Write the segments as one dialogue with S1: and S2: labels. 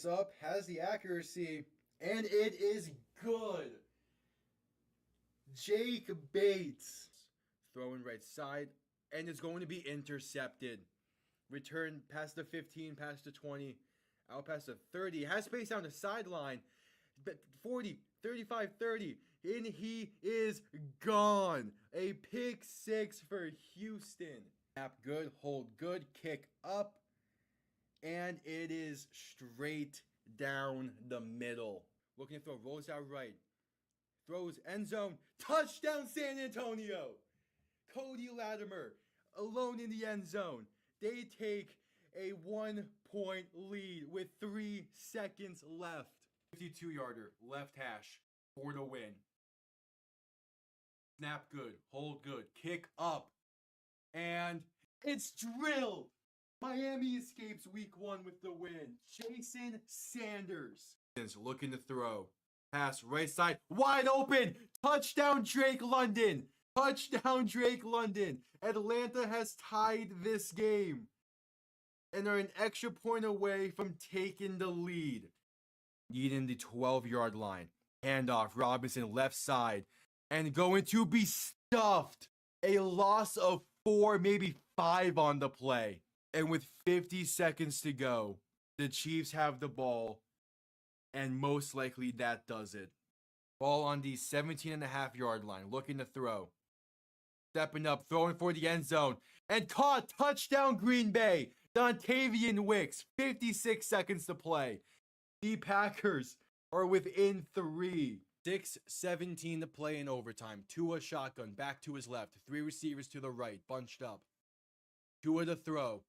S1: is up, has the accuracy, and it is good. Jake Bates throwing right side, and it's going to be intercepted. Return past the 15, past the 20, out past the 30. Has space down the sideline. 40, 35, 30. And he is gone. A pick six for Houston. Snap good, hold good, kick up. And it is straight down the middle. Looking to throw, rolls out right. Throws end zone. Touchdown San Antonio. Cody Latimer alone in the end zone. They take a 1-point lead with 3 seconds left. 52-yarder, left hash, for the win. Snap good, hold good, kick up, and it's drilled. Miami escapes week 1 with the win. Jason Sanders is looking to throw. Pass right side, wide open. Touchdown Drake London. Touchdown Drake London. Atlanta has tied this game and are an extra point away from taking the lead. Needing the 12-yard line. Handoff, Robinson left side. And going to be stuffed. A loss of 4, maybe 5 on the play. And with 50 seconds to go, the Chiefs have the ball. And most likely that does it. Ball on the 17.5-yard line. Looking to throw. Stepping up, throwing for the end zone. And caught. Touchdown Green Bay. Dontavian Wicks. 56 seconds to play. The Packers are within 3. 6:17 to play in overtime. Tua shotgun. Back to his left. 3 receivers to the right. Bunched up. Tua to throw.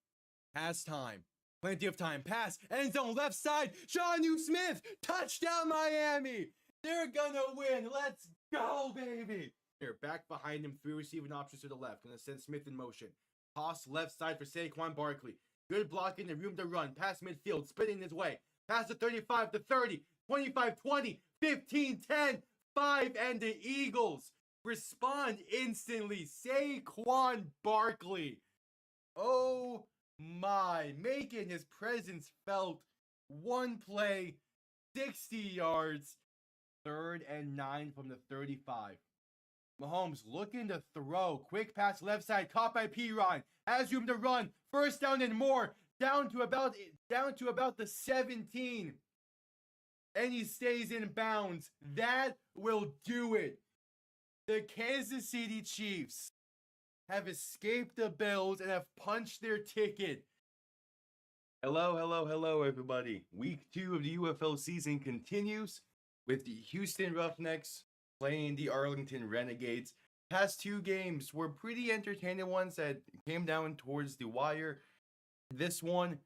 S1: Pass time. Plenty of time. Pass. End zone left side. Jonnu Smith. Touchdown Miami. They're gonna win. Let's go, baby. Here, back behind him. 3 receiving options to the left. Gonna send Smith in motion. Toss left side for Saquon Barkley. Good blocking and room to run. Pass midfield. Spinning his way. Pass to 35 to 30. 25, 20, 15, 10, 5, and the Eagles respond instantly. Saquon Barkley. Oh my, making his presence felt. 1 play, 60 yards, 3rd and 9 from the 35. Mahomes looking to throw. Quick pass left side, caught by Piron. Has room to run. First down and more. Down to about the 17. And he stays in bounds. That will do it. The Kansas City Chiefs have escaped the Bills and have punched their ticket. Hello, everybody. Week 2 of the UFL season continues with the Houston Roughnecks playing the Arlington Renegades. Past 2 games were pretty entertaining ones that came down towards the wire. This one,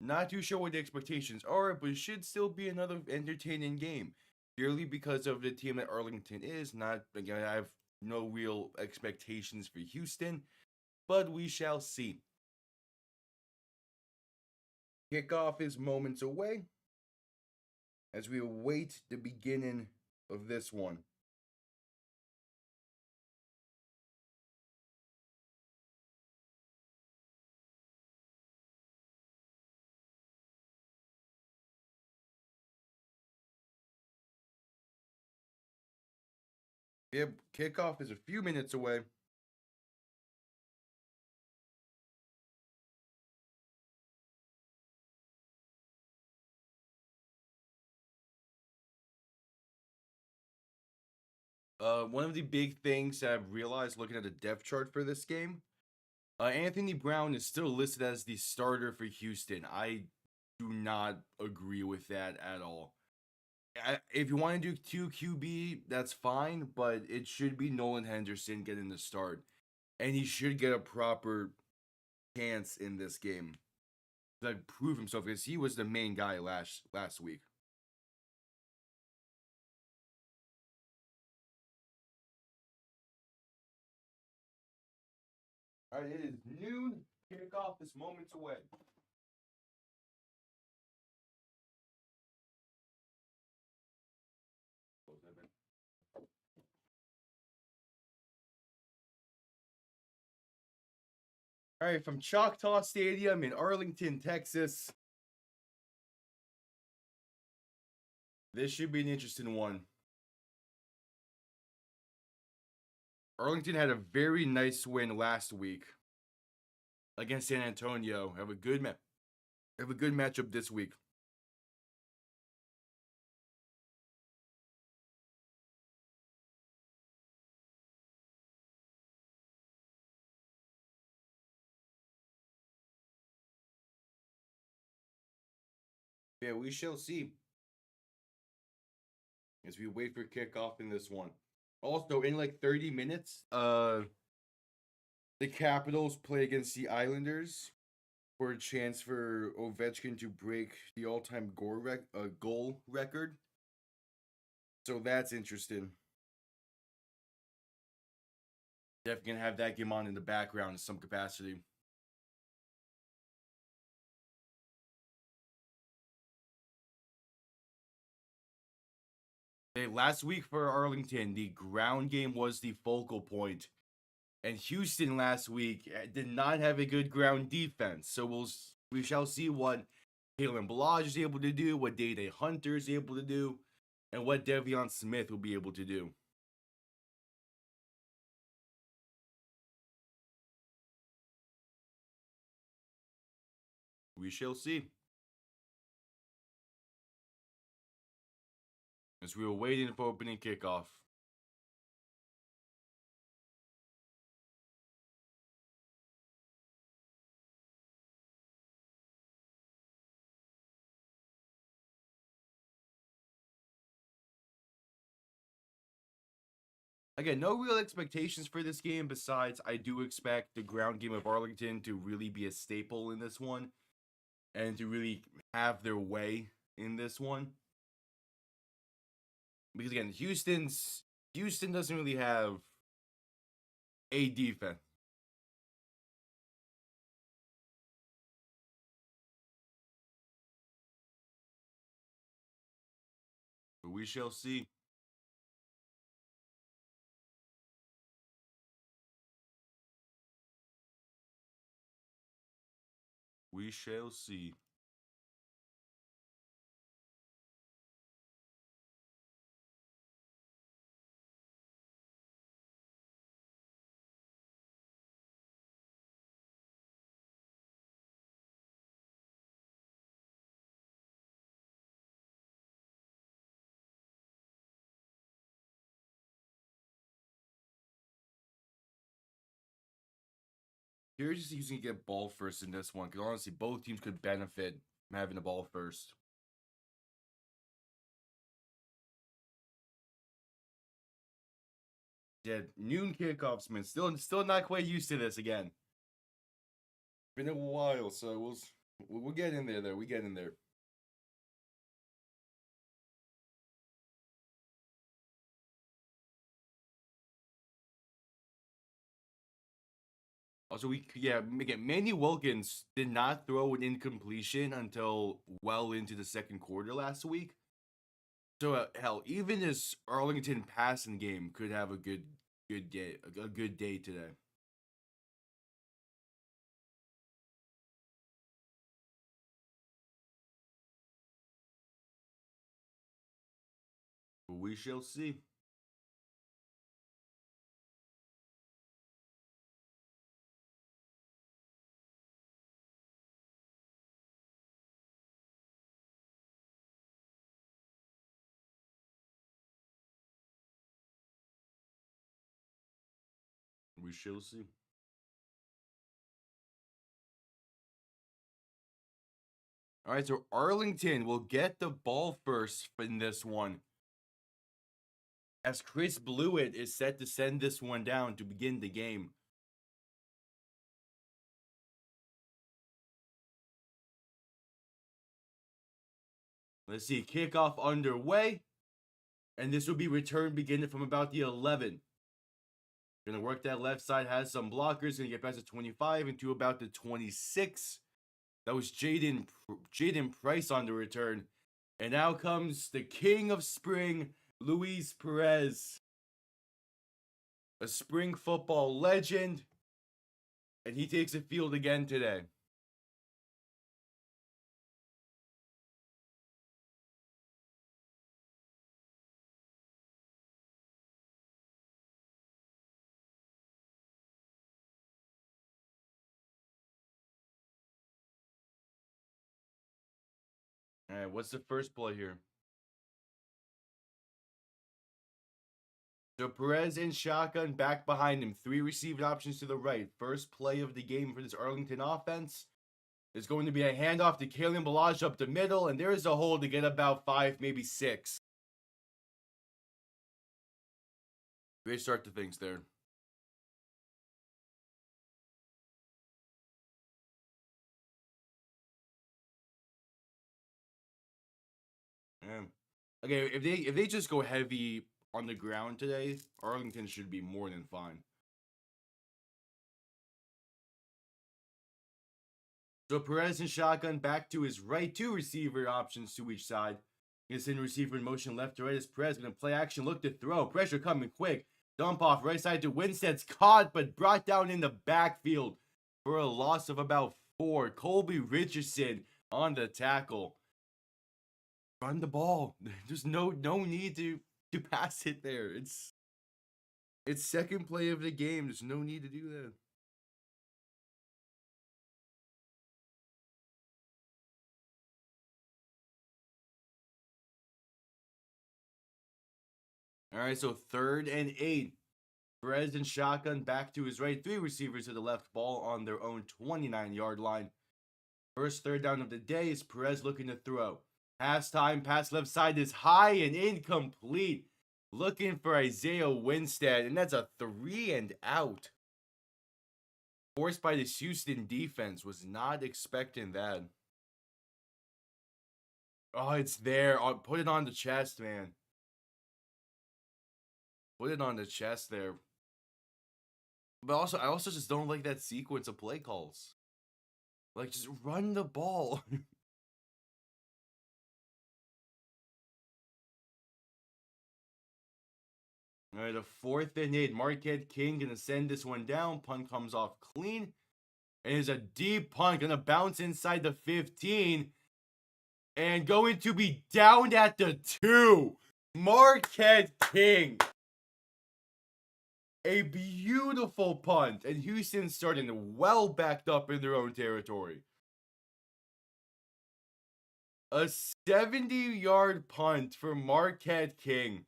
S1: not too sure what the expectations are, but it should still be another entertaining game. Purely because of the team that Arlington is. Not, again, I have no real expectations for Houston, but we shall see. Kickoff is moments away as we await the beginning of this one. Yep, kickoff is a few minutes away. One of the big things I've realized looking at the depth chart for this game, Anthony Brown is still listed as the starter for Houston. I do not agree with that at all. If you want to do 2 QB, that's fine, but it should be Nolan Henderson getting the start. And he should get a proper chance in this game. Like, prove himself, because he was the main guy last week. Alright, it is noon. Kickoff is moments away. Alright, from Choctaw Stadium in Arlington, Texas. This should be an interesting one. Arlington had a very nice win last week against San Antonio. Have a good matchup this week. Yeah, we shall see as we wait for kickoff in this one. Also, in like 30 minutes, the Capitals play against the Islanders for a chance for Ovechkin to break the all-time goal record. So that's interesting. Definitely gonna have that game on in the background in some capacity. Last week for Arlington, the ground game was the focal point, and Houston last week did not have a good ground defense. So we shall see what Kalen Balaj is able to do, what Day Hunter is able to do, and what Devion Smith will be able to do. We shall see. As we were waiting for opening kickoff. Again, no real expectations for this game besides I do expect the ground game of Arlington to really be a staple in this one and to really have their way in this one. Because again, Houston doesn't really have a defense. But we shall see. We shall see. Curious to see who's going to get ball first in this one, because honestly, both teams could benefit from having the ball first. Yeah, noon kickoffs, man. Still not quite used to this again. Been a while, so we'll get in there. Though we get in there. Also, again, Manny Wilkins did not throw an incompletion until well into the second quarter last week. So hell, even this Arlington passing game could have a good day today. But we shall see. We shall see. All right, so Arlington will get the ball first in this one. As Chris Blewett is set to send this one down to begin the game. Let's see, kickoff underway. And this will be returned beginning from about the 11. Gonna work that left side, has some blockers, gonna get past the 25 into about the 26. That was Jaden Price on the return. And now comes the king of spring, Luis Perez. A spring football legend. And he takes the field again today. All right, what's the first play here? So Perez in shotgun, back behind him. 3 receiving options to the right. First play of the game for this Arlington offense is going to be a handoff to Kalen Ballage up the middle, and there is a hole to get about 5, maybe 6. Great start to things there. Yeah. Okay, if they just go heavy on the ground today, Arlington should be more than fine. So Perez in shotgun, back to his right, 2 receiver options to each side. Gets in receiver in motion left to right as Perez gonna play action, look to throw. Pressure coming quick. Dump off right side to Winstead's caught, but brought down in the backfield for a loss of about 4. Colby Richardson on the tackle. Run the ball. There's no need to pass it there. It's second play of the game. There's no need to do that. All right, so 3rd and 8. Perez in shotgun, back to his right. 3 receivers to the left, ball on their own 29-yard line. First third down of the day is Perez looking to throw. Pass time, pass left side is high and incomplete. Looking for Isaiah Winstead, and that's a 3 and out. Forced by this Houston defense. Was not expecting that. Oh, it's there. Oh, put it on the chest, man. Put it on the chest there. But also, I also just don't like that sequence of play calls. Like, just run the ball. All right, a 4th and 8. Marquette King gonna send this one down. Punt comes off clean. And it's a deep punt. Gonna bounce inside the 15. And going to be down at the 2. Marquette King. A beautiful punt. And Houston starting well backed up in their own territory. A 70-yard punt for Marquette King.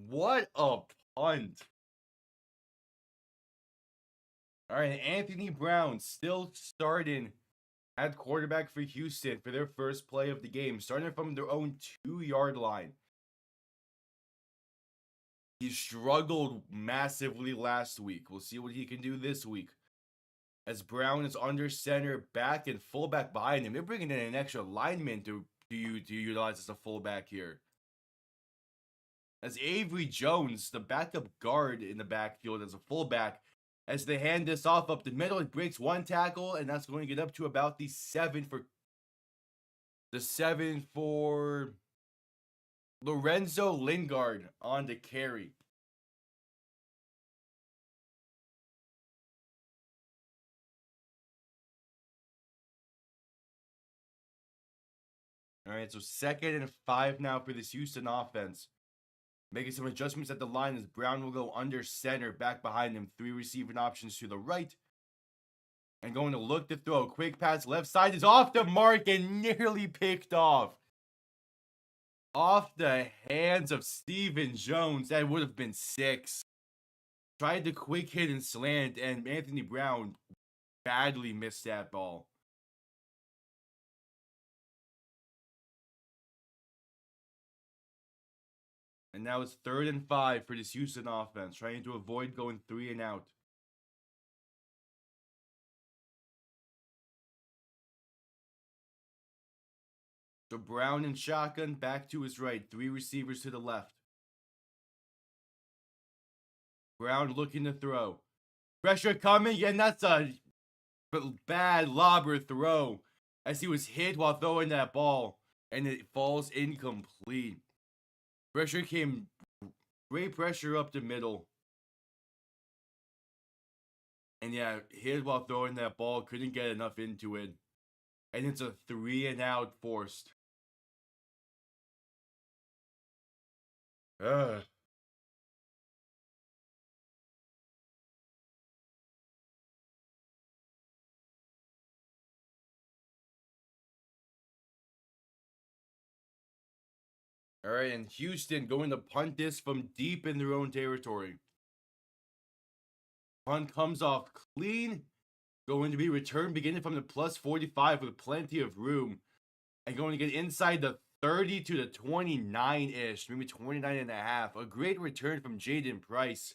S1: What a punt. All right, Anthony Brown still starting at quarterback for Houston for their first play of the game, starting from their own 2-yard line. He struggled massively last week. We'll see what he can do this week. As Brown is under center, back and fullback behind him. They're bringing in an extra lineman to utilize as a fullback here. As Avery Jones, the backup guard in the backfield as a fullback, as they hand this off up the middle, it breaks 1 tackle, and that's going to get up to about the 7 for Lorenzo Lingard on the carry. All right, so 2nd and 5 now for this Houston offense. Making some adjustments at the line as Brown will go under center, back behind him. 3 receiving options to the right. And going to look to throw. Quick pass left side is off the mark and nearly picked off. Off the hands of Steven Jones. That would have been 6. Tried the quick hit and slant, and Anthony Brown badly missed that ball. And now it's 3rd and 5 for this Houston offense, trying to avoid going 3 and out. So Brown in shotgun, back to his right. 3 receivers to the left. Brown looking to throw. Pressure coming, and that's a bad lobber throw as he was hit while throwing that ball, and it falls incomplete. Pressure came, great pressure up the middle. And yeah, hit while throwing that ball, couldn't get enough into it. And it's a 3 and out forced. Ugh. All right, and Houston going to punt this from deep in their own territory. Punt comes off clean. Going to be returned beginning from the plus 45 with plenty of room. And going to get inside the 30 to the 29-ish, maybe 29 and a half. A great return from Jaden Price.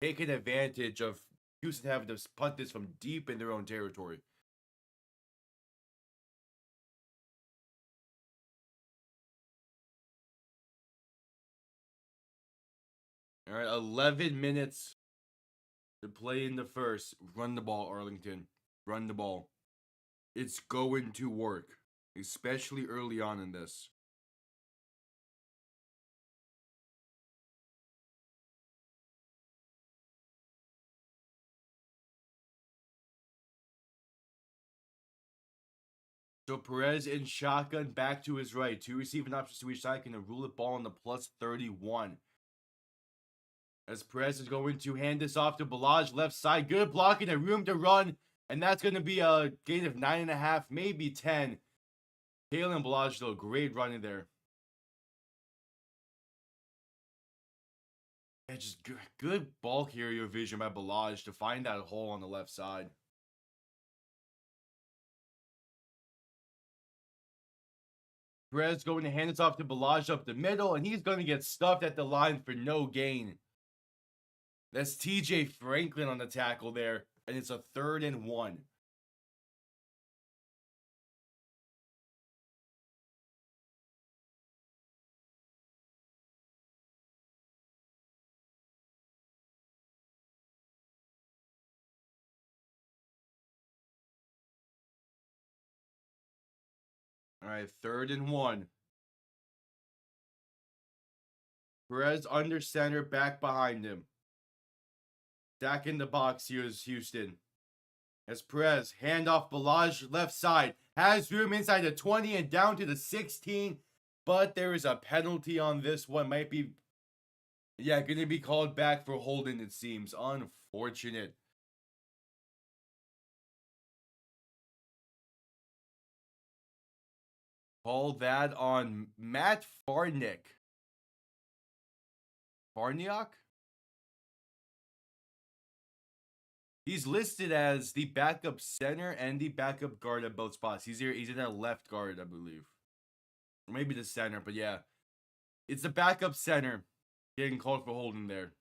S1: Taking advantage of Houston having to punt this from deep in their own territory. All right, 11 minutes to play in the first. Run the ball, Arlington. Run the ball. It's going to work, especially early on in this. So Perez in shotgun back to his right. Two receiving options to each side. Can rule it ball on the plus 31. As Perez is going to hand this off to Balaj left side. Good blocking and room to run. And that's going to be a gain of 9.5, maybe 10. Kalen Balaj, though, great running there. Yeah, just good ball carrier vision by Balaj to find that hole on the left side. Perez going to hand this off to Balaj up the middle, and he's going to get stuffed at the line for no gain. That's TJ Franklin on the tackle there, and it's a 3rd and 1. All right, 3rd and 1. Perez under center, back behind him. Stack in the box here is Houston. As Perez, handoff Balaj left side. Has room inside the 20 and down to the 16. But there is a penalty on this one. Might be, yeah, going to be called back for holding, it seems. Unfortunate. Call that on Matt Farniak. Farniak? He's listed as the backup center and the backup guard at both spots. He's in that left guard, I believe. Or maybe the center, but yeah. It's the backup center getting called for holding there.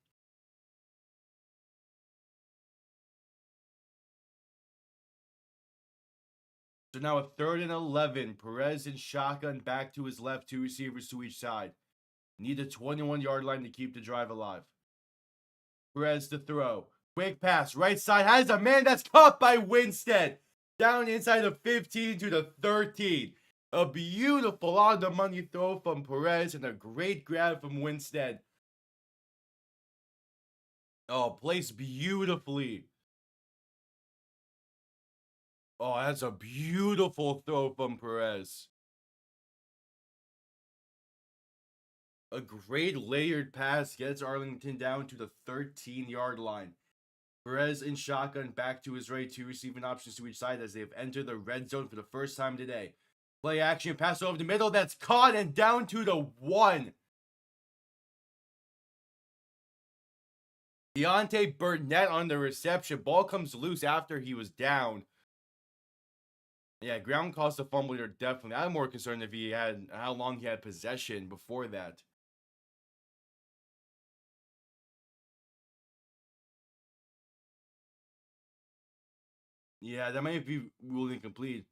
S1: So now a 3rd and 11. Perez in shotgun back to his left, 2 receivers to each side. Need a 21-yard line to keep the drive alive. Perez to throw. Quick pass, right side, has a man that's caught by Winstead. Down inside the 15 to the 13. A beautiful on-the-money throw from Perez and a great grab from Winstead. Oh, placed beautifully. Oh, that's a beautiful throw from Perez. A great layered pass gets Arlington down to the 13-yard line. Perez in shotgun back to his right, 2 receiving options to each side as they have entered the red zone for the first time today. Play action, pass over the middle, that's caught and down to the 1. Deontay Burnett on the reception. Ball comes loose after he was down. Yeah, ground caused a fumble here, definitely. I'm more concerned if he had how long he had possession before that. Yeah, that might be ruled incomplete.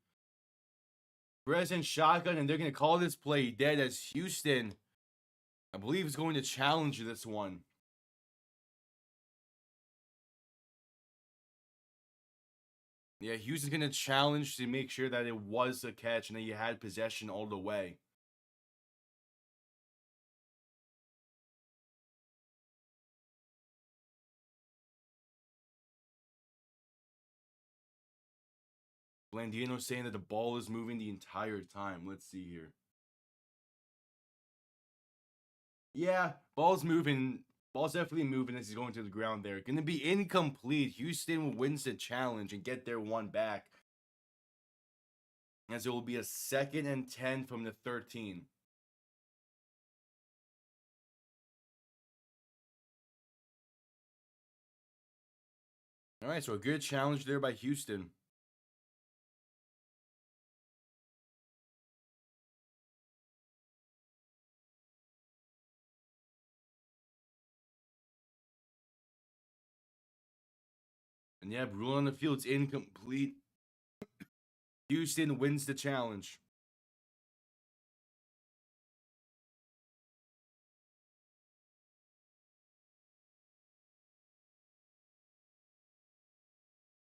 S1: Perez in shotgun, and they're going to call this play dead as Houston, I believe, is going to challenge this one. Yeah, Houston's going to challenge to make sure that it was a catch and that you had possession all the way. Blandino saying that the ball is moving the entire time. Let's see here. Yeah, ball's moving. Ball's definitely moving as he's going to the ground there. Going to be incomplete. Houston wins the challenge and get their one back. As it will be a 2nd and 10 from the 13. All right, so a good challenge there by Houston. And yeah, rule on the field's incomplete. Houston wins the challenge.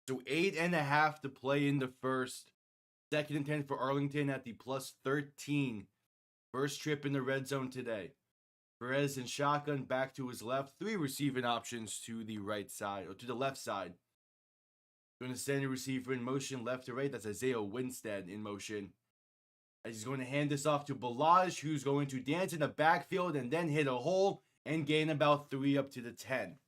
S1: So 8.5 to play in the first. Second and 10 for Arlington at the plus 13. First trip in the red zone today. Perez and shotgun back to his left. 3 receiving options to the right side, or to the left side. Going to send a receiver in motion left to right. That's Isaiah Winstead in motion. As he's going to hand this off to Balaj, who's going to dance in the backfield and then hit a hole and gain about 3 up to the 10.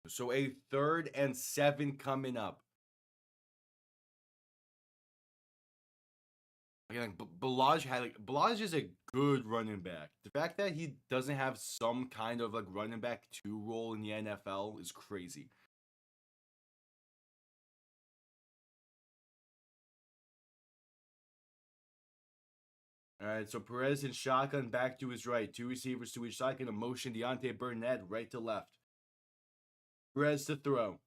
S1: So a 3rd and 7 coming up. Again, Balaj is a good running back. The fact that he doesn't have some kind of running back 2 role in the NFL is crazy. All right, so Perez and shotgun back to his right. 2 receivers to each side. Going to motion Deontay Burnett right to left. Perez to throw.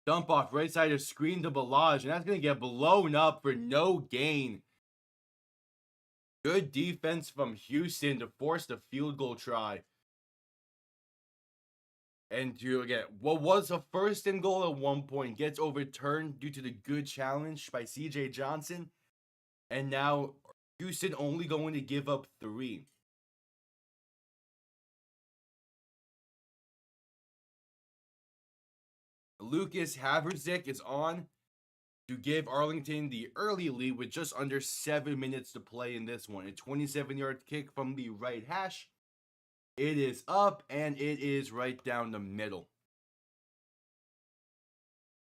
S1: Dump off right side of screen to Balaj, and that's going to get blown up for no gain. Good defense from Houston to force the field goal try. And to get what was a 1st and goal at one point gets overturned due to the good challenge by CJ Johnson. And now Houston only going to give up 3. Lucas Haverzik is on to give Arlington the early lead with just under 7 minutes to play in this one. A 27-yard kick from the right hash. It is up, and it is right down the middle.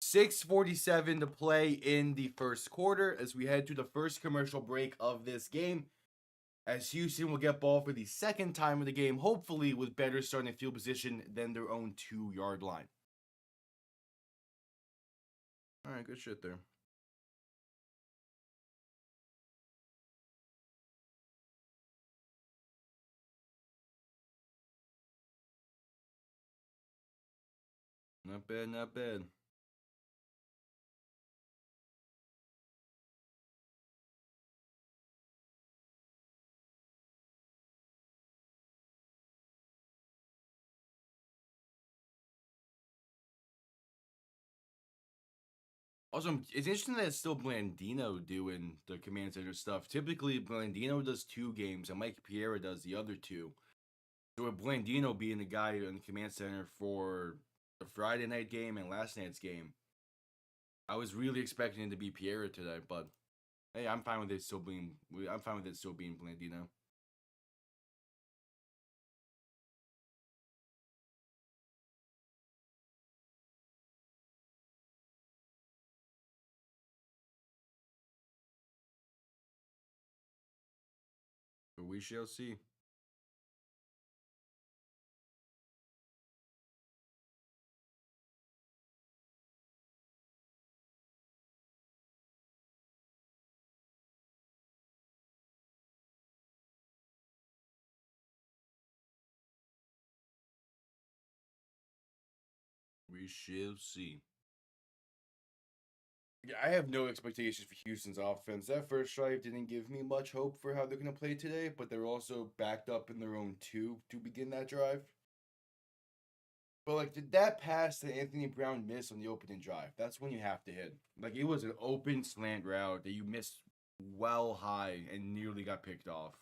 S1: 6:47 to play in the first quarter as we head to the first commercial break of this game. As Houston will get ball for the second time of the game, hopefully with better starting field position than their own 2-yard line. All right, good shit there. Not bad, not bad. Also, it's interesting that it's still Blandino doing the command center stuff. Typically, Blandino does 2 games, and Mike Piera does the other 2. So with Blandino being the guy in the command center for the Friday night game and last night's game, I was really expecting it to be Piera today. But hey, I'm fine with it still being Blandino. But we shall see. We shall see. Yeah, I have no expectations for Houston's offense. That first drive didn't give me much hope for how they're going to play today, but they're also backed up in their own 2 to begin that drive. But did that pass that Anthony Brown miss on the opening drive? That's when you have to hit. It was an open slant route that you missed well high and nearly got picked off.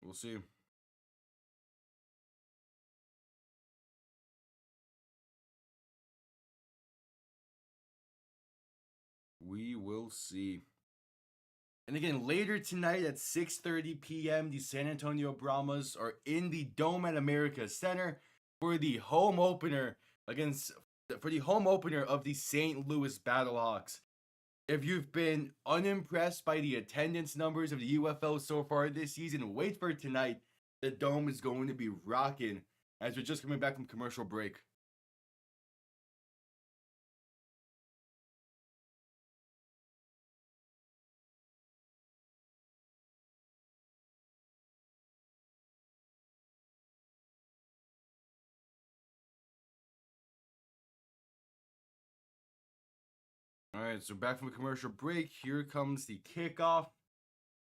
S1: We'll see. We will see. And again, later tonight at 6:30 p.m., the San Antonio Brahmas are in the Dome at America Center for the home opener of the St. Louis Battlehawks. If you've been unimpressed by the attendance numbers of the UFL so far this season, wait for tonight. The Dome is going to be rocking as we're just coming back from commercial break. All right, so back from a commercial break. Here comes the kickoff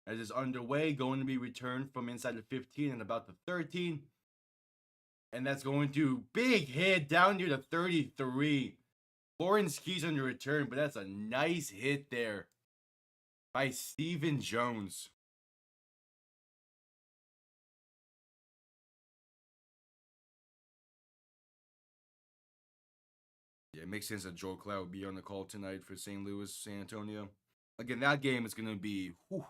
S1: as it's underway, going to be returned from inside the 15 and about the 13. And that's going to big hit down near the 33. Lawrence Keys on the return, but that's a nice hit there by Stephen Jones. Yeah, it makes sense that Joel Cloud would be on the call tonight for St. Louis, San Antonio. Again, that game is going to be... Whew.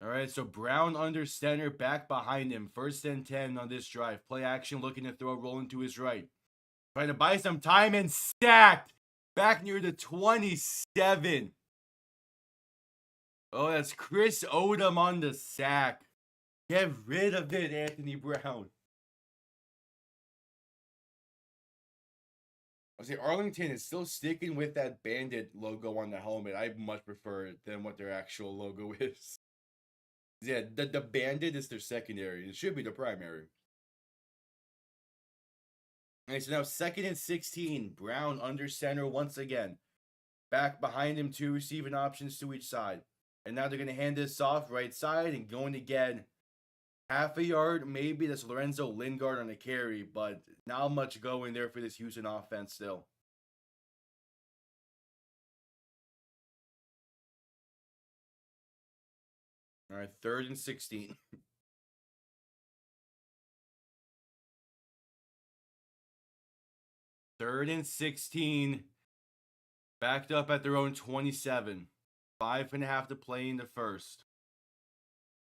S1: All right, so Brown under center, back behind him. 1st and 10 on this drive. Play action, looking to throw, rolling to his right. Trying to buy some time and stacked. Back near the 27. Oh, that's Chris Odom on the sack. Get rid of it, Anthony Brown. I say Arlington is still sticking with that bandit logo on the helmet. I much prefer it than what their actual logo is. Yeah, the bandit is their secondary. It should be the primary. Okay, so now 2nd and 16. Brown under center once again. Back behind him, 2 receiving options to each side. And now they're going to hand this off right side and going again. Half a yard, maybe that's Lorenzo Lingard on the carry, but not much going there for this Houston offense still. All right, 3rd and 16. 3rd and 16. Backed up at their own 27. 5.5 to play in the first.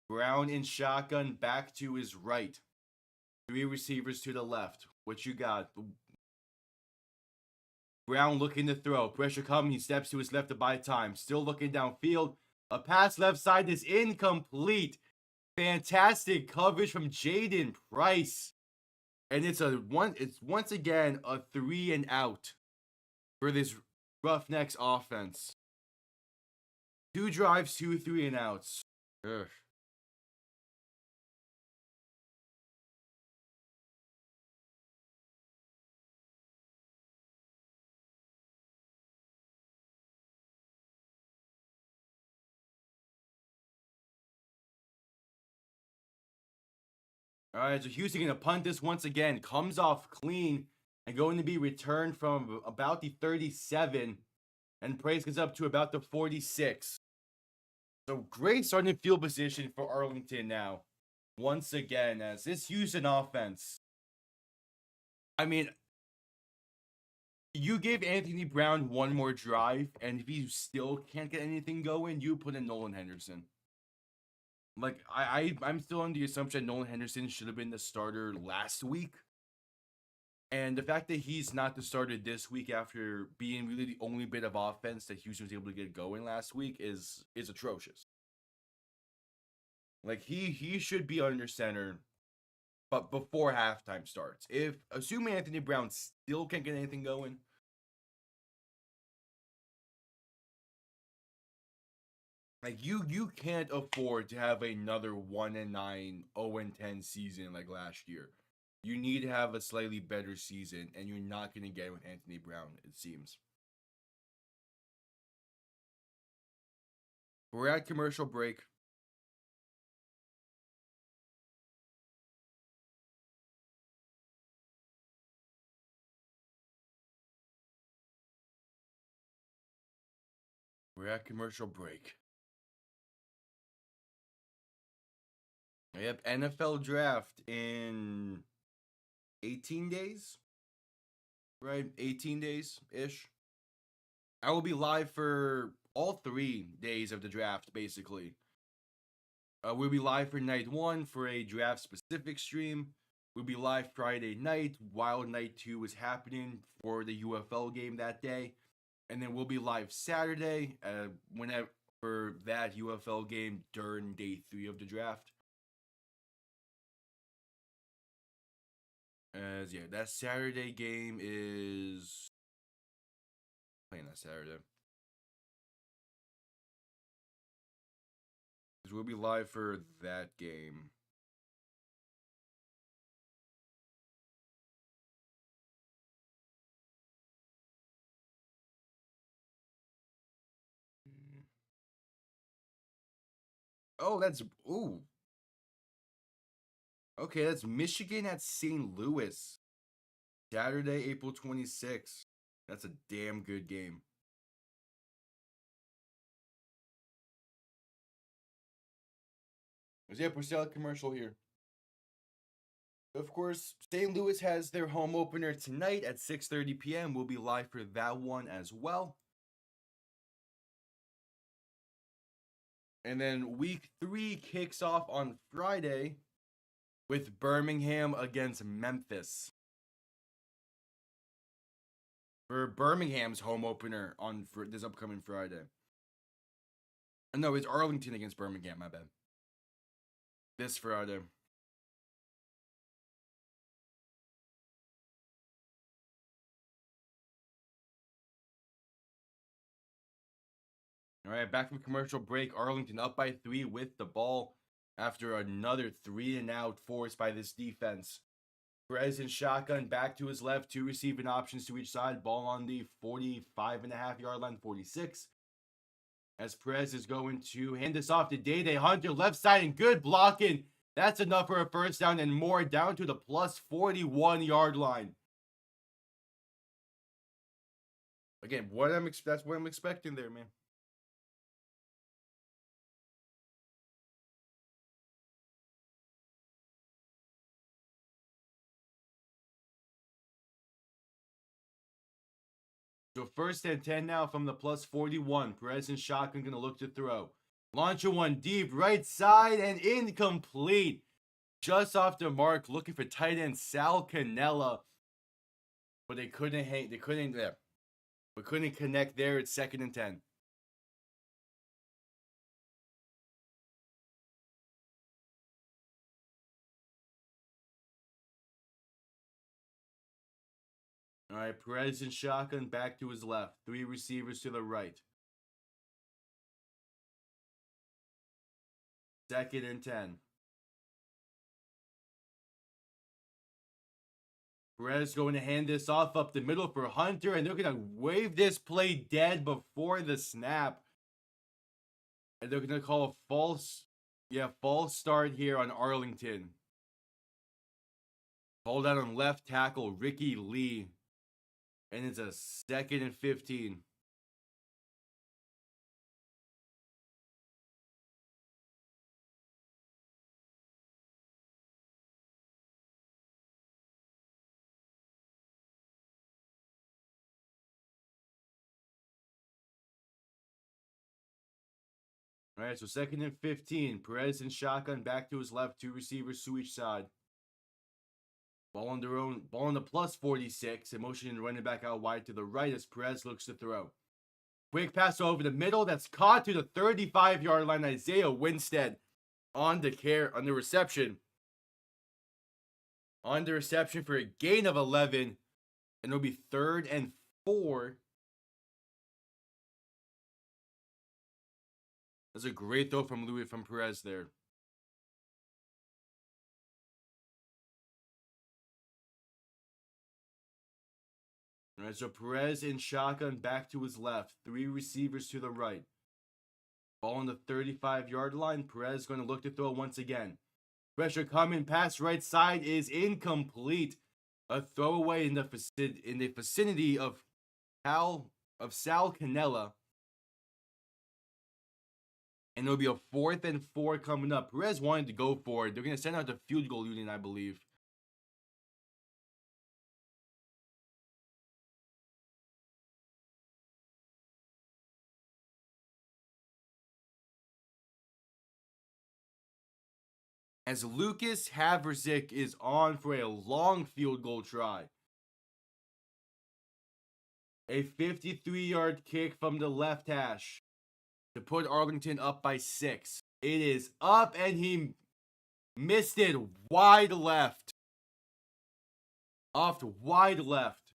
S1: Brown in shotgun, back to his right. 3 receivers to the left. What you got? Brown looking to throw. Pressure coming. He steps to his left to buy time. Still looking downfield. A pass left side is incomplete. Fantastic coverage from Jaden Price. And it's once again a 3 and out for this Roughnecks offense. 2 drives, 2 3 and outs. Ugh. All right, so Houston going to punt this once again. Comes off clean and going to be returned from about the 37. And Price gets up to about the 46. So great starting field position for Arlington now. Once again, as this Houston offense. I mean, you give Anthony Brown one more drive, and if he still can't get anything going, you put in Nolan Henderson. Like, I'm still on the assumption Nolan Henderson should have been the starter last week. And the fact that he's not the starter this week after being really the only bit of offense that Houston was able to get going last week is atrocious. Like, he should be under center, but before halftime starts. If, assuming Anthony Brown still can't get anything going, like, you can't afford to have another 1-9, 0-10 season like last year. You need to have a slightly better season, and you're not going to get it with Anthony Brown, it seems. We're at commercial break. We're at commercial break. Yep, NFL draft in 18 days. Right? 18 days-ish. I will be live for all 3 days of the draft, basically. We'll be live for night 1 for a draft-specific stream. We'll be live Friday night. Wild Night 2 is happening for the UFL game that day. And then we'll be live Saturday whenever for that UFL game during day 3 of the draft. As yeah, that Saturday game is playing that Saturday. Because we'll be live for that game. Oh, that's ooh. Okay, that's Michigan at St. Louis. Saturday, April 26th. That's a damn good game. Yeah, we're still a commercial here. Of course, St. Louis has their home opener tonight at 6:30 p.m. We'll be live for that one as well. And then week 3 kicks off on Friday with Birmingham against Memphis. For Birmingham's home opener for this upcoming Friday. No, it's Arlington against Birmingham, my bad. This Friday. All right, back from commercial break. Arlington up by 3 with the ball after another 3-and-out forced by this defense. Perez in shotgun, back to his left, 2 receiving options to each side. Ball on the 45.5-yard line, 46. As Perez is going to hand this off to Day Hunter, left side, and good blocking. That's enough for a first down and more, down to the plus 41-yard line. Again, that's what I'm expecting there, man. So 1st and 10 now from the plus 41. Perez and shotgun going to look to throw. Launcher one deep, right side, and incomplete. Just off the mark, looking for tight end Sal Cannella. But they couldn't couldn't connect there. It's 2nd and 10. All right, Perez and shotgun back to his left. 3 receivers to the right. 2nd and 10. Perez going to hand this off up the middle for Hunter, and they're going to wave this play dead before the snap. And they're going to call a false start here on Arlington. Hold out on left tackle Ricky Lee. And it's a 2nd and 15. All right, so 2nd and 15. Perez in shotgun, back to his left, 2 receivers to each side. Ball on the plus 46. And motioning running back out wide to the right as Perez looks to throw. Quick pass over the middle. That's caught to the 35-yard line. Isaiah Winstead on the reception. On the reception for a gain of 11. And it'll be 3rd and 4. That's a great throw from Perez there. All right, so Perez in shotgun, back to his left. 3 receivers to the right. Ball on the 35-yard line. Perez going to look to throw once again. Pressure coming, pass right side is incomplete. A throwaway in the vicinity of Sal Cannella. And it'll be a 4th and 4 coming up. Perez wanted to go for it. They're going to send out the field goal unit, I believe. as Lucas Haverzik is on for a long field goal try. A 53-yard kick from the left hash to put Arlington up by 6. It is up, and he missed it wide left. Off to wide left.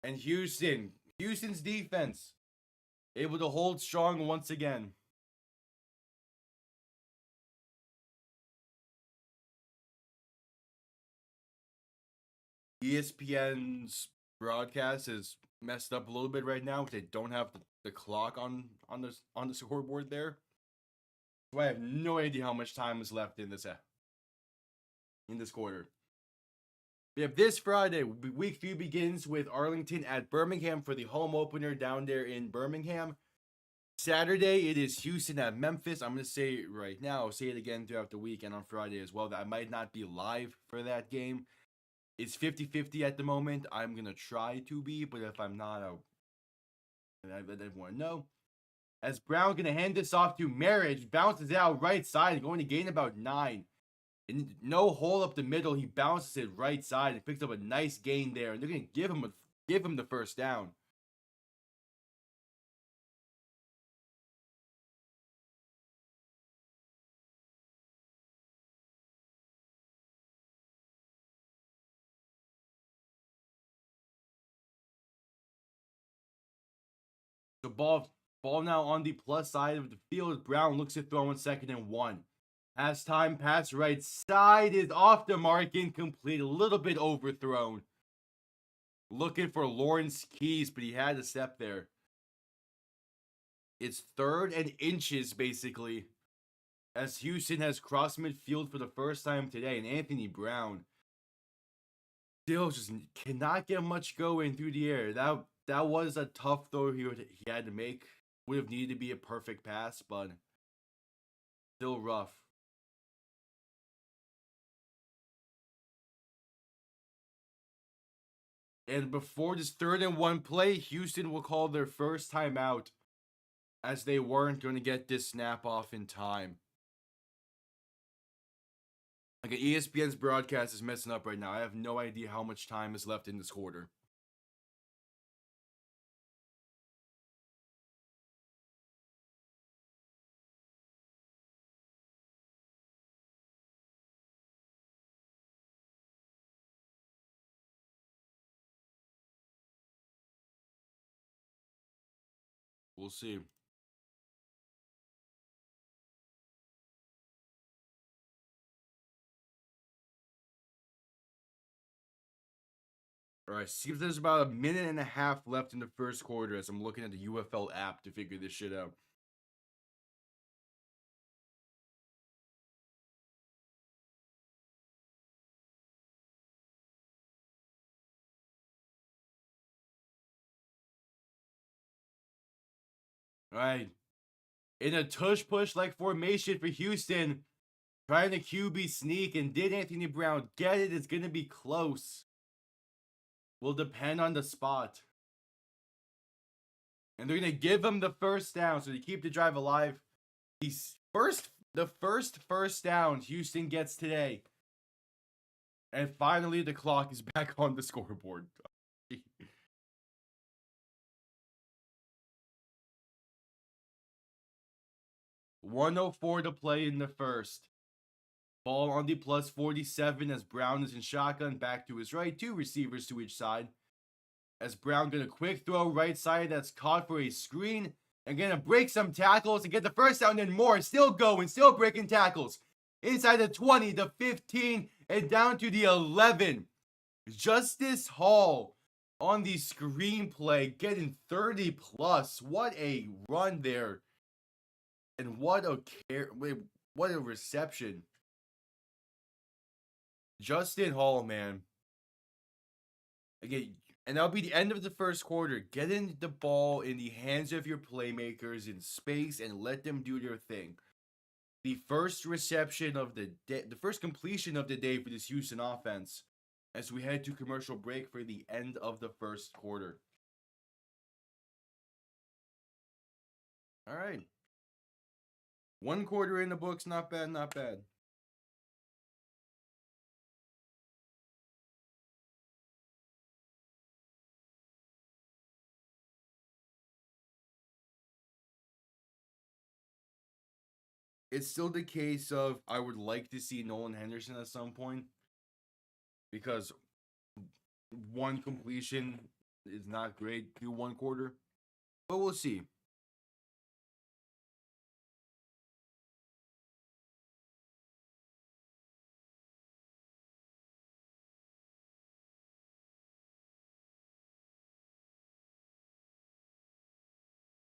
S1: And Houston's defense, able to hold strong once again. ESPN's broadcast is messed up a little bit right now. They don't have the clock on the scoreboard there. So I have no idea how much time is left in this quarter. We have this Friday, week 3 begins with Arlington at Birmingham for the home opener down there in Birmingham. Saturday, it is Houston at Memphis. I'm going to say it right now. I'll say it again throughout the week and on Friday as well, that I might not be live for that game. It's 50-50 at the moment. I'm going to try to be, but if I'm not, I'll let everyone know. As Brown going to hand this off to Marriage, bounces out right side, going to gain about 9. And no hole up the middle, he bounces it right side and picks up a nice gain there. And they're going to give him the first down. The ball now on the plus side of the field. Brown looks to throw on 2nd and 1. Has time, pass right side is off the mark, incomplete, a little bit overthrown. Looking for Lawrence Keys, but he had a step there. It's 3rd and inches, basically, as Houston has crossed midfield for the first time today, and Anthony Brown still just cannot get much going through the air. That was a tough throw he had to make. Would have needed to be a perfect pass, but still rough. And before this 3rd and 1 play, Houston will call their first timeout, as they weren't going to get this snap off in time. Like, ESPN's broadcast is messing up right now. I have no idea how much time is left in this quarter. We'll see. All right, seems there's about a minute and a half left in the first quarter as I'm looking at the UFL app to figure this shit out. All right. In a tush-push-like formation for Houston, trying to QB sneak, and did Anthony Brown get it? It's going to be close. Will depend on the spot. And they're going to give him the first down, so to keep the drive alive. The first down Houston gets today. And finally, the clock is back on the scoreboard. 1:04 to play in the first. Ball on the plus 47 as Brown is in shotgun, back to his right. 2 receivers to each side. As Brown gonna quick throw right side, that's caught for a screen. And gonna break some tackles and get the first down and more. Still going, still breaking tackles. Inside the 20, the 15, and down to the 11. Justice Hall on the screenplay, getting 30 plus. What a run there. And what a reception. Justin Hall, man. Again, and that'll be the end of the first quarter. Getting the ball in the hands of your playmakers in space and let them do their thing. The first reception of the day, the first completion of the day for this Houston offense, as we head to commercial break for the end of the first quarter. All right. 1 quarter in the books, not bad, not bad. it's still the case of I would like to see Nolan Henderson at some point because one completion is not great through one quarter, but we'll see.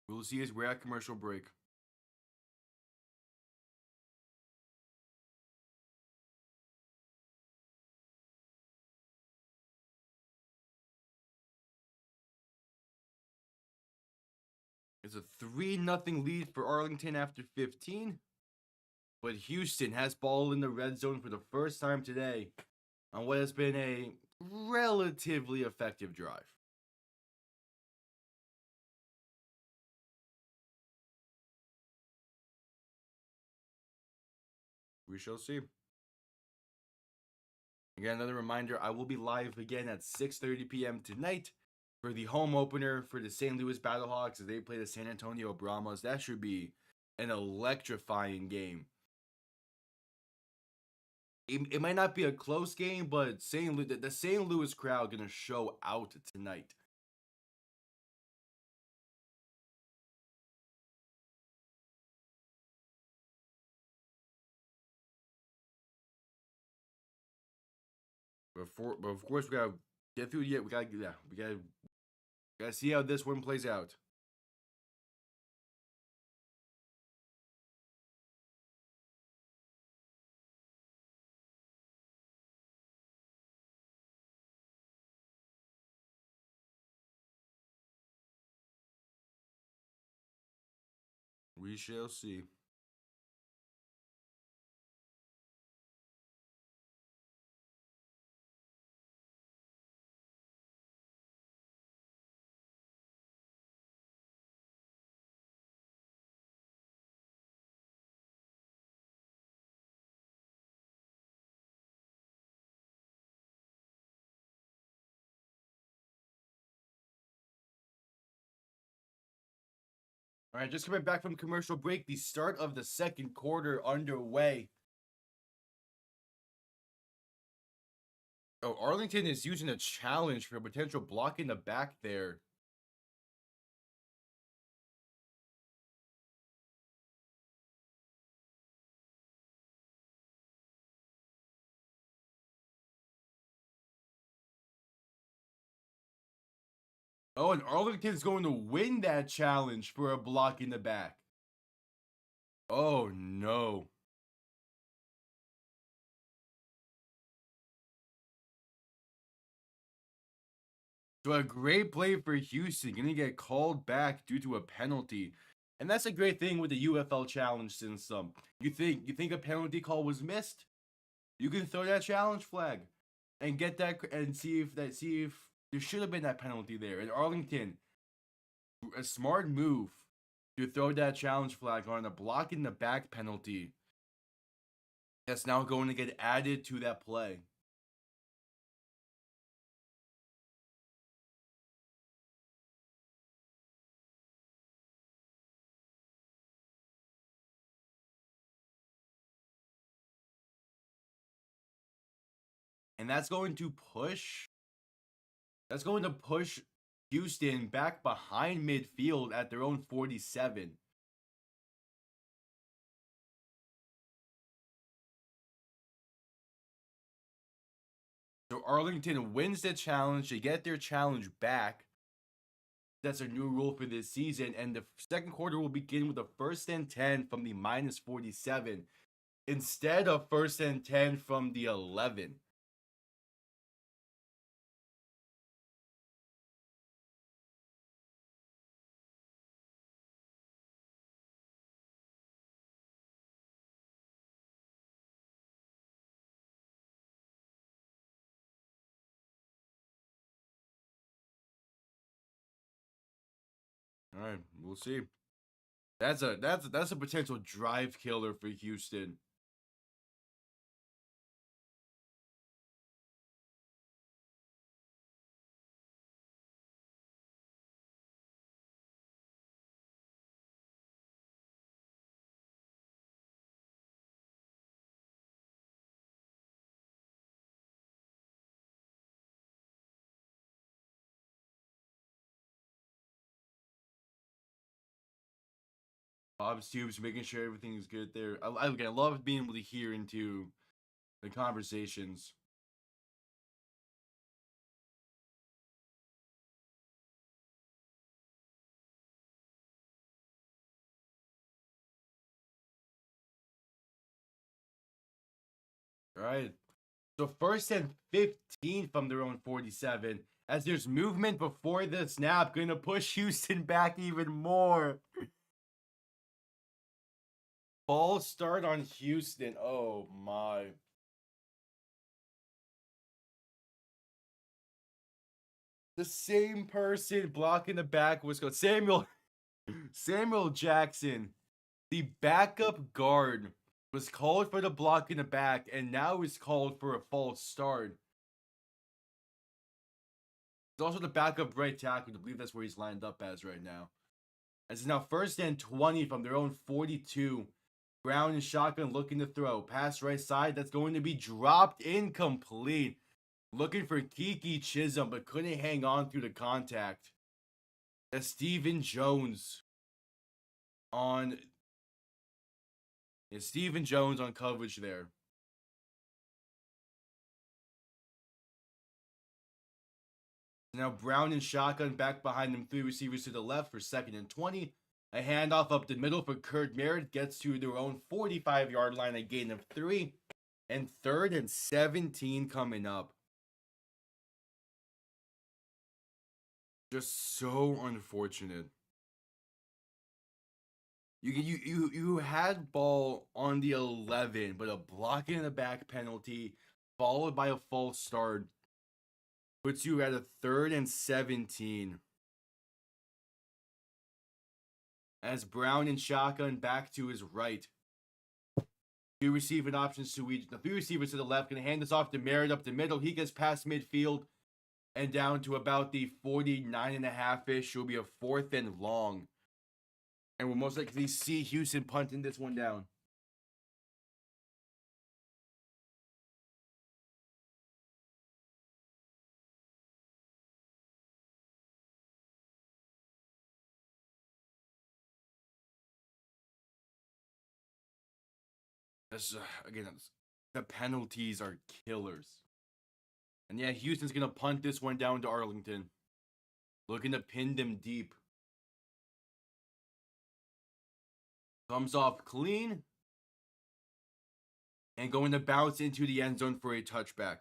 S1: We'll see as we're at commercial break. It's a 3-0 lead for Arlington after 15. But Houston has ball in the red zone for the first time today on what has been a relatively effective drive. We shall see. Again, another reminder, I will be live again at 6:30 p.m. tonight for the home opener for the St. Louis Battlehawks as they play the San Antonio Brahmas. That should be an electrifying game. It might not be a close game, but the St. Louis crowd going to show out tonight. But of course, we gotta get through it. We gotta see how this one plays out. We shall see. All right, just coming back from commercial break. The start of the second quarter underway. Oh, Arlington is using a challenge for a potential block in the back there. Oh, and Arlington's going to win that challenge for a block in the back. Oh, no. So a great play for Houston. Going to get called back due to a penalty. And that's a great thing with the UFL challenge since you think a penalty call was missed? You can throw that challenge flag and get that and see if there should have been that penalty there. And Arlington, a smart move to throw that challenge flag on a block in the back penalty. That's now going to get added to that play. And that's going to push Houston back behind midfield at their own 47. So Arlington wins the challenge to get their challenge back. That's a new rule for this season. And the second quarter will begin with a 1st and 10 from the minus 47 instead of 1st and 10 from the 11. All right, we'll see. That's a potential drive killer for Houston. Bob Stoops making sure everything is good there. Again, I love being able to hear into the conversations. All right. So 1st and 15 from their own 47. As there's movement before the snap, going to push Houston back even more. False start on Houston. Oh my. The same person blocking the back was called Samuel Jackson. The backup guard was called for the block in the back and now is called for a false start. He's also the backup right tackle. I believe that's where he's lined up as right now. As it's now 1st and 20 from their own 42. Brown and shotgun looking to throw. Pass right side. That's going to be dropped incomplete. Looking for Kiki Chisholm, but couldn't hang on through the contact. That's Stephen Jones on coverage there. Now Brown and shotgun back behind them, 3 receivers to the left for 2nd and 20. A handoff up the middle for Kurt Merritt gets to their own 45-yard line, a gain of 3. And 3rd and 17 coming up. Just so unfortunate. You had ball on the 11, but a block in the back penalty followed by a false start puts you at a 3rd and 17. As Brown and shotgun back to his right. 2 receiving options to each. The 3 receivers to the left going to hand this off to Merritt up the middle. He gets past midfield and down to about the 49.5-ish. Will be a 4th and long. And we'll most likely see Houston punting this one down. Again, the penalties are killers. And yeah, Houston's going to punt this one down to Arlington. Looking to pin them deep. Comes off clean. And going to bounce into the end zone for a touchback.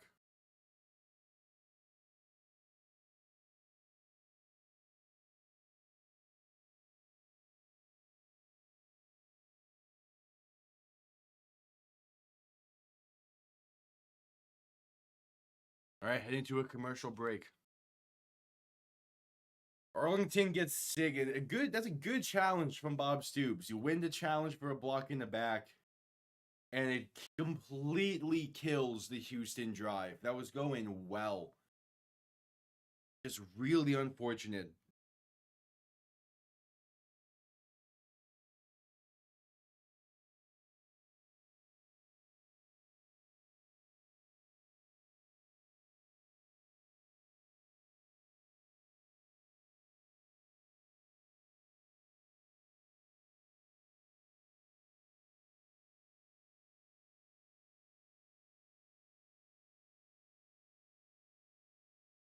S1: All right, heading to a commercial break. Arlington gets sick. That's a good challenge from Bob Stoops. You win the challenge for a block in the back, and it completely kills the Houston drive. That was going well. Just really unfortunate.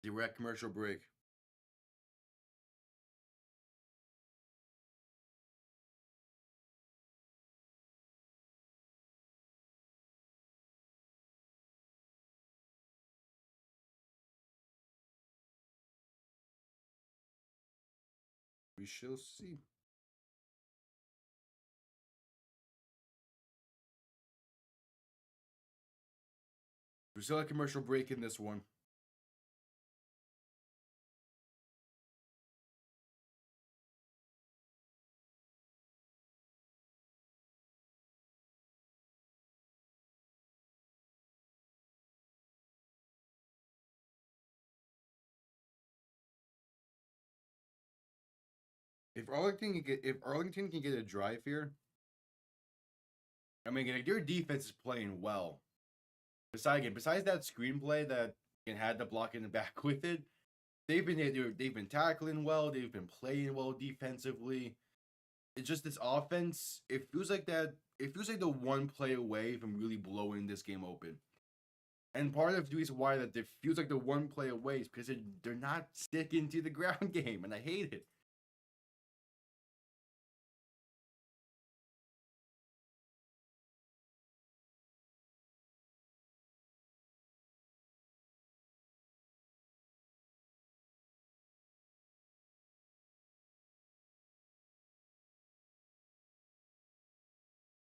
S1: Direct commercial break. We shall see. We still have commercial break in this one. If Arlington can get a drive here, I mean, their defense is playing well. Besides that screenplay that had the block in the back with it, they've been tackling well. They've been playing well defensively. it's just this offense. It feels like that. It feels like the one play away from really blowing this game open. And part of the reason why that it feels like the one play away is because they're not sticking to the ground game, and I hate it.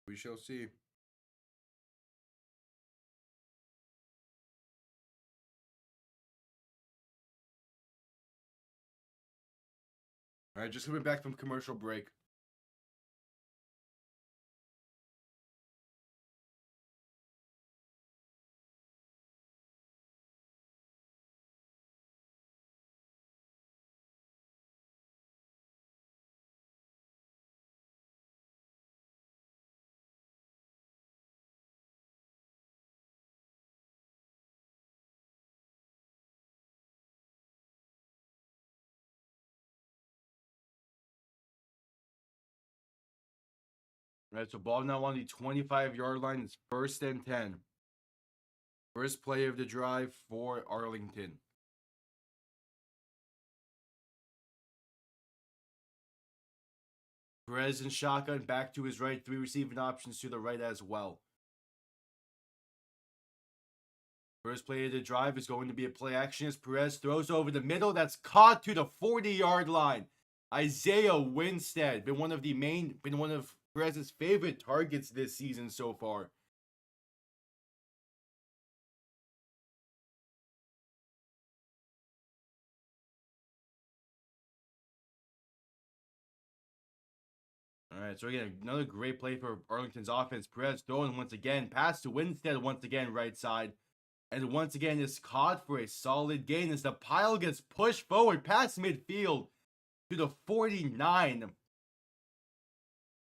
S1: We shall see. All right, just coming back from commercial break. All right, so ball now on the 25-yard line. It's 1st and 10. First play of the drive for Arlington. Perez and shotgun back to his right. 3 receiving options to the right as well. First play of the drive is going to be a play action as Perez throws over the middle. That's caught to the 40-yard line. Isaiah Winstead been one of Perez's favorite targets this season so far. All right, so again, another great play for Arlington's offense. Perez throwing once again, pass to Winstead once again, right side. And once again is caught for a solid gain as the pile gets pushed forward past midfield to the 49.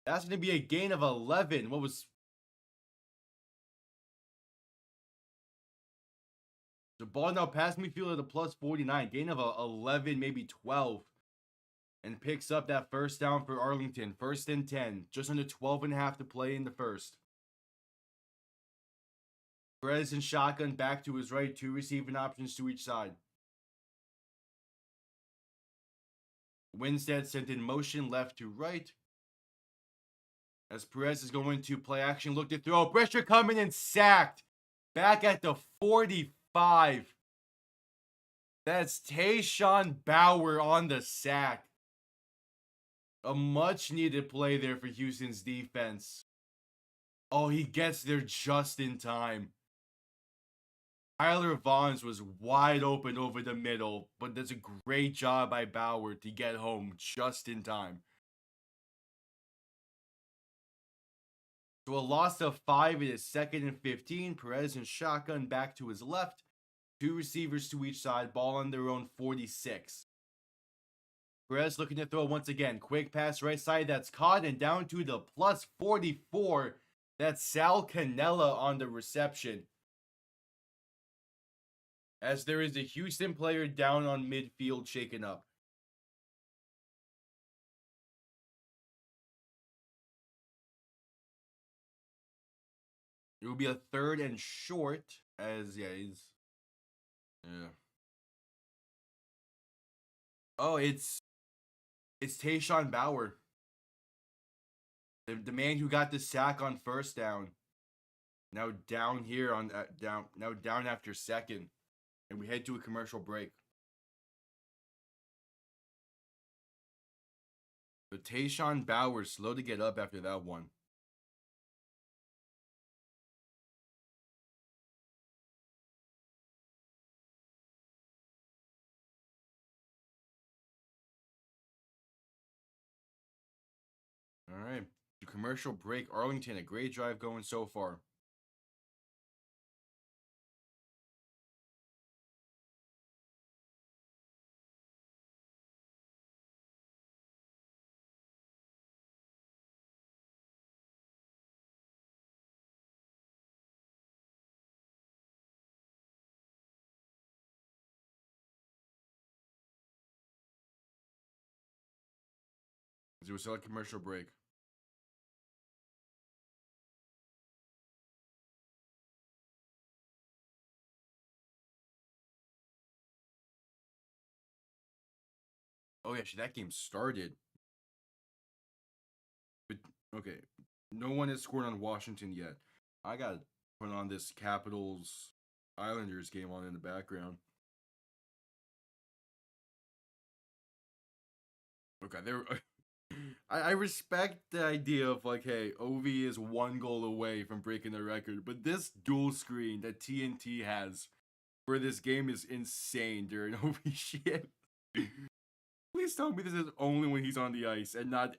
S1: That's going to be a gain of 11. The ball now past midfield at the plus 49. Gain of 11, maybe 12. And picks up that first down for Arlington. 1st and 10. Just under 12 and a half to play in the first. Perez and shotgun back to his right. 2 receiving options to each side. Winstead sent in motion left to right. As Perez is going to play action, look to throw. Pressure coming and sacked. Back at the 45. That's Tayshawn Bauer on the sack. A much needed play there for Houston's defense. Oh, he gets there just in time. Tyler Vaughns was wide open over the middle, but that's a great job by Bauer to get home just in time. So a loss of 5. It is 2nd and 15. Perez and shotgun back to his left. 2 receivers to each side. Ball on their own 46. Perez looking to throw once again. Quick pass right side. That's caught and down to the plus 44. That's Sal Cannella on the reception. As there is a Houston player down on midfield shaken up. It will be a 3rd and short as, yeah. Oh, it's Tayshawn Bauer. The man who got the sack on first down. Now down here on down after second. And we head to a commercial break. So Tayshawn Bauer slow to get up after that one. All right. The commercial break. Arlington, a great drive going so far. do a select commercial break. Oh yeah, that game started. But okay, no one has scored on Washington yet. I got put on this Capitals Islanders game on in the background. Okay, there. I respect the idea of like, hey, OV is one goal away from breaking the record, but this dual screen that TNT has for this game is insane during OV shit. Please tell me this is only when he's on the ice and not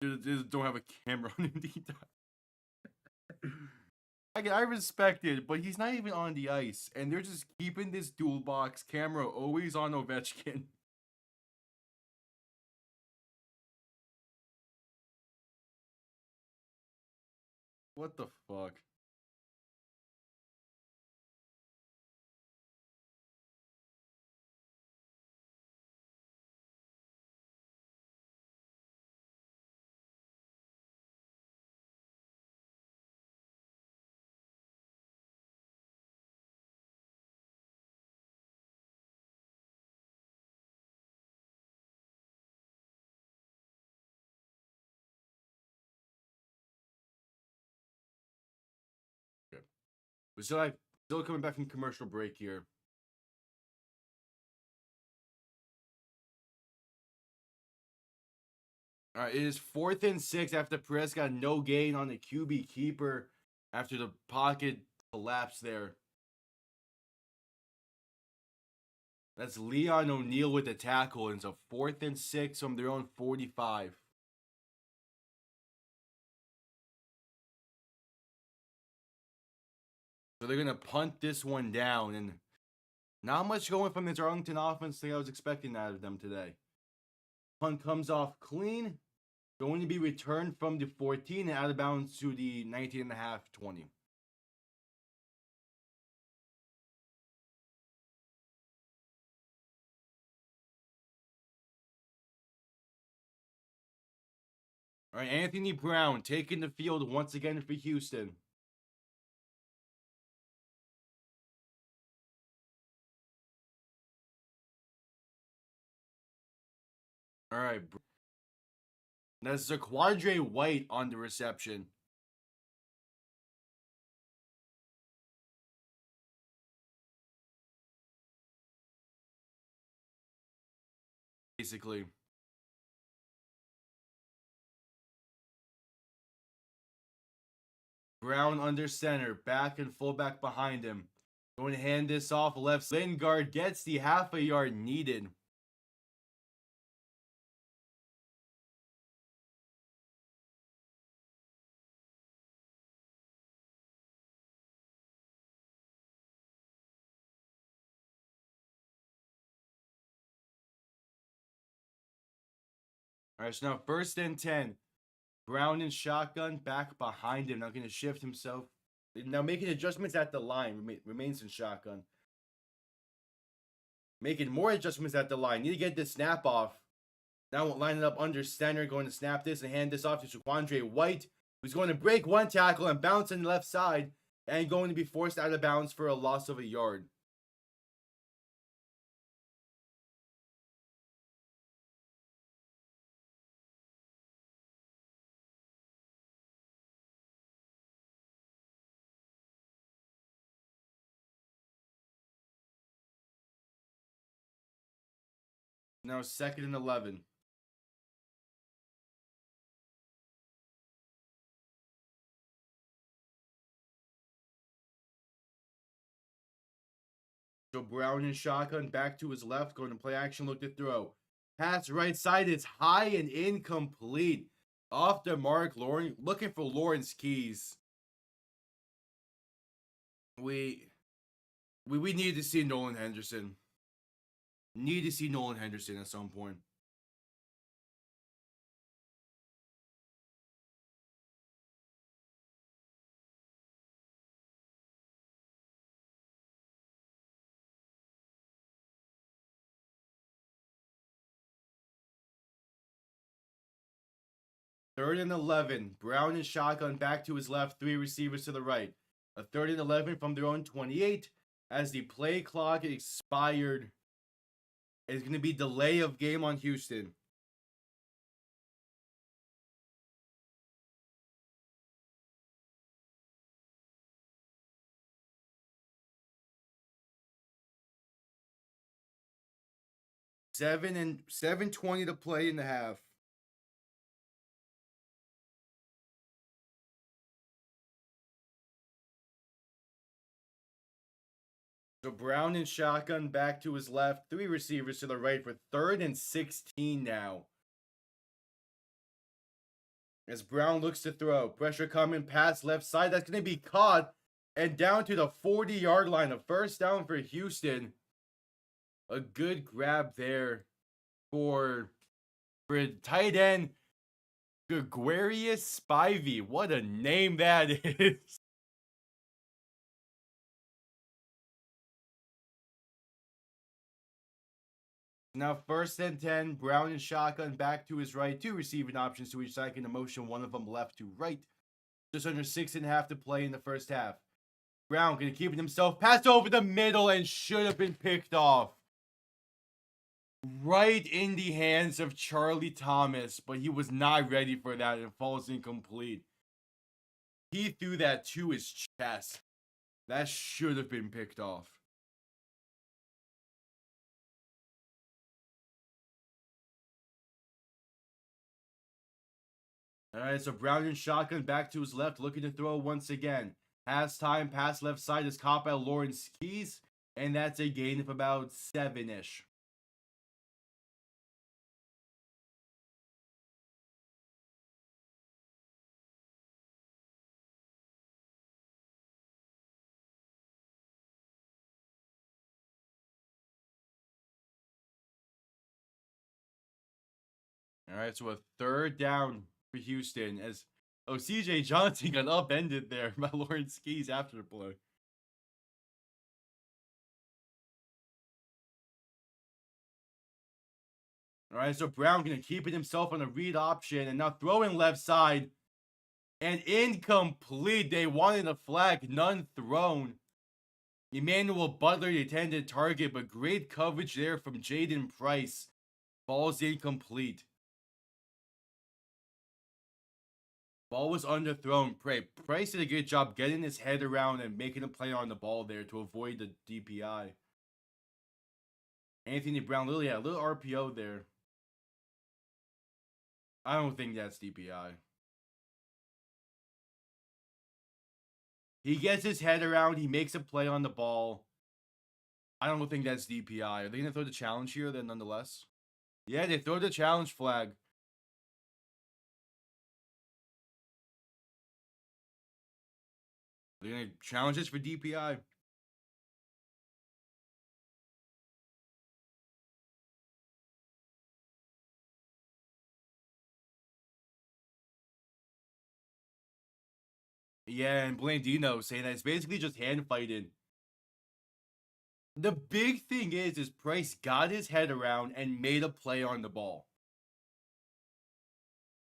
S1: just don't have a camera on him the entire. I respect it, but he's not even on the ice, and they're just keeping this dual box camera always on Ovechkin. What the fuck? Okay. But still coming back from commercial break here. All right, it is 4th and 6 after Perez got no gain on the QB keeper after the pocket collapsed there. That's Leon O'Neal with the tackle, and it's a 4th and 6 from their own 45. So they're gonna punt this one down, and not much going from this Arlington offense like I was expecting out of them today. Punt comes off clean. Going to be returned from the 14 and out of bounds to the 19.5, 20. All right, Anthony Brown taking the field once again for Houston. All right. That's Zaquandre White on the reception. Basically. Brown under center, back and fullback behind him. Going to hand this off left. Lingard gets the half a yard needed. All right, so now 1st and 10. Brown in shotgun, back behind him. Now going to shift himself. Now making adjustments at the line. Remains in shotgun. Making more adjustments at the line. Need to get this snap off. Now lining up under center. Going to snap this and hand this off to Zaquandre White, who's going to break one tackle and bounce on the left side. And going to be forced out of bounds for a loss of a yard. Now 2nd and 11. So Brown in shotgun, back to his left, going to play action, look to throw. Pass right side, it's high and incomplete. Off the mark, Lauren looking for Lawrence Keys. We need to see Nolan Henderson. Need to see Nolan Henderson at some point. Third and 11. Brown and shotgun back to his left. 3 receivers to the right. A third and 11 from their own 28. As the play clock expired. It's going to be delay of game on Houston. Seven and 7:20 to play in the half. So Brown and shotgun back to his left. 3 receivers to the right for third and 16 now. As Brown looks to throw. Pressure coming, pass left side. That's going to be caught. And down to the 40-yard line. A first down for Houston. A good grab there for tight end Gregarious Spivey. What a name that is. Now first and 10, Brown and shotgun back to his right. 2 receiving options to each side in the motion. One of them left to right. Just under 6.5 to play in the first half. Brown gonna keep it himself. Passed over the middle and should have been picked off. Right in the hands of Charlie Thomas, but he was not ready for that and falls incomplete. He threw that to his chest. That should have been picked off. Alright, so Brown and shotgun back to his left, looking to throw once again. Pass time, pass left side is caught by Lawrence Keys, and that's a gain of about 7-ish. Alright, so a third down for Houston as CJ Johnson got upended there by Lawrence Keys after the play. Alright, so Brown gonna keep it himself on a read option and now throwing left side. And incomplete. They wanted a flag, none thrown. Emmanuel Butler, the intended target, but great coverage there from Jaden Price. Ball's incomplete. Ball was underthrown. Price did a good job getting his head around and making a play on the ball there to avoid the DPI. Anthony Brown, a little RPO there. I don't think that's DPI. He gets his head around. He makes a play on the ball. I don't think that's DPI. Are they going to throw the challenge here then nonetheless? Yeah, they throw the challenge flag. They're going to challenge this for DPI. Yeah, and Blandino saying that it's basically just hand fighting. The big thing is Price got his head around and made a play on the ball.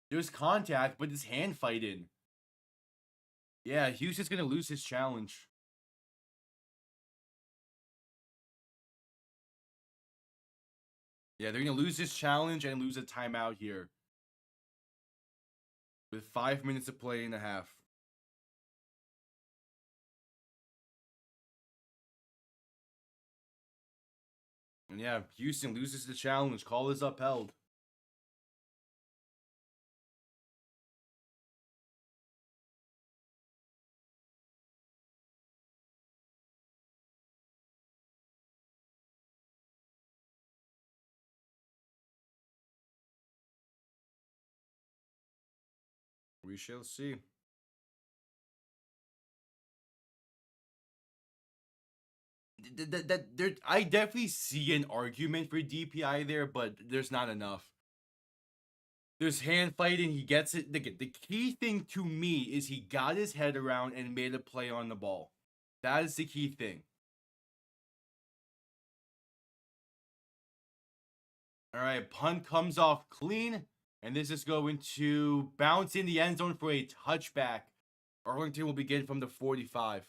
S1: There's contact, but it's hand fighting. Yeah, Houston's going to lose his challenge. Yeah, they're going to lose this challenge and lose a timeout here. With 5 minutes to play in a half. And yeah, Houston loses the challenge. Call is upheld. We shall see. I definitely see an argument for DPI there, but there's not enough. There's hand fighting. He gets it. The key thing to me is he got his head around and made a play on the ball. That is the key thing. All right, punt comes off clean. And this is going to bounce in the end zone for a touchback. Arlington will begin from the 45.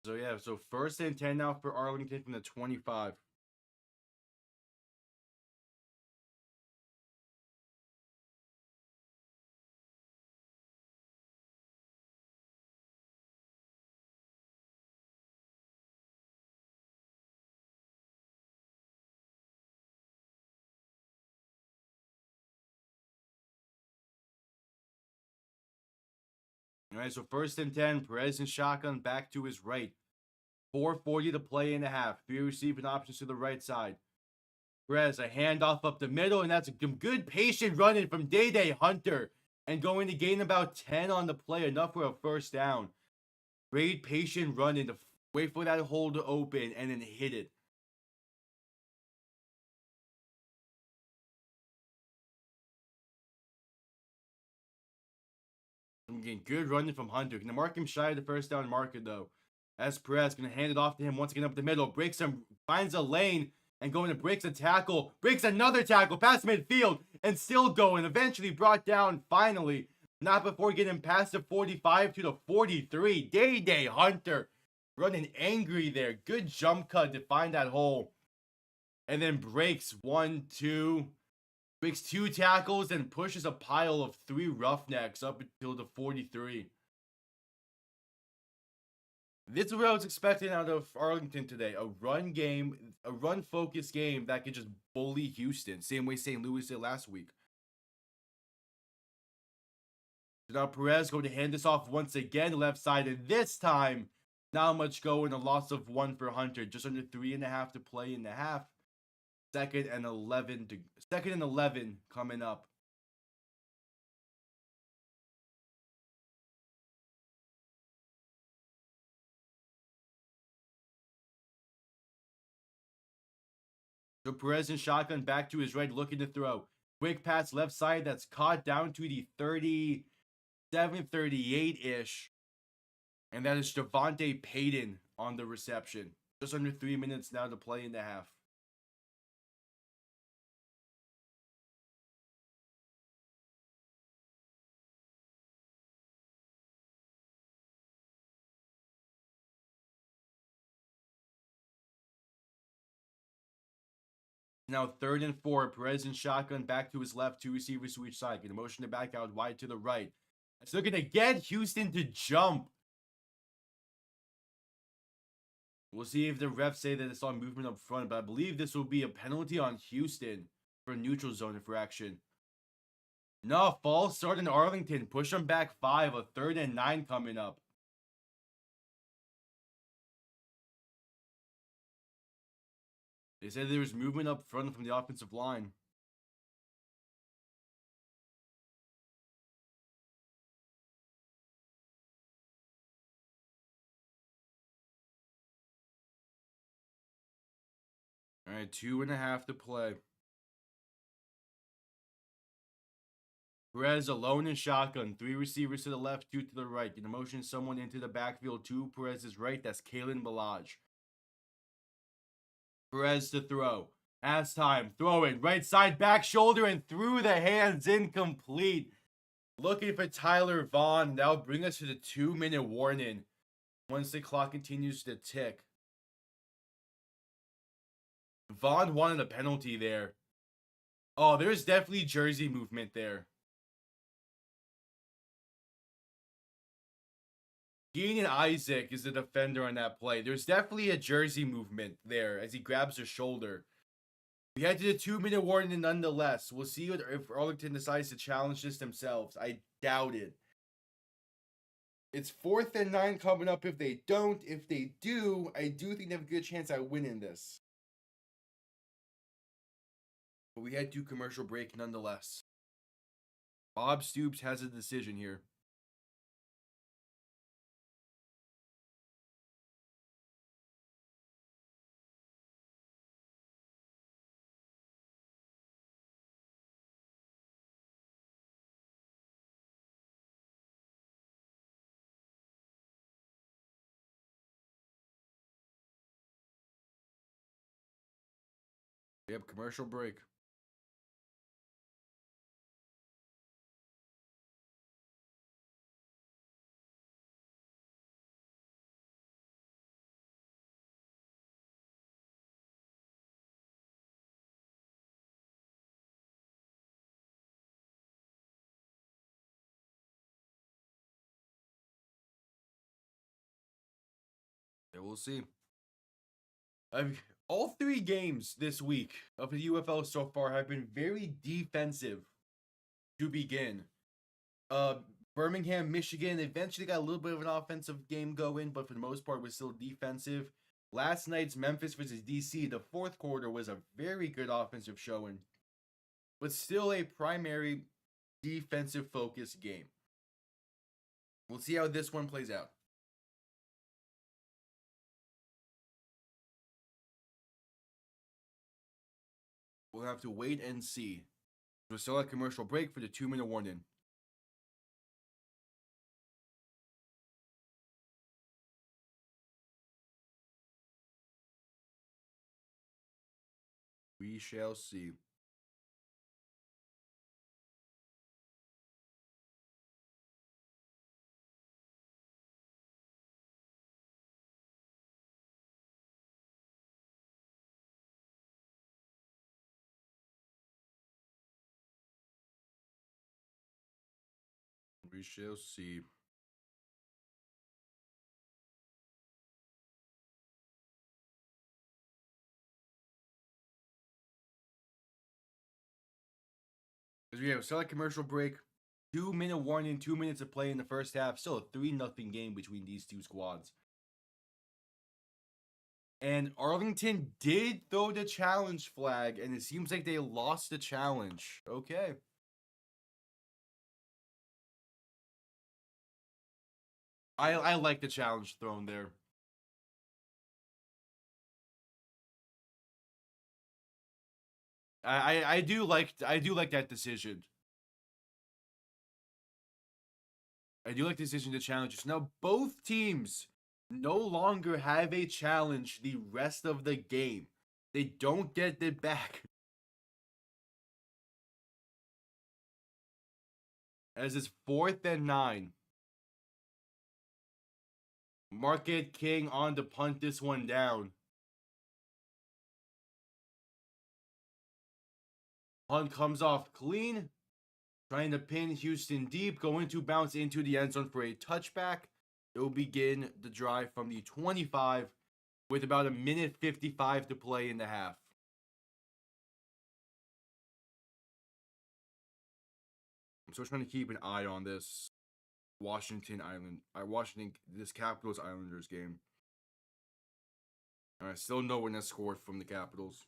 S1: So yeah, so 1st and 10 now for Arlington from the 25. All right, so 1st and 10, Perez and shotgun back to his right. 4:40 to play in the half. Three receiving options to the right side. Perez, a handoff up the middle, and that's a good patient running from Day Hunter. And going to gain about 10 on the play, enough for a 1st down. Great patient running to wait for that hole to open and then hit it. Again, good running from Hunter. Gonna mark him shy of the 1st down marker though. As Perez gonna hand it off to him once again up the middle. Breaks him, finds a lane, and going to breaks a tackle. Breaks another tackle past midfield and still going. Eventually brought down finally. Not before getting past the 45 to the 43. Day Hunter running angry there. Good jump cut to find that hole. And then breaks 1, 2. Breaks 2 tackles and pushes a pile of 3 Roughnecks up until the 43. This is what I was expecting out of Arlington today. A run game, a run-focused game that could just bully Houston. Same way St. Louis did last week. So now Perez going to hand this off once again left side. And this time, not much going. A loss of 1 for Hunter. Just under 3.5 to play in the half. 2nd and 11 coming up. So Perez and shotgun back to his right, looking to throw. Quick pass left side that's caught down to the 37, 38-ish. And that is Javonte Payton on the reception. Just under 3 minutes now to play in the half. Now 3rd and 4. Perez and shotgun back to his left. 2 receivers to each side. Get a motion to back out wide to the right. It's looking to get Houston to jump. We'll see if the refs say that it's on movement up front, but I believe this will be a penalty on Houston for neutral zone infraction. No, false start in Arlington. Push them back 5. A 3rd and 9 coming up. They said there was movement up front from the offensive line. All right, 2.5 to play. Perez alone in shotgun. 3 receivers to the left, 2 to the right. Gonna motion someone into the backfield to Perez's right. That's Kalen Balaj. Perez to throw. As time. Throwing. Right side, back shoulder, and through the hands. Incomplete. Looking for Tyler Vaughn. That'll bring us to the 2-minute warning. Once the clock continues to tick. Vaughn wanted a penalty there. Oh, there's definitely jersey movement there. Keenan Isaac is the defender on that play. There's definitely a jersey movement there as he grabs her shoulder. We head to the 2-minute warning nonetheless. We'll see if Arlington decides to challenge this themselves. I doubt it. It's 4th and 9 coming up if they don't. If they do, I do think they have a good chance at winning this. But we head to commercial break nonetheless. Bob Stoops has a decision here. Yep, commercial break. Yeah, we'll see. All 3 games this week of the UFL so far have been very defensive to begin. Birmingham, Michigan eventually got a little bit of an offensive game going, but for the most part was still defensive. Last night's Memphis versus DC, the fourth quarter was a very good offensive showing, but still a primary defensive focused game. We'll see how this one plays out. We'll have to wait and see. We're still at commercial break for the 2-minute warning. We shall see. We shall see. As we have still at commercial break, 2-minute warning, 2 minutes of play in the first half. Still a 3-0 game between these two squads. And Arlington did throw the challenge flag, and it seems like they lost the challenge. Okay. I like the challenge thrown there. I do like that decision. I do like the decision to challenge. So now both teams no longer have a challenge the rest of the game. They don't get it back. As it's 4th and 9. Market King on to punt this one down. Punt comes off clean. Trying to pin Houston deep. Going to bounce into the end zone for a touchback. It will begin the drive from the 25 with about 1:55 to play in the half. I'm still trying to keep an eye on this this Capitals Islanders game. I still no one has scored from the Capitals.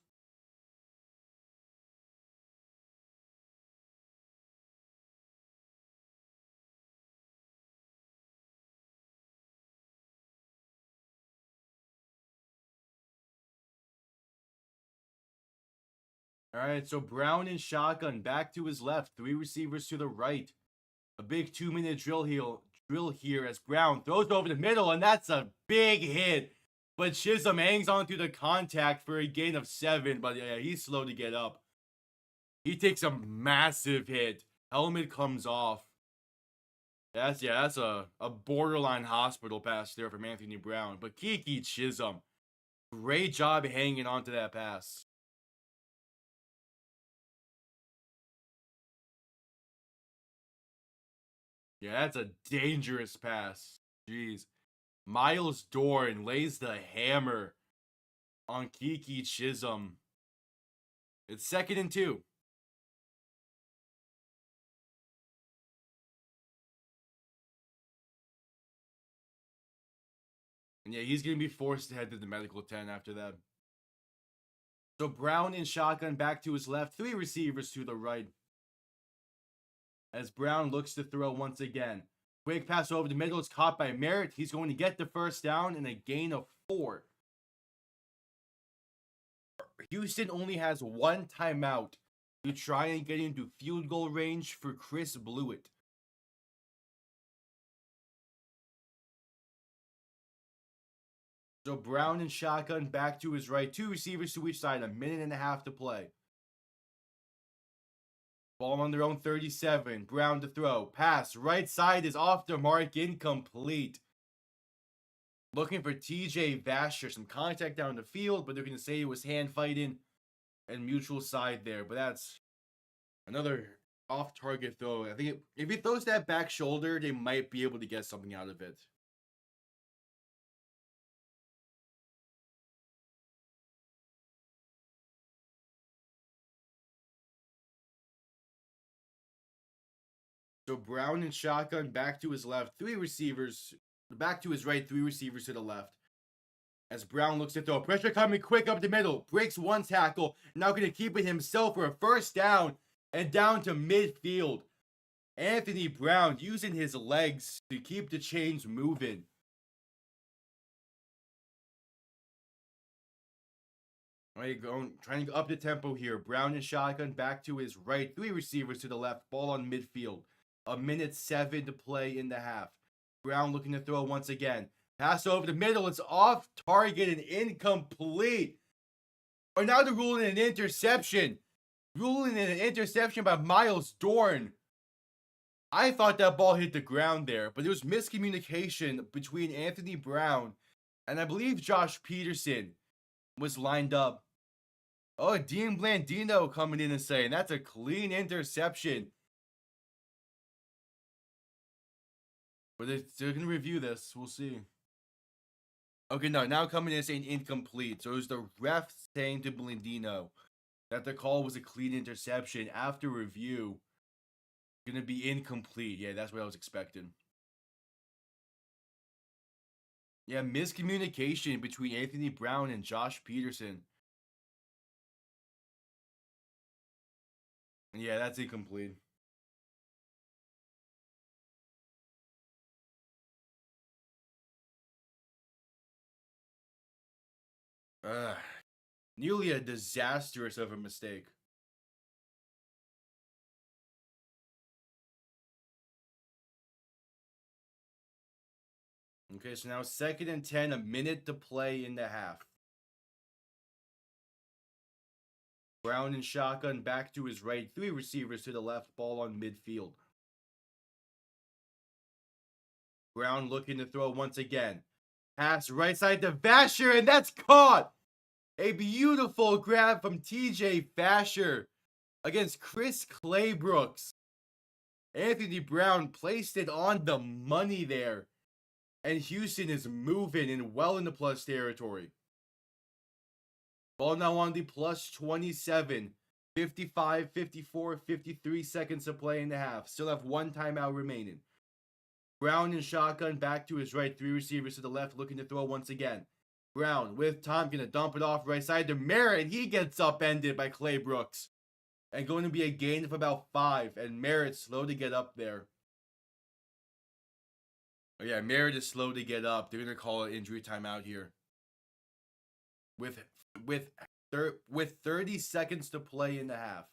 S1: All right, so Brown in shotgun, back to his left, 3 receivers to the right. A big 2-minute drill here as Brown throws over the middle, and that's a big hit. But Chisholm hangs on to the contact for a gain of 7, but yeah, he's slow to get up. He takes a massive hit. Helmet comes off. That's a borderline hospital pass there from Anthony Brown. But Kiki Chisholm, great job hanging on to that pass. Yeah, that's a dangerous pass. Jeez. Miles Dorn lays the hammer on Kiki Chisholm. It's 2nd and 2. And yeah, he's going to be forced to head to the medical tent after that. So Brown in shotgun back to his left. 3 receivers to the right. As Brown looks to throw once again. Quick pass over the middle. It's caught by Merritt. He's going to get the first down and a gain of 4. Houston only has 1 timeout to try and get into field goal range for Chris Blewett. So Brown and shotgun back to his right. Two receivers to each side. 1.5 minutes to play. Ball on their own 37. Brown to throw. Pass. Right side is off the mark. Incomplete. Looking for TJ Vasher. Some contact down the field, but they're going to say it was hand fighting and mutual side there. But that's another off-target throw. I think if he throws that back shoulder, they might be able to get something out of it. So Brown and shotgun back to his left. Three receivers. Back to his right. Three receivers to the left. As Brown looks to throw. Pressure coming quick up the middle. Breaks one tackle. Now going to keep it himself for a first down. And down to midfield. Anthony Brown using his legs to keep the chains moving. All right, trying to up the tempo here. Brown and shotgun back to his right. Three receivers to the left. Ball on midfield. 1:07 to play in the half. Brown looking to throw once again. Pass over the middle. It's off target and incomplete. Or now they're ruling an interception. Ruling an interception by Miles Dorn. I thought that ball hit the ground there, but there was miscommunication between Anthony Brown and I believe Josh Peterson was lined up. Oh, Dean Blandino coming in and saying that's a clean interception. But they're going to review this. We'll see. Okay, no, now coming in and saying incomplete. So it was the ref saying to Blandino that the call was a clean interception. After review, going to be incomplete. Yeah, that's what I was expecting. Yeah, miscommunication between Anthony Brown and Josh Peterson. Yeah, that's incomplete. Nearly a disastrous of a mistake. Okay, so now 2nd and 10, 1 minute to play in the half. Brown and shotgun back to his right. Three receivers to the left. Ball on midfield. Brown looking to throw once again. Pass right side to Vasher, and that's caught. A beautiful grab from TJ Vasher against Chris Claybrooks. Anthony Brown placed it on the money there. And Houston is moving and well in the plus territory. Ball now on the plus 27. 55, 54, 53 seconds to play in the half. Still have one timeout remaining. Brown and shotgun back to his right. Three receivers to the left looking to throw once again. Brown with time going to dump it off right side to Merritt. He gets upended by Claybrooks. And going to be a gain of about 5. And Merritt slow to get up there. Oh yeah, Merritt is slow to get up. They're going to call an injury timeout here. With 30 seconds to play in the half.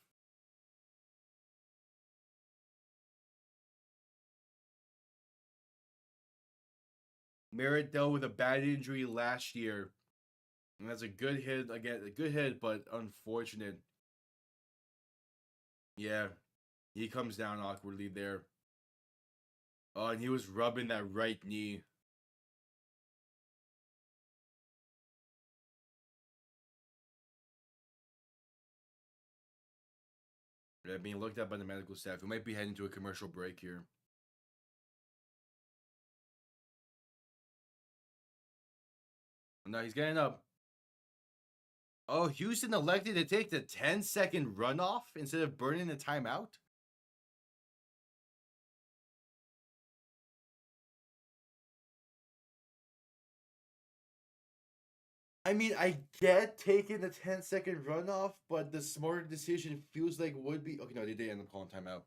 S1: Merritt dealt with a bad injury last year. And that's a good hit. Again, a good hit, but unfortunate. Yeah, he comes down awkwardly there. Oh, and he was rubbing that right knee. Yeah, being looked at by the medical staff. We might be heading to a commercial break here. No, he's getting up. Oh, Houston elected to take the 10-second runoff instead of burning the timeout? I mean, I get taking the 10-second runoff, but the smarter decision feels like would be... Okay, no, they did end up calling timeout.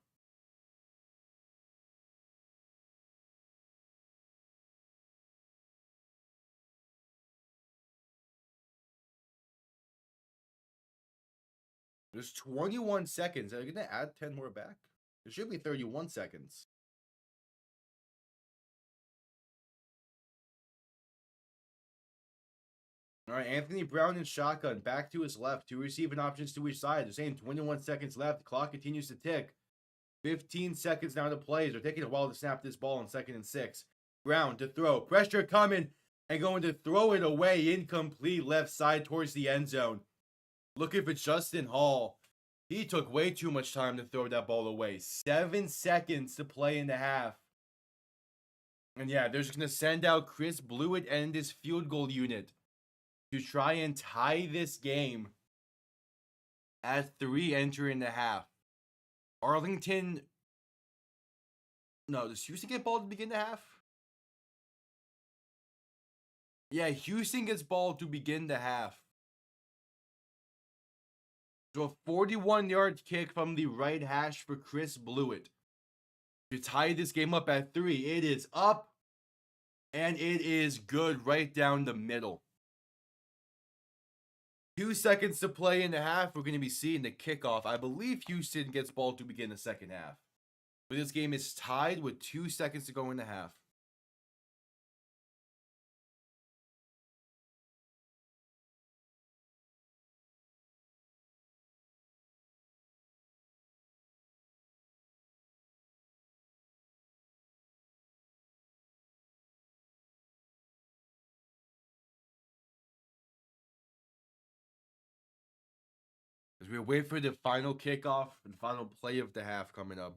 S1: There's 21 seconds. Are you going to add 10 more back? There should be 31 seconds. All right, Anthony Brown in shotgun, back to his left. Two receiving options to each side. The same 21 seconds left. The clock continues to tick. 15 seconds now to play. They're taking a while to snap this ball on 2nd and 6. Brown to throw. Pressure coming and going to throw it away. Incomplete left side towards the end zone. Looking for Justin Hall. He took way too much time to throw that ball away. 7 seconds to play in the half. And yeah, they're just going to send out Chris Blewett and his field goal unit to try and tie this game at 3 entering the half. Arlington. No, does Houston get ball to begin the half? Yeah, Houston gets ball to begin the half. So a 41-yard kick from the right hash for Chris Blewett to tie this game up at 3. It is up, and it is good right down the middle. 2 seconds to play in the half. We're going to be seeing the kickoff. I believe Houston gets ball to begin the second half. But this game is tied with 2 seconds to go in the half. As we wait for the final kickoff and final play of the half coming up.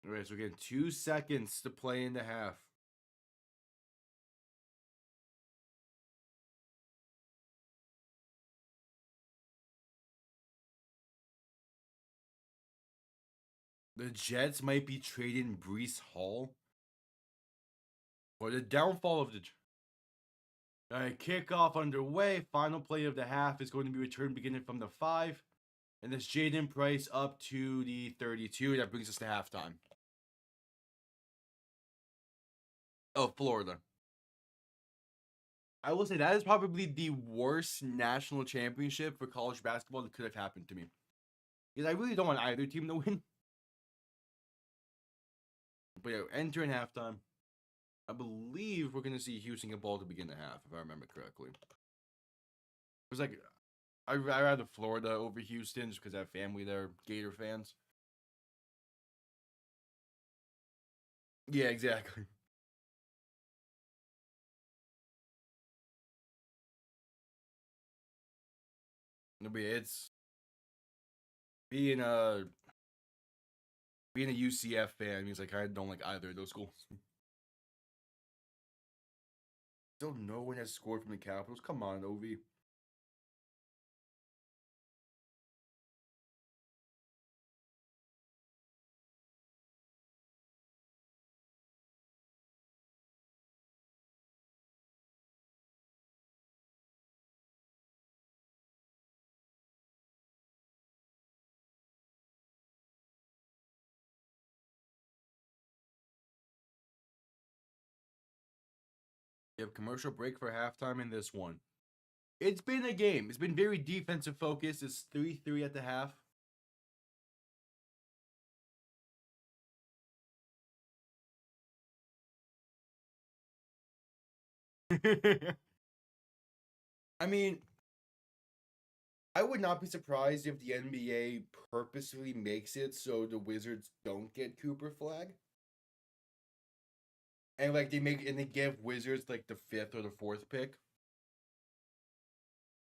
S1: All right, so again, 2 seconds to play in the half. The Jets might be trading Breece Hall. Or the downfall of the... All right, kickoff underway. Final play of the half is going to be returned beginning from the 5. And this Jaden Price up to the 32. That brings us to halftime. Oh, Florida. I will say that is probably the worst national championship for college basketball that could have happened to me. Because I really don't want either team to win. But yeah, entering halftime. I believe we're going to see Houston get ball to begin the half, if I remember correctly. It was like, I'd rather Florida over Houston just because I have family there, Gator fans. Yeah, exactly. But yeah, it's being a UCF fan means like I don't like either of those schools. Still no one has scored from the Capitals. Come on, Ovi. You have commercial break for halftime in this one. It's been a game. It's been very defensive focused. It's 3-3 at the half. I mean, I would not be surprised if the NBA purposely makes it so the Wizards don't get Cooper Flag. And like they give Wizards like the 5th or the 4th pick.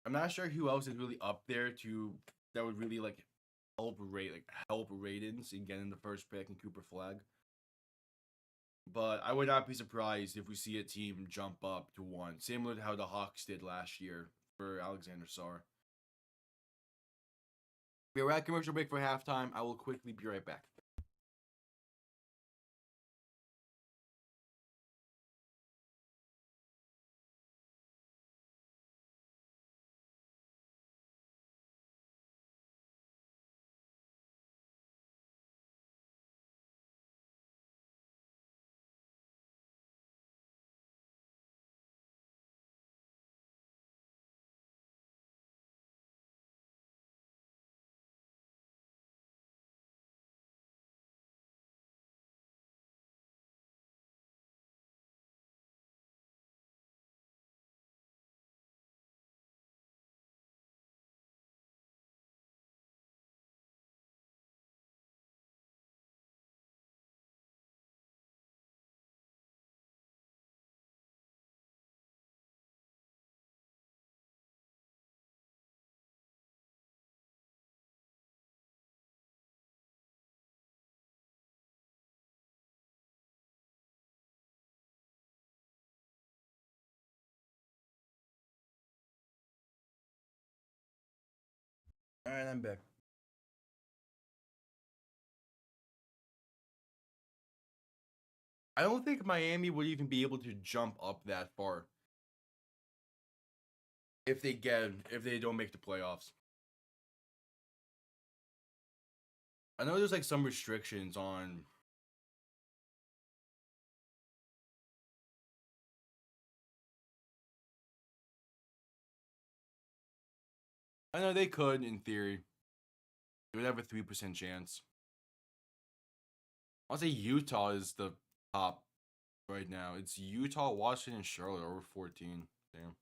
S1: I'm not sure who else is really up there that would really like help ratings in getting the first pick and Cooper Flag. But I would not be surprised if we see a team jump up to 1, similar to how the Hawks did last year for Alexander Sarr. We're at commercial break for halftime. I will quickly be right back. All right, I'm back. I don't think Miami would even be able to jump up that far if they don't make the playoffs. I know there's like some restrictions on. I know they could in theory. They would have a 3% chance. I'll say Utah is the top right now. It's Utah, Washington, Charlotte over 14. Damn.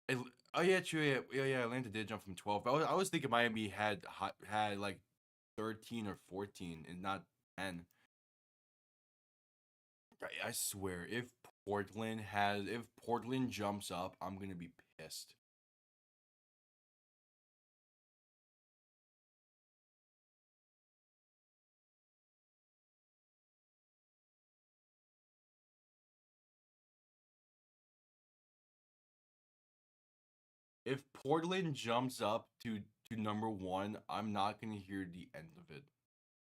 S1: It, oh yeah, true. Yeah. Atlanta did jump from 12. I was thinking Miami had like 13 or 14 and not 10. I swear, if Portland jumps up, I'm gonna be pissed. If Portland jumps up to number one, I'm not gonna hear the end of it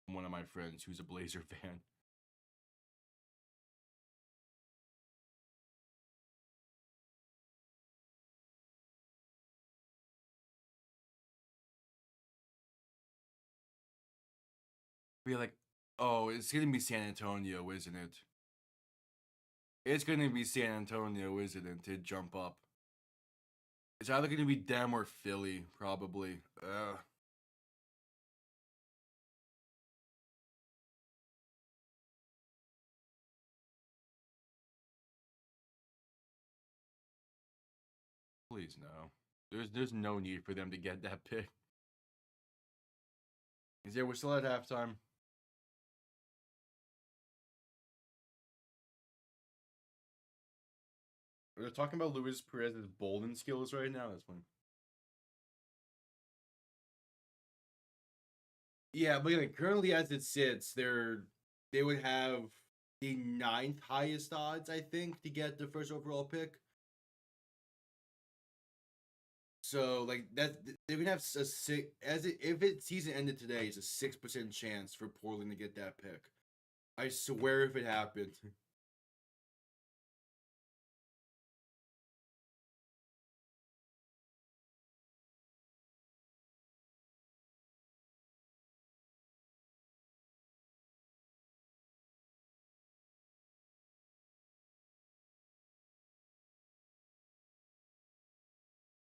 S1: from one of my friends who's a Blazer fan. Be like, oh, it's gonna be San Antonio, isn't it? It's gonna be San Antonio, isn't it, to jump up? It's either gonna be them or Philly, probably. Please no. There's no need for them to get that pick. Is there? We're still at halftime. We're talking about Luis Perez's bowling skills right now. That's funny. Yeah, but like currently as it sits, they would have the ninth highest odds, I think, to get the first overall pick. So like that they're gonna have a six as it if it season ended today, it's a 6% chance for Portland to get that pick. I swear if it happened.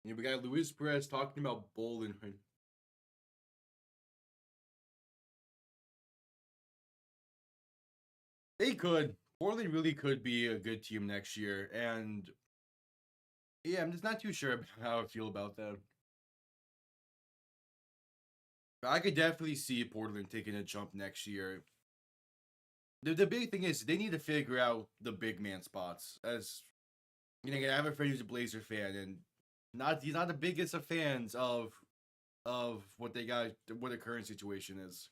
S1: Yeah, we got Luis Perez talking about bowling. They could. Portland really could be a good team next year, and yeah, I'm just not too sure how I feel about that. I could definitely see Portland taking a jump next year. The big thing is they need to figure out the big man spots. As you know, I have a friend who's a Blazer fan, and he's not the biggest of fans of what they got, what the current situation is.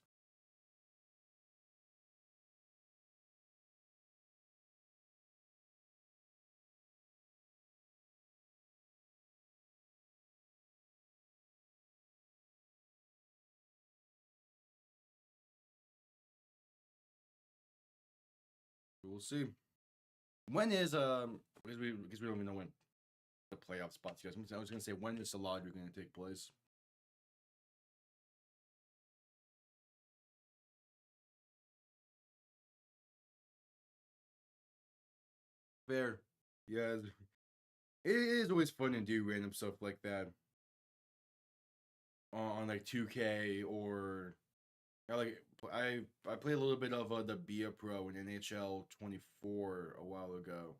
S1: We'll see. When is because we don't even know when the playoff spots. Guys, I was gonna say when is the lottery going to take place? Fair. Yeah, it is always fun to do random stuff like that on like 2K or I like I played a little bit of the Bia Pro in NHL 24 a while ago,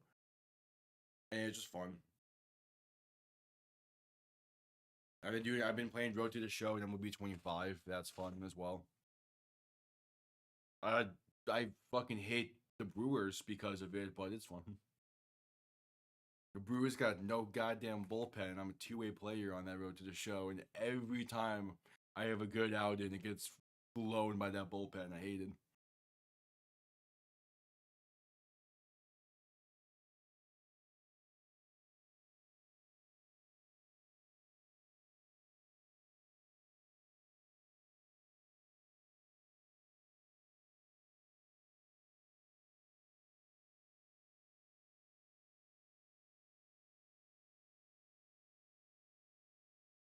S1: and it's just fun. I've been playing Road to the Show and MLB 25. That's fun as well. I I fucking hate the Brewers because of it, but it's fun. The Brewers got no goddamn bullpen. I'm a two-way player on that Road to the Show, and every time I have a good outing, it gets blown by that bullpen. I hate it.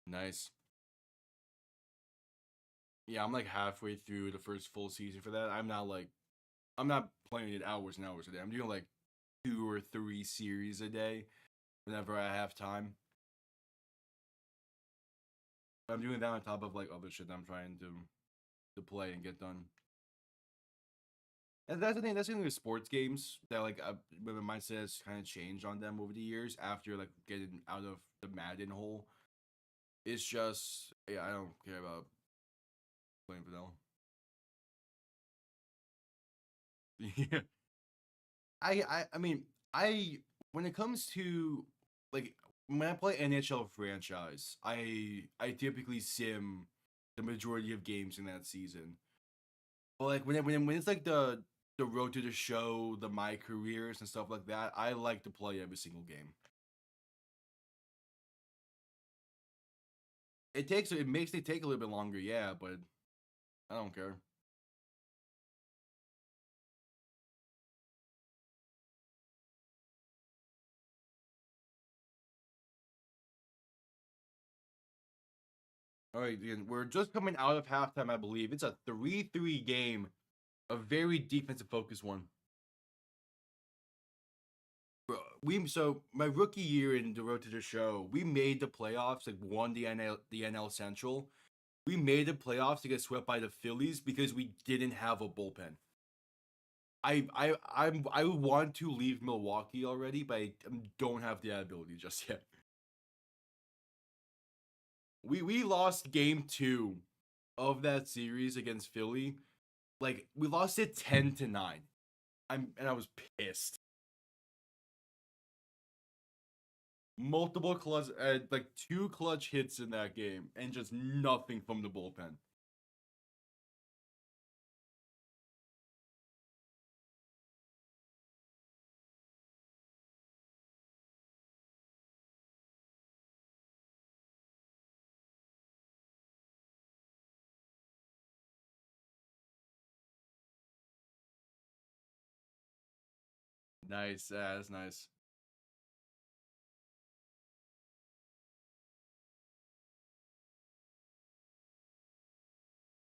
S1: Nice. Yeah, I'm like halfway through the first full season for that. I'm not playing it hours and hours a day. I'm doing like 2 or 3 series a day whenever I have time. I'm doing that on top of like other shit that I'm trying to play and get done. And that's the thing. That's the thing with sports games that like my mindset has kind of changed on them over the years after like getting out of the Madden hole. It's just yeah, I don't care about playing vanilla. Yeah, I mean I when it comes to like when I play NHL franchise, I typically sim the majority of games in that season. But like when it's like the road to the show, the my careers and stuff like that, I like to play every single game. It makes it take a little bit longer, yeah, but I don't care. All right, again, we're just coming out of halftime, I believe. It's a 3-3 game, a very defensive focused one. So my rookie year in the road to the show, we made the playoffs, like won the NL Central. We made the playoffs to get swept by the Phillies because we didn't have a bullpen. I want to leave Milwaukee already, but I don't have the ability just yet. We lost game 2 of that series against Philly. Like we lost it 10-9. I was pissed. Multiple clutch, like 2 clutch hits in that game, and just nothing from the bullpen. Nice, that's nice.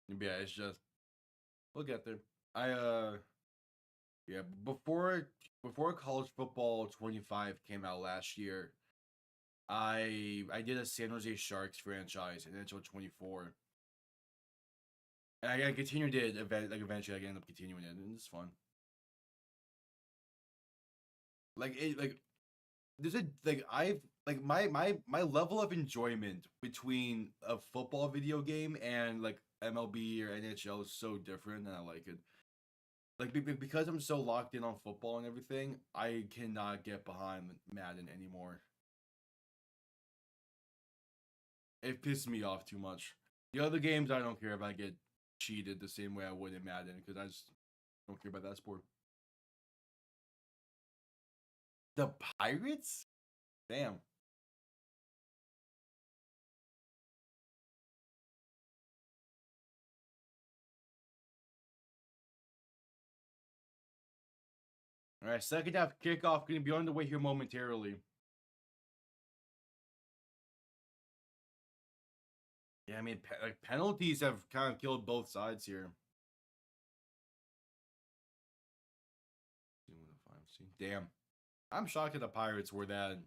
S1: Yeah, it's just we'll get there. I yeah before college football 25 came out last year, I did a San Jose Sharks franchise in NHL 24. And I continued it eventually I ended up continuing it and it's fun. Like there's a like I've like my level of enjoyment between a football video game and like MLB or NHL is so different and I like it. Like because I'm so locked in on football and everything, I cannot get behind Madden anymore. It pisses me off too much. The other games I don't care if I get cheated the same way I would in Madden because I just don't care about that sport. The Pirates? Damn. All right, second half kickoff going to be on the way here momentarily. Yeah, I mean, like penalties have kind of killed both sides here. Damn, I'm shocked that the Pirates were that.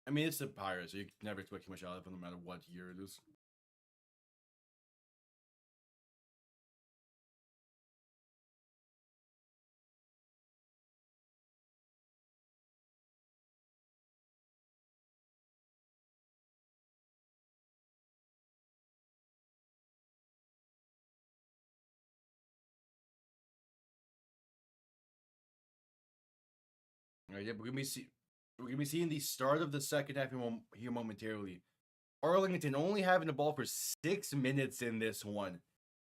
S1: I mean, it's the Pirates, so you can never expect too much out of them, no matter what year it is. All right, yeah, we're gonna be seeing the start of the second half here momentarily. Arlington only having the ball for 6 minutes in this one,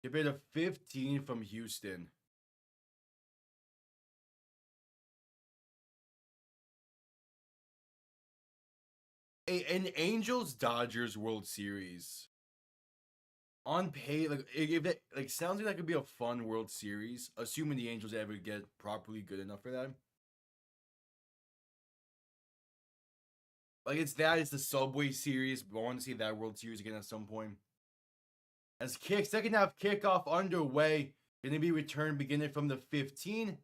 S1: compared to 15 from Houston. An Angels Dodgers World Series on pay like if that like sounds like that could be a fun World Series, assuming the Angels ever get properly good enough for that. Like, it's the Subway Series, but I want to see that World Series again at some point. As second half kickoff underway, going to be returned beginning from the 15.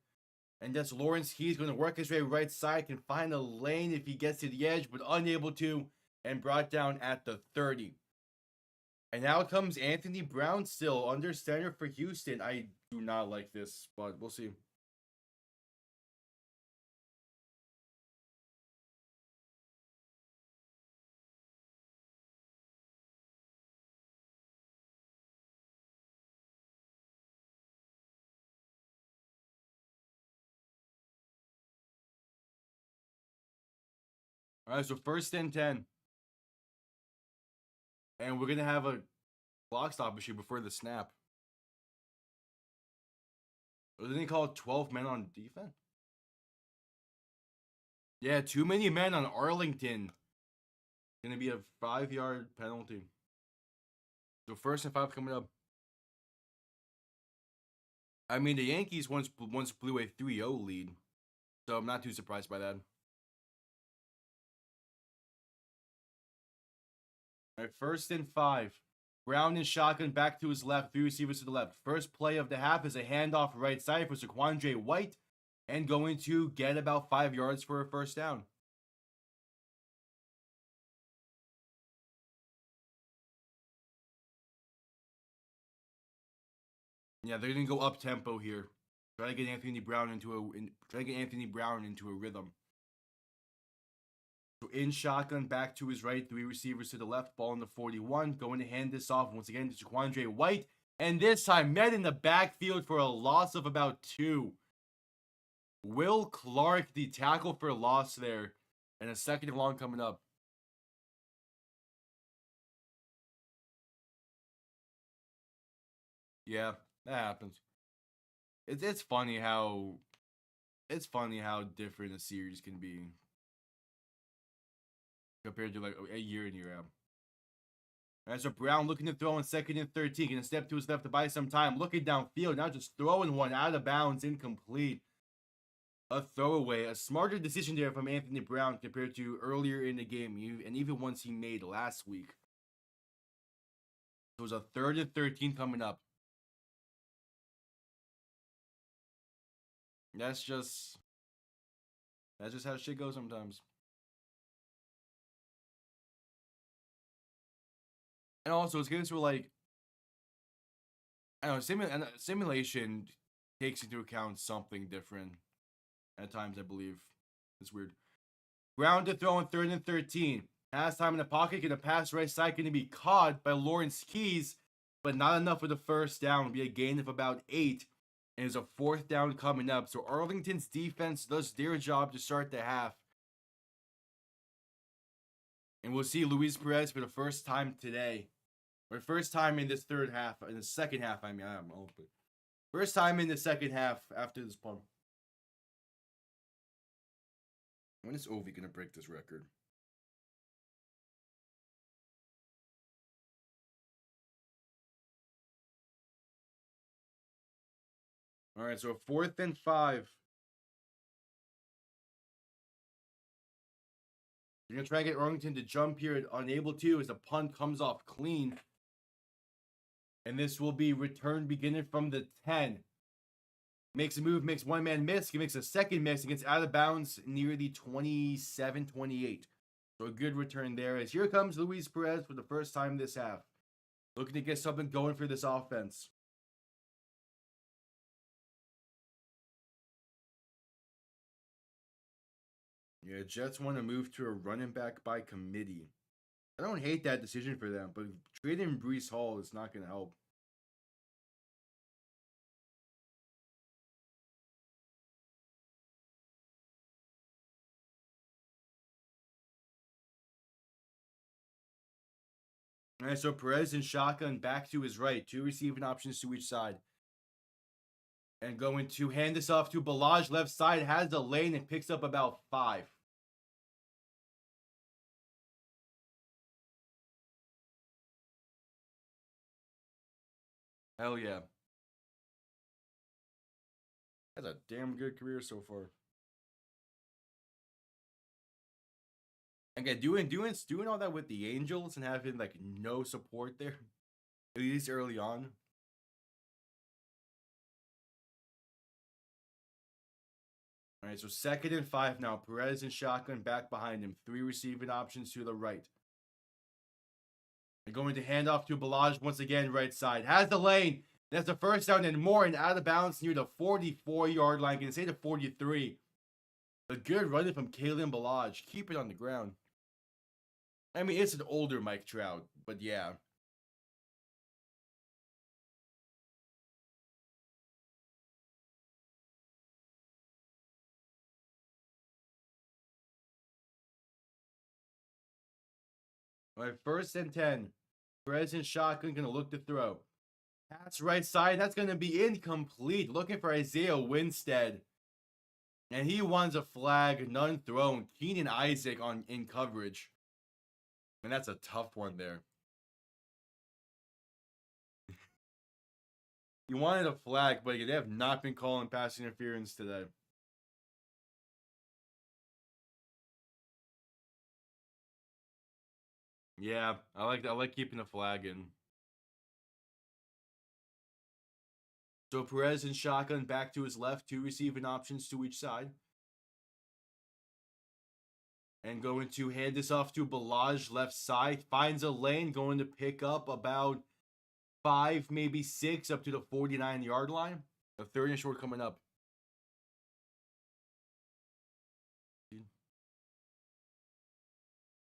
S1: And that's Lawrence He's going to work his way right side, can find a lane if he gets to the edge, but unable to, and brought down at the 30. And now comes Anthony Brown still under center for Houston. I do not like this, but we'll see. All right, so first and 10. And we're going to have a clock stop issue before the snap. Didn't he call 12 men on defense? Yeah, too many men on Arlington. Going to be a 5-yard penalty. So first and 5 coming up. I mean, the Yankees once blew a 3-0 lead. So I'm not too surprised by that. All right, first and 5. Brown and shotgun back to his left, 3 receivers to the left. First play of the half is a handoff right side for Zaquandre White, and going to get about 5 yards for a first down. Yeah, they're gonna go up tempo here. Try to get Anthony Brown into a rhythm. So in shotgun, back to his right, 3 receivers to the left, ball in the 41. Going to hand this off once again to Zaquandre White. And this time, met in the backfield for a loss of about 2. Will Clark, the tackle for loss there. And a second and long coming up. Yeah, that happens. It's funny how different a series can be compared to like a year in, year out. All right, so Brown looking to throw on second and 13. Gonna step to his left to buy some time. Looking downfield, now just throwing one out of bounds, incomplete. A throwaway. A smarter decision there from Anthony Brown compared to earlier in the game, and even ones he made last week. So it was a 3rd and 13 coming up. That's just how shit goes sometimes. And also, it's games where like, I don't know, simulation takes into account something different at times, I believe. It's weird. Brown to throw on 3rd and 13. Pass time in the pocket, gonna pass right side, gonna be caught by Lawrence Keys, but not enough for the first down. It'll be a gain of about 8. And there's a 4th down coming up. So Arlington's defense does their job to start the half. And we'll see Luis Perez for the first time today. Or first time in this third half. In the second half, I mean, I don't know. But first time in the second half after this punt. When is Ovi going to break this record? All right, so 4th and 5. You're going to try and get Arlington to jump here. Unable to as the punt comes off clean. And this will be returned beginning from the 10. Makes a move, makes one man miss. He makes a second miss and gets out of bounds near the 27-28. So a good return there. As here comes Luis Perez for the first time this half. Looking to get something going for this offense. Yeah, Jets want to move to a running back by committee. I don't hate that decision for them, but trading Breece Hall is not going to help. All right, so Perez and shotgun back to his right. 2 receiving options to each side. And going to hand this off to Balaj left side. Has the lane and picks up about 5. Hell yeah. That's a damn good career so far. Again, doing all that with the Angels and having like no support there, at least early on. All right, so 2nd and 5 now. Perez and shotgun back behind him. 3 receiving options to the right. They're going to hand off to Balaj once again, right side. Has the lane. That's the first down and more, and out of bounds near the 44-yard line. Can say the 43. A good running from Kalen Balaj. Keep it on the ground. I mean, it's an older Mike Trout, but yeah. All right, 1st and 10. Perez and shotgun going to look to throw. Pass right side. That's going to be incomplete. Looking for Isaiah Winstead. And he wants a flag. None thrown. Keenan Isaac in coverage. And that's a tough one there. You wanted a flag, but they have not been calling pass interference today. Yeah, I like keeping the flag in. So Perez and shotgun back to his left, 2 receiving options to each side. And going to hand this off to Balaj left side. Finds a lane, going to pick up about 5, maybe 6, up to the 49-yard line. A 3rd and short coming up.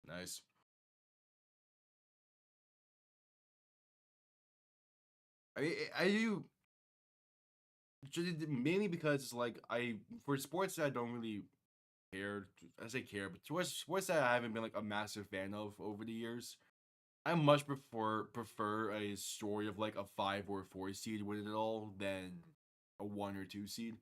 S1: Nice. I do mainly because it's like for sports that I don't really care. I say care, but sports that I haven't been like a massive fan of over the years. I much prefer a story of like a 5 or a 4 seed winning it all than a 1 or 2 seed.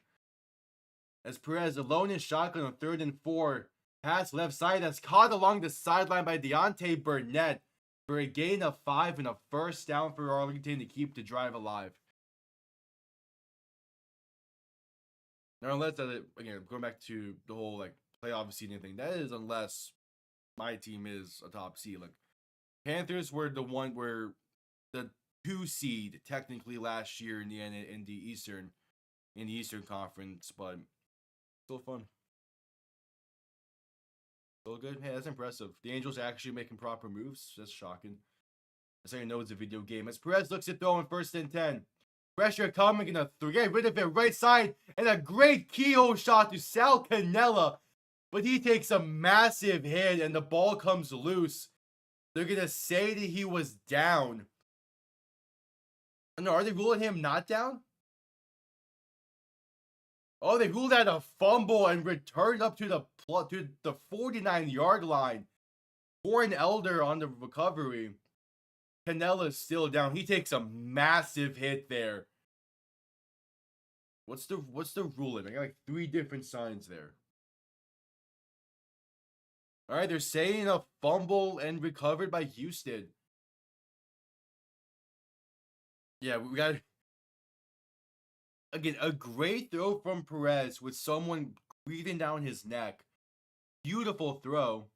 S1: As Perez alone in shotgun on 3rd and 4. Pass left side that's caught along the sideline by Deontay Burnett for a gain of 5 and a first down for Arlington to keep the drive alive. Now, unless again, going back to the whole like playoff seeding thing, that is unless my team is a top seed. Like Panthers were the one where the 2 seed technically last year in the Eastern Conference, but still fun. Still good. Hey, that's impressive. The Angels actually making proper moves. That's shocking. That's how you know it's a video game. As Perez looks to throw in 1st and 10. Pressure coming, gonna get rid of it right side, and a great keyhole shot to Sal Cannella, but he takes a massive hit and the ball comes loose. They're gonna say that he was down. No, are they ruling him not down? Oh, they ruled out a fumble and returned up to the 49-yard line for an elder on the recovery. Canella's still down. He takes a massive hit there. What's the ruling? I got like 3 different signs there. All right, they're saying a fumble and recovered by Houston. Yeah, we got again a great throw from Perez with someone breathing down his neck. Beautiful throw.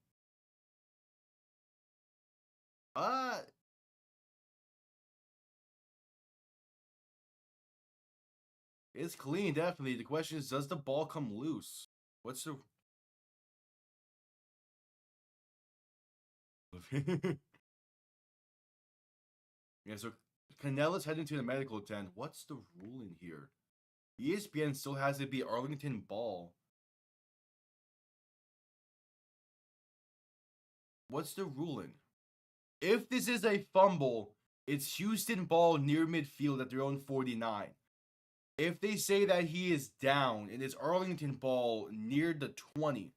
S1: It's clean, definitely. The question is, does the ball come loose? What's the... Yeah, so Canella's heading to the medical tent. What's the ruling here? ESPN still has it be Arlington ball. What's the ruling? If this is a fumble, it's Houston ball near midfield at their own 49. If they say that he is down, it is Arlington ball near the 20.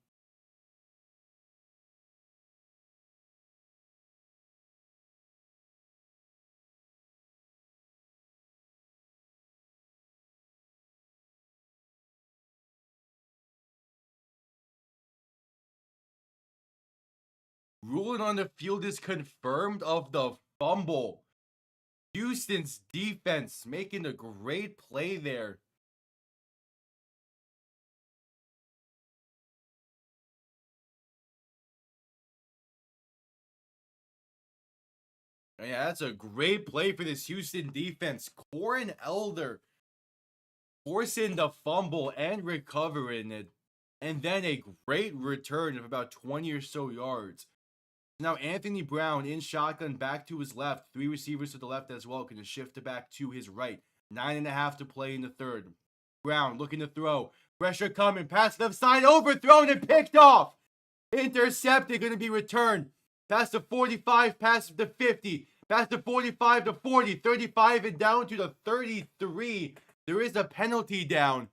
S1: Ruling on the field is confirmed of the fumble. Houston's defense making a great play there. Yeah, that's a great play for this Houston defense. Corin Elder forcing the fumble and recovering it. And then a great return of about 20 or so yards. Now Anthony Brown in shotgun back to his left. 3 receivers to the left as well. Going to shift it back to his right. 9.5 to play in the third. Brown looking to throw. Pressure coming. Pass left side. Overthrown and picked off. Intercepted. Going to be returned. Past the 45. Past the 50. Past the 45 to 40. 35 and down to the 33. There is a penalty down.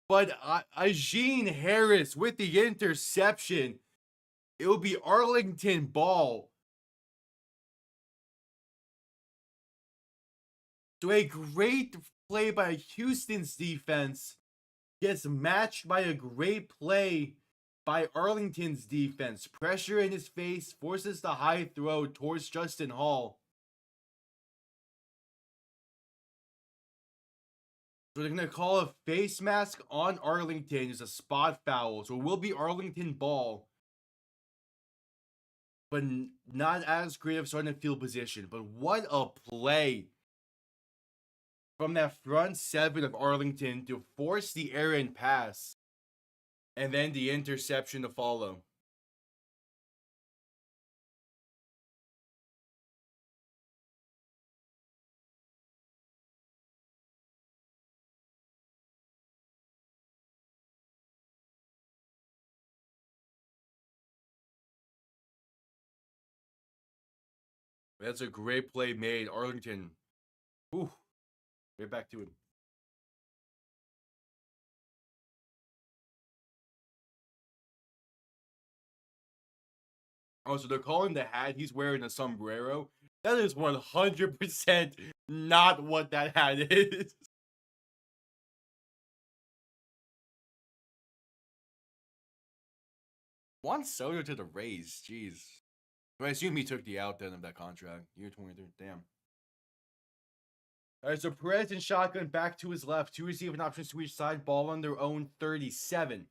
S1: But Ajeen Harris with the interception. It will be Arlington ball. So a great play by Houston's defense gets matched by a great play by Arlington's defense. Pressure in his face, forces the high throw towards Justin Hall. So they're going to call a face mask on Arlington as a spot foul. So it will be Arlington ball. But not as great of starting field position. But what a play from that front seven of Arlington to force the errant pass. And then the interception to follow. That's a great play made. Arlington. Ooh. Get back to it. Oh, so they're calling the hat he's wearing a sombrero. That is 100% not what that hat is. Juan Soto to the Rays. Jeez. I assume he took the out then of that contract. Year 23. Damn. All right, so Perez and shotgun back to his left. 2 receiving options to each side. Ball on their own 37.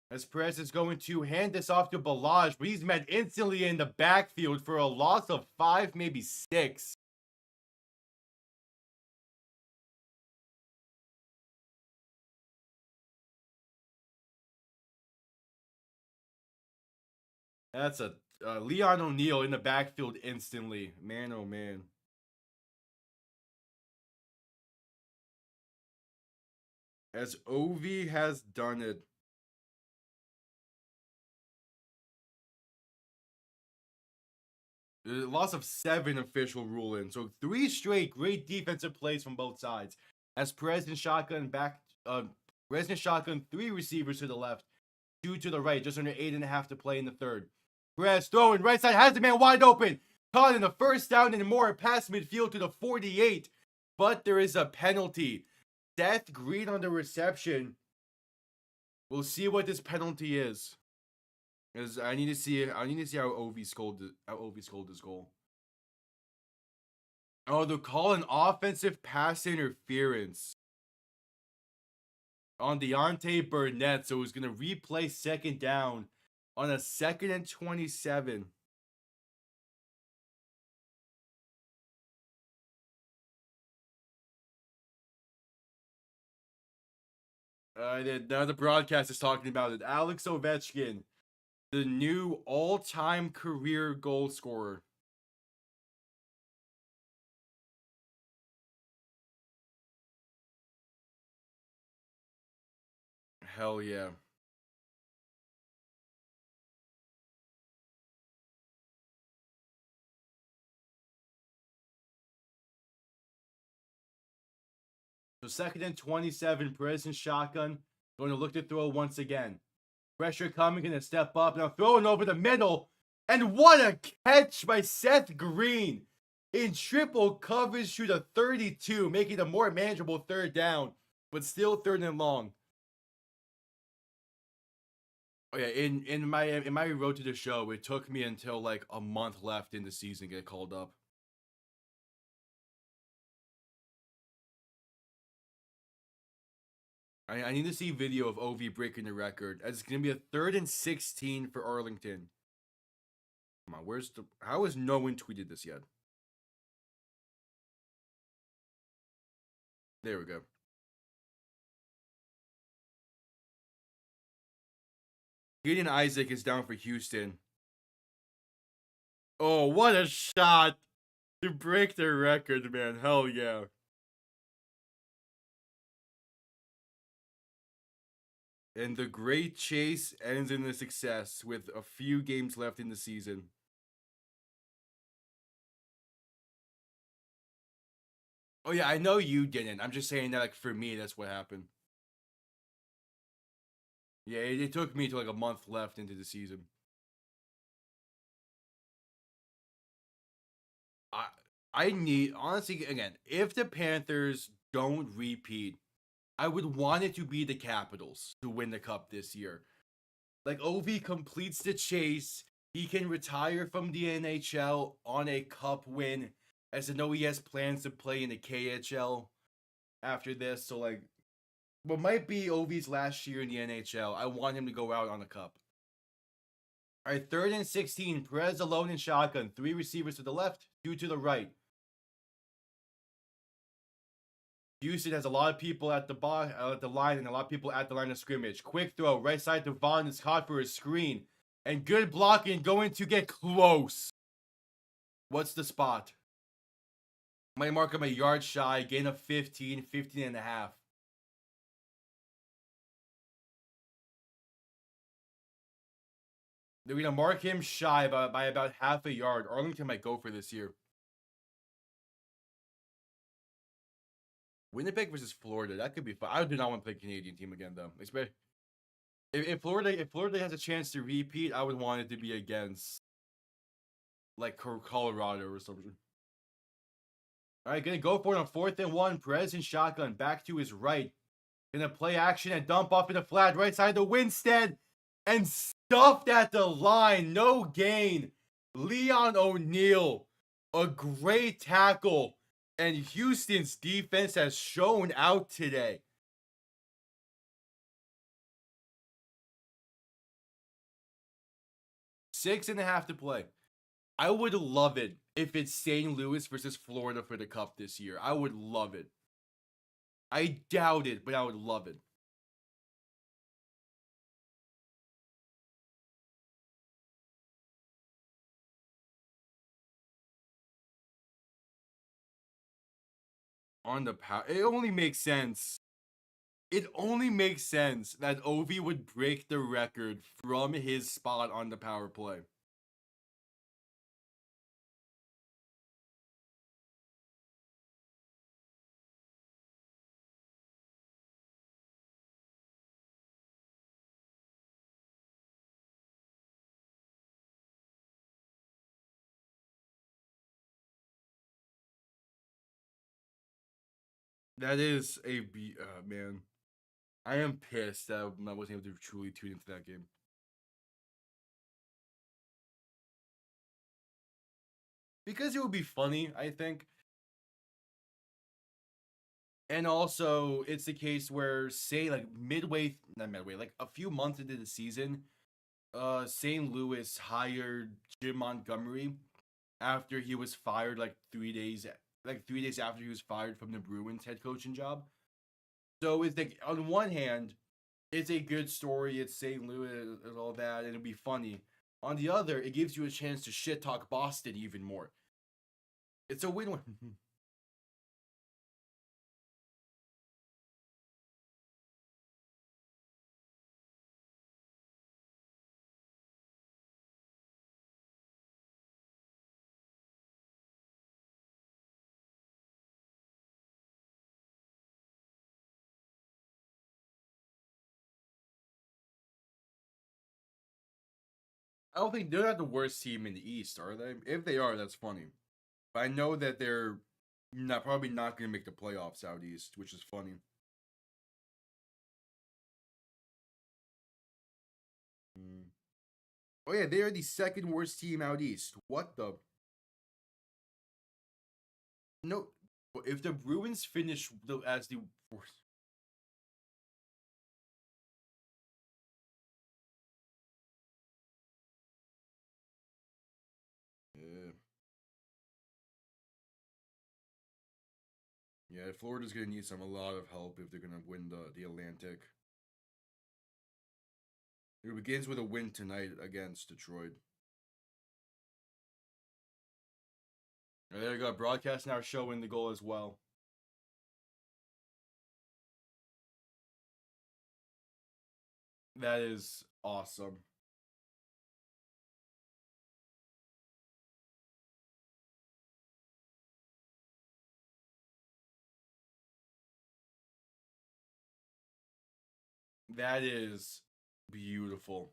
S1: As Perez is going to hand this off to Balaj, but he's met instantly in the backfield for a loss of 5, maybe 6. That's a Leon O'Neal in the backfield instantly. Man, oh man. As Ovi has done it. Loss of 7 official ruling. So 3 straight great defensive plays from both sides. As Perez and shotgun back, Perez and shotgun 3 receivers to the left, 2 to the right, just under 8.5 to play in the third. Perez throwing right side, has the man wide open. Caught in the first down and more past midfield to the 48. But there is a penalty. Seth Green on the reception. We'll see what this penalty is. Because I need to see how Ovi scored this goal. Oh, they're calling offensive pass interference on Deontay Burnett, so he's gonna replay second down on a 2nd and 27. Now the broadcast is talking about it. Alex Ovechkin, the new all-time career goal scorer. Hell yeah. So 2nd and 27, Perez and shotgun. Going to look to throw once again. Pressure coming, gonna step up. Now throwing over the middle. And what a catch by Seth Green. In triple coverage to the 32, making a more manageable third down. But still 3rd and long. Oh yeah, in my road to the show, it took me until like a month left in the season to get called up. I need to see video of Ovi breaking the record. As it's gonna be a 3rd and 16 for Arlington. Come on, where's the? How has no one tweeted this yet? There we go. Gideon Isaac is down for Houston. Oh, what a shot to break their record, man. Hell yeah. And the great chase ends in a success with a few games left in the season. Oh yeah, I know you didn't. I'm just saying that like for me, that's what happened. Yeah, it took me to like a month left into the season. I I need honestly again, if the Panthers don't repeat, I would want it to be the Capitals to win the cup this year. Like Ovi completes the chase, he can retire from the NHL on a cup win, as I know he has plans to play in the KHL after this. So like, what might be Ovi's last year in the NHL, I want him to go out on a cup. All right, 3rd and 16. Perez alone in shotgun. 3 receivers to the left, 2 to the right. Houston has a lot of people at the line, and a lot of people at the line of scrimmage. Quick throw, right side to Vaughn is caught for a screen, and good blocking, going to get close. What's the spot? Might mark him a yard shy, gain of 15, 15 and a half. They're going to mark him shy by about half a yard. Arlington might go for this here. Winnipeg versus Florida. That could be fun. I do not want to play a Canadian team again, though. Especially if Florida has a chance to repeat, I would want it to be against like Colorado or something. All right, gonna go for it on 4th and 1. Perez in shotgun, back to his right. Gonna play action and dump off in the flat right side to Winstead, and stuffed at the line. No gain. Leon O'Neal, a great tackle, and Houston's defense has shown out today. 6.5 to play. I would love it if it's St. Louis versus Florida for the cup this year. I would love it. I doubt it, but I would love it. On the power, it only makes sense. It only makes sense that Ovi would break the record from his spot on the power play. That is a man. I am pissed that I wasn't able to truly tune into that game. Because it would be funny, I think. And also, it's the case where, say, like not midway, like a few months into the season, St. Louis hired Jim Montgomery after he was fired like 3 days after he was fired from the Bruins head coaching job. So it's like on one hand, it's a good story. It's St. Louis and all that, and it'll be funny. On the other, it gives you a chance to shit talk Boston even more. It's a win-win. I don't think they're not the worst team in the East, are they? If they are, that's funny. But I know that they're probably not going to make the playoffs out East, which is funny. Mm. Oh yeah, they are the second worst team out East. What the? No, if the Bruins finish as the worst, Yeah, Florida's going to need a lot of help if they're going to win the Atlantic. It begins with a win tonight against Detroit. And there you go. Broadcast now showing the goal as well. That is awesome. That is beautiful.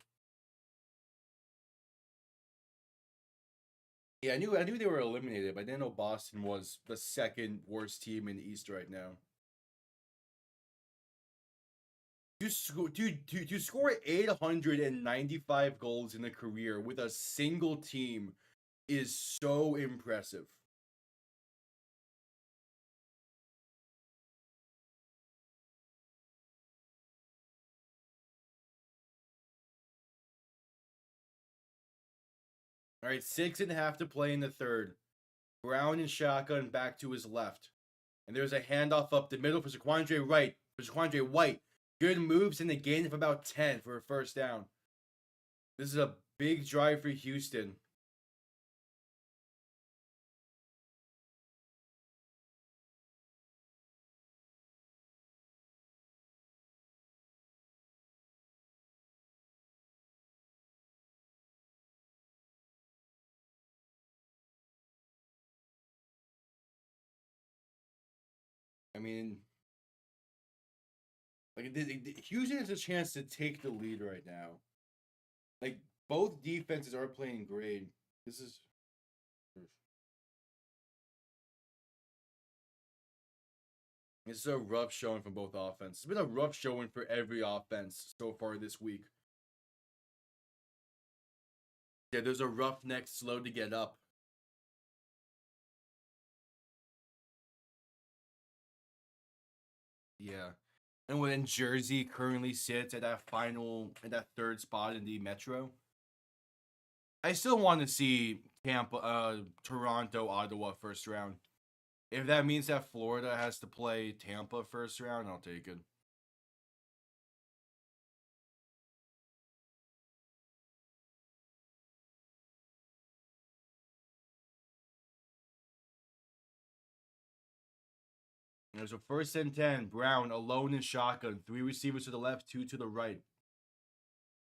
S1: Yeah, I knew they were eliminated, but I didn't know Boston was the second worst team in the East right now. To score 895 goals in a career with a single team is so impressive. All right, 6.5 to play in the third. Brown and shotgun back to his left. And there's a handoff up the middle for Zaquandre Wright. For Zaquandre White. Good moves in the gain of about 10 for a first down. This is a big drive for Houston. I mean, like Houston has a chance to take the lead right now. Like both defenses are playing great. This is a rough showing from both offenses. It's been a rough showing for every offense so far this week. Yeah, there's a Roughnecks slow to get up. Yeah. And when Jersey currently sits at that third spot in the Metro, I still want to see Tampa, Toronto, Ottawa first round. If that means that Florida has to play Tampa first round, I'll take it. There's a 1st and 10. Brown alone in shotgun. 3 receivers to the left, 2 to the right.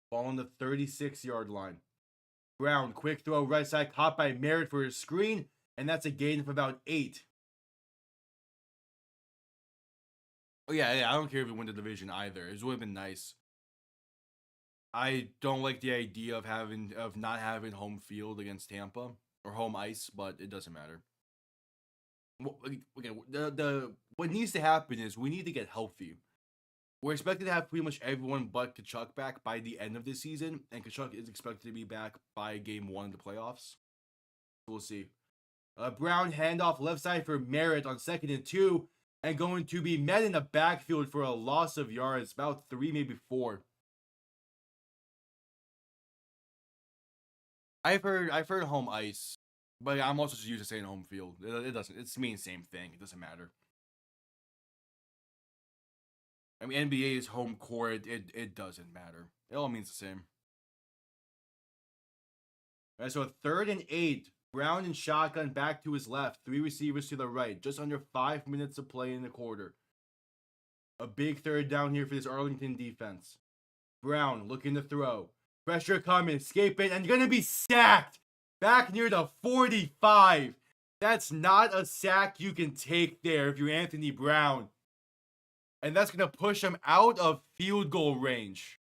S1: Ball on the 36-yard line. Brown, quick throw, right side, caught by Merritt for his screen, and that's a gain of about 8. Oh yeah, I don't care if we win the division either. It would have been nice. I don't like the idea of not having home field against Tampa or home ice, but it doesn't matter. Okay, what needs to happen is we need to get healthy. We're expected to have pretty much everyone but Tkachuk back by the end of this season, and Tkachuk is expected to be back by game 1 of the playoffs. We'll see. Brown handoff left side for Merritt on 2nd and 2, and going to be met in the backfield for a loss of yards, about 3, maybe 4. I've heard home ice, but I'm also just used to saying home field. It doesn't. It's mean same thing. It doesn't matter. I mean, NBA is home court. It doesn't matter. It all means the same. All right, so 3rd and 8. Brown and shotgun back to his left. 3 receivers to the right. Just under 5 minutes to play in the quarter. A big 3rd down here for this Arlington defense. Brown looking to throw. Pressure coming, escaping, and gonna be sacked back near the 45. That's not a sack you can take there if you're Anthony Brown. And that's gonna push him out of field goal range.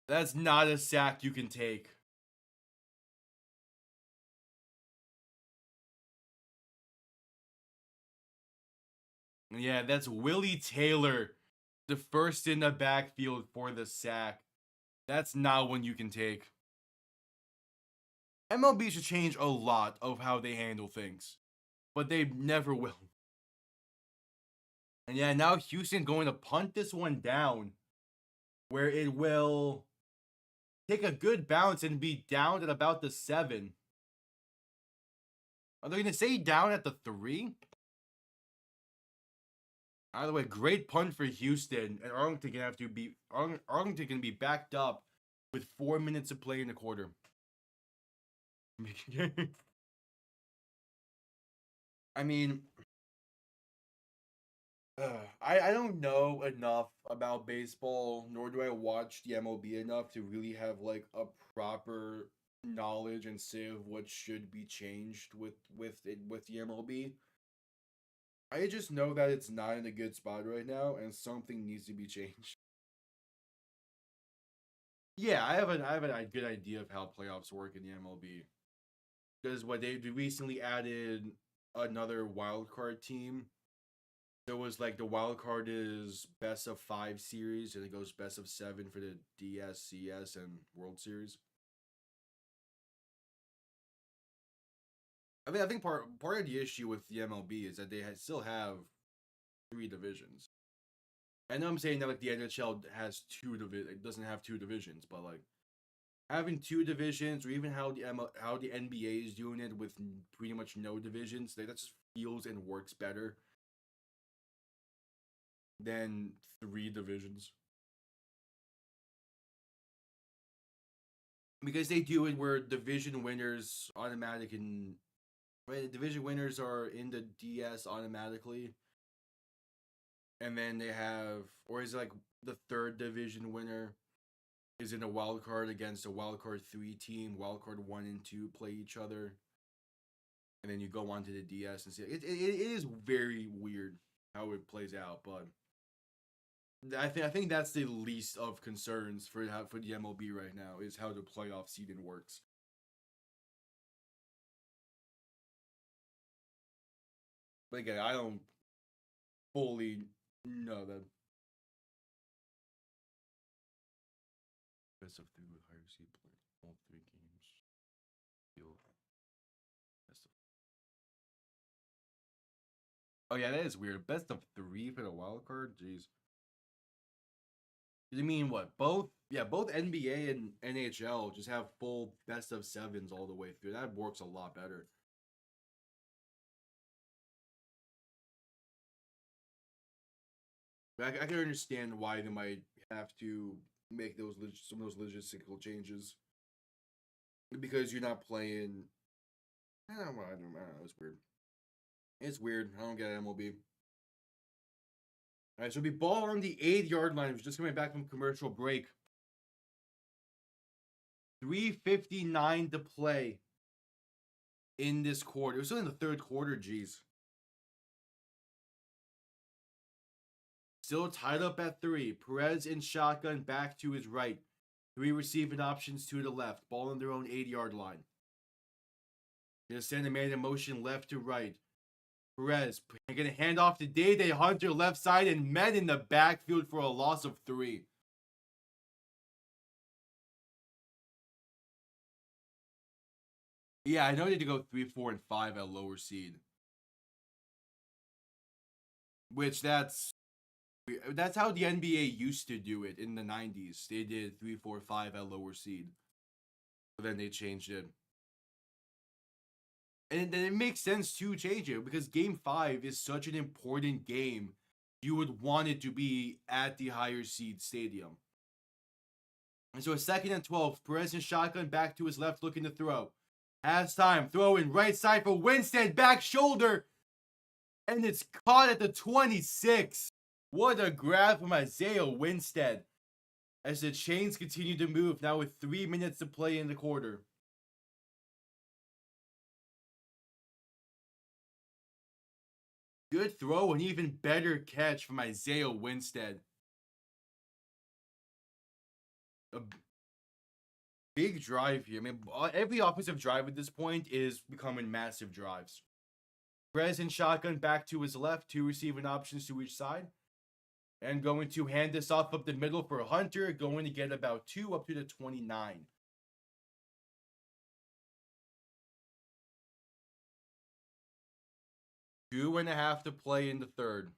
S1: That's not a sack you can take. Yeah, that's Willie Taylor, the first in the backfield for the sack. That's not one you can take. MLB should change a lot of how they handle things, but they never will. And yeah, now Houston going to punt this one down, where it will take a good bounce and be down at about the 7. Are they going to stay down at the 3? By the way, great punt for Houston, and Arlington gonna have to be Arlington can be backed up with 4 minutes to play in the quarter. I mean, I don't know enough about baseball, nor do I watch the MLB enough to really have like a proper knowledge and say of what should be changed with the MLB. I just know that it's not in a good spot right now, and something needs to be changed. Yeah, I have a good idea of how playoffs work in the MLB. Because what they recently added another wild card team. There was like the wild card is best of 5 series, and it goes best of 7 for the DS, CS, and World Series. I think part of the issue with the MLB is that they still have 3 divisions. I know I'm saying that like the NHL has 2 it doesn't have 2 divisions, but like having 2 divisions, or even how the NBA is doing it with pretty much no divisions, like, that just feels and works better than 3 divisions. Because they do it where division winners automatic and right, division winners are in the DS automatically. And then they have, or is it like the 3rd division winner is in a wild card against a wild card 3 team, wild card 1 and 2 play each other. And then you go on to the DS and see it is very weird how it plays out, but I think that's the least of concerns for the MLB right now is how the playoff seeding works. But again, I don't fully know that. Best of 3 with higher seed play all 3 games. Best of. Oh yeah, that is weird. Best of 3 for the wild card. Jeez. You mean what? Both? Yeah, both NBA and NHL just have full best of 7s all the way through. That works a lot better. I can understand why they might have to make some of those logistical changes because you're not playing. I don't know. It's weird. It's weird. I don't get MLB. All right, so we ball on the 8-yard line. We're just coming back from commercial break. 3:59 to play in this quarter. It was still in the 3rd quarter, geez. Still tied up at 3. Perez in shotgun back to his right. 3 receiving options to the left. Ball on their own 8-yard line. Gonna send a man in motion left to right. Perez gonna hand off to Day Hunter left side and men in the backfield for a loss of 3. Yeah, I know they need to go 3, 4, and 5 at lower seed. Which that's how the NBA used to do it in the 90s. They did 3, 4, 5 at lower seed. But then they changed it. And then it makes sense to change it because Game 5 is such an important game. You would want it to be at the higher seed stadium. And so a 2nd and 12. Perez in shotgun back to his left looking to throw. Has time. Throw in right side for Winstead. Back shoulder. And it's caught at the 26. What a grab from Isaiah Winstead. As the chains continue to move now with 3 minutes to play in the quarter. Good throw and even better catch from Isaiah Winstead. A big drive here. I mean, every offensive drive at this point is becoming massive drives. Perez in shotgun back to his left. 2 receiving options to each side. And going to hand this off up the middle for Hunter. Going to get about 2 up to the 29. Two and a half to play in the 3rd.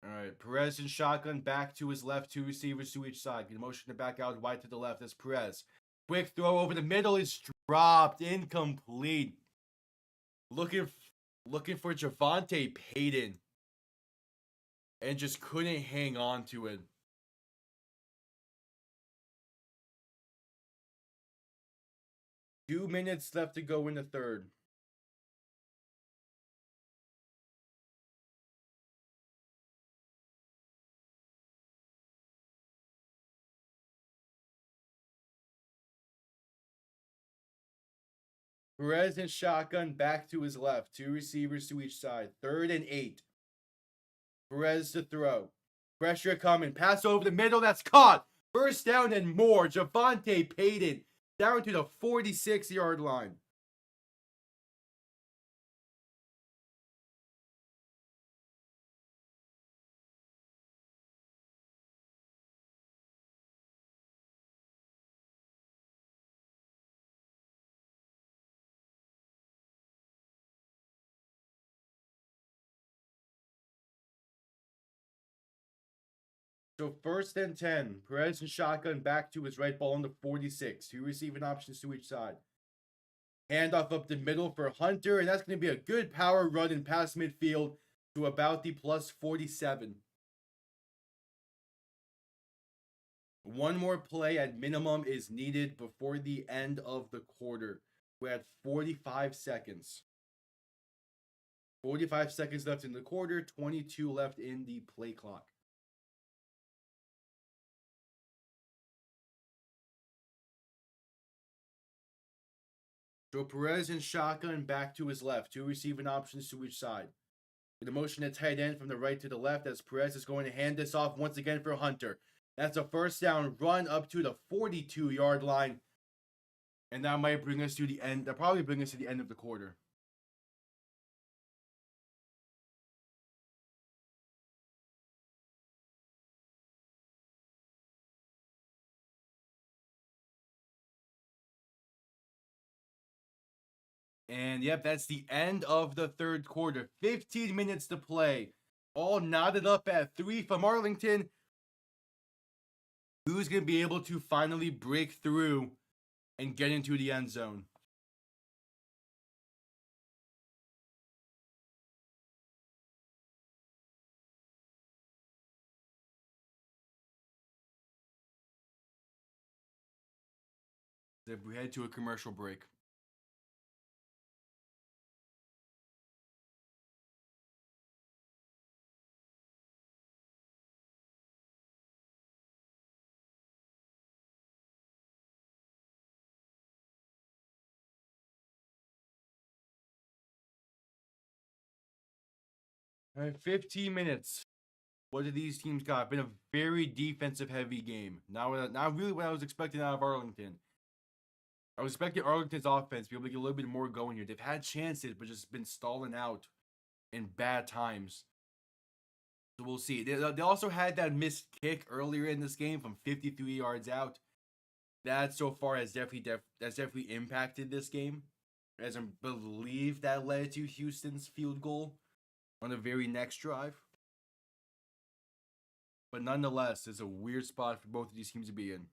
S1: All right. it. Perez in shotgun, back to his left, 2 receivers to each side. Get motion to back out wide to the left. That's Perez. Quick throw over the middle is dropped. Incomplete. Looking for Javonte Payton. And just couldn't hang on to it. Two minutes left to go in the third. Perez in shotgun, back to his left. 2 receivers to each side. 3rd and 8. Perez to throw. Pressure coming. Pass over the middle. That's caught. First down and more. Javonte Payton down to the 46-yard line. So 1st and 10. Perez in shotgun, back to his right, ball on the 46. 2 receiving options to each side. Handoff up the middle for Hunter, and that's going to be a good power run and pass midfield to about the plus 47. One more play at minimum is needed before the end of the quarter. We're at 45 seconds. 45 seconds left in the quarter, 22 left in the play clock. So Perez in shotgun, back to his left. 2 receiving options to each side. With a motion at tight end from the right to the left, as Perez is going to hand this off once again for Hunter. That's a first down run up to the 42-yard line. And that might bring us to the end. That'll probably bring us to the end of the quarter. And yep, that's the end of the third quarter. 15 minutes to play. All knotted up at 3 from Arlington. Who's going to be able to finally break through and get into the end zone? If we head to a commercial break. All right, 15 minutes. What do these teams got? Been a very defensive heavy game. Not really what I was expecting out of Arlington. I was expecting Arlington's offense to be able to get a little bit more going here. They've had chances, but just been stalling out in bad times. So we'll see. They also had that missed kick earlier in this game from 53 yards out. That so far has definitely impacted this game. As I believe that led to Houston's field goal on the very next drive. But nonetheless, it's a weird spot for both of these teams to be in.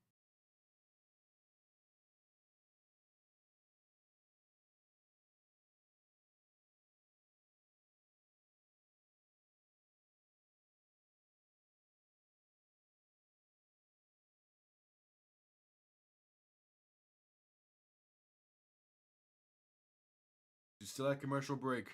S1: Still at commercial break.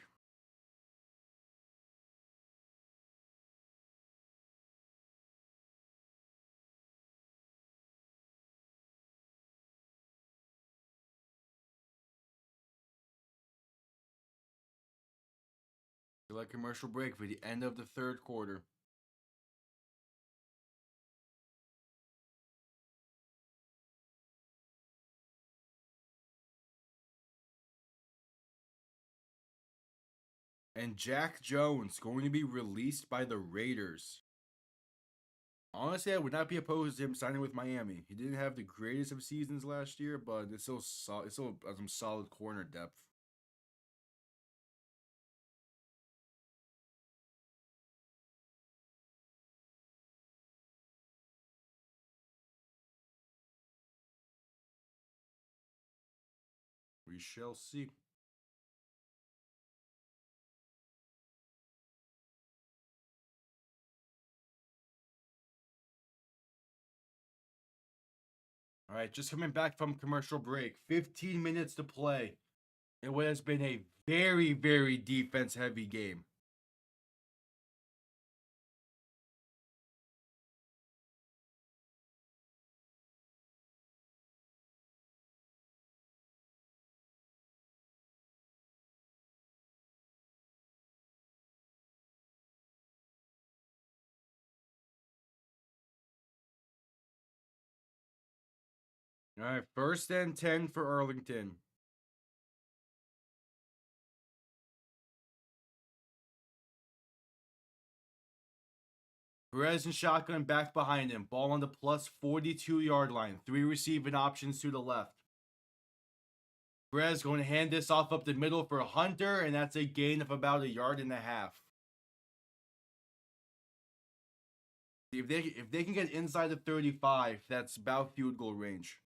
S1: Still at commercial break for the end of the third quarter. And Jack Jones going to be released by the Raiders. Honestly, I would not be opposed to him signing with Miami. He didn't have the greatest of seasons last year, but it's still some solid corner depth. We shall see. All right, just coming back from commercial break. 15 minutes to play in what has been a very, very defense-heavy game. All right, 1st and 10 for Arlington. Perez and shotgun back behind him. Ball on the plus 42-yard line. 3 receiving options to the left. Perez going to hand this off up the middle for Hunter, and that's a gain of about 1.5 yards. If they can get inside the 35, that's about field goal range.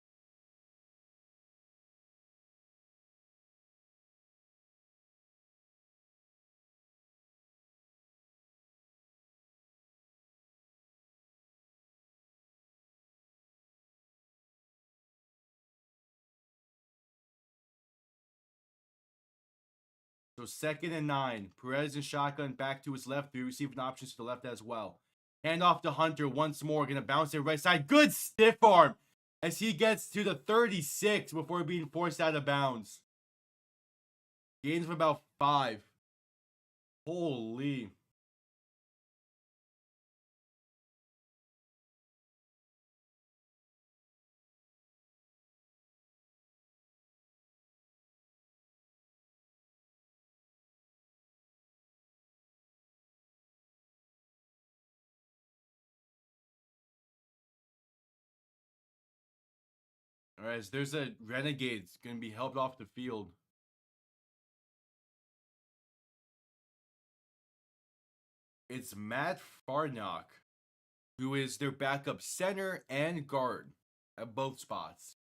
S1: So 2nd and 9. Perez and shotgun back to his left. 3 receiving options to the left as well. Hand off to Hunter once more. Going to bounce it right side. Good stiff arm as he gets to the 36 before being forced out of bounds. Gains of about 5. Holy. All right, so there's a Renegades going to be helped off the field. It's Matt Farnock, who is their backup center and guard at both spots.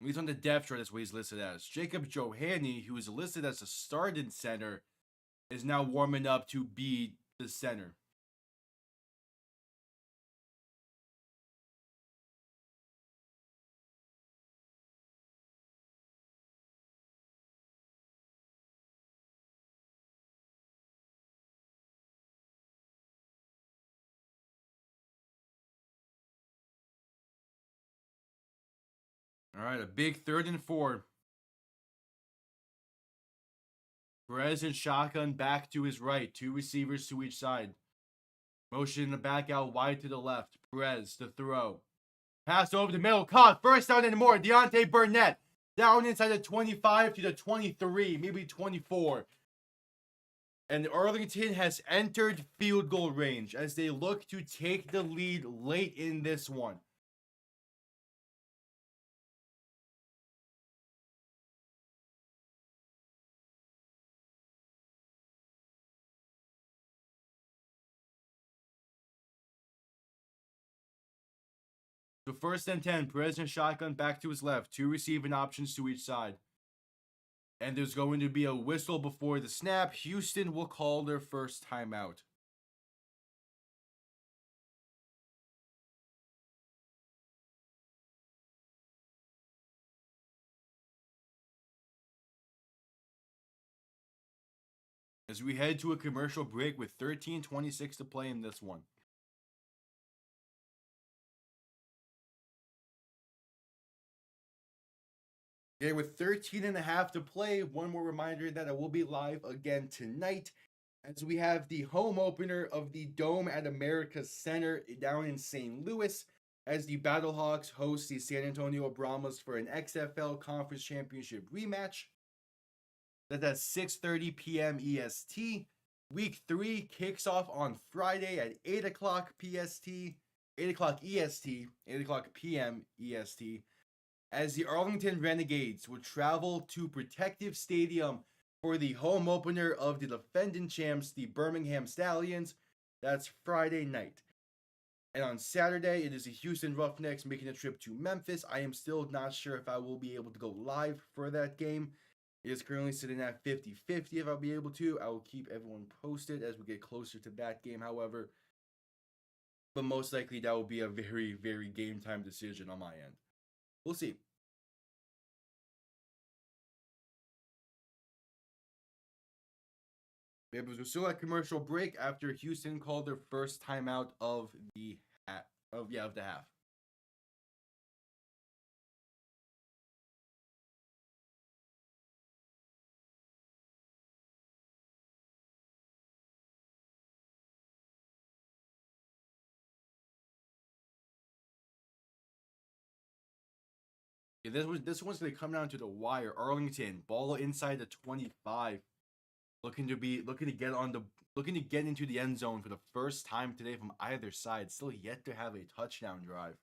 S1: At least on the depth chart, that's what he's listed as. Jacob Johanny, who is listed as a starting center, is now warming up to be the center. All right, a big 3rd and 4. Perez and shotgun back to his right. 2 receivers to each side. Motion in the back out wide to the left. Perez to throw. Pass over the middle. Caught. 1st down and more. Deontay Burnett down inside the 25 to the 23, maybe 24. And Arlington has entered field goal range as they look to take the lead late in this one. So 1st and 10, Perez and shotgun back to his left. 2 receiving options to each side. And there's going to be a whistle before the snap. Houston will call their first timeout. As we head to a commercial break with 13:26 to play in this one. And with 13.5 to play, one more reminder that I will be live again tonight as we have the home opener of the Dome at America Center down in St. Louis as the Battlehawks host the San Antonio Brahmas for an XFL Conference Championship rematch. That's at 6:30 p.m. EST. Week 3 kicks off on Friday at 8 o'clock PST, 8 o'clock EST, 8 o'clock p.m. EST. As the Arlington Renegades would travel to Protective Stadium for the home opener of the defending champs, the Birmingham Stallions. That's Friday night. And on Saturday, it is the Houston Roughnecks making a trip to Memphis. I am still not sure if I will be able to go live for that game. It is currently sitting at 50-50 if I'll be able to. I will keep everyone posted as we get closer to that game, however. But most likely that will be a very, very game time decision on my end. We'll see. It was still at commercial break after Houston called their first timeout of the half. Yeah, this one's gonna come down to the wire. Arlington ball inside the 25, looking to get into the end zone for the first time today from either side. Still yet to have a touchdown drive.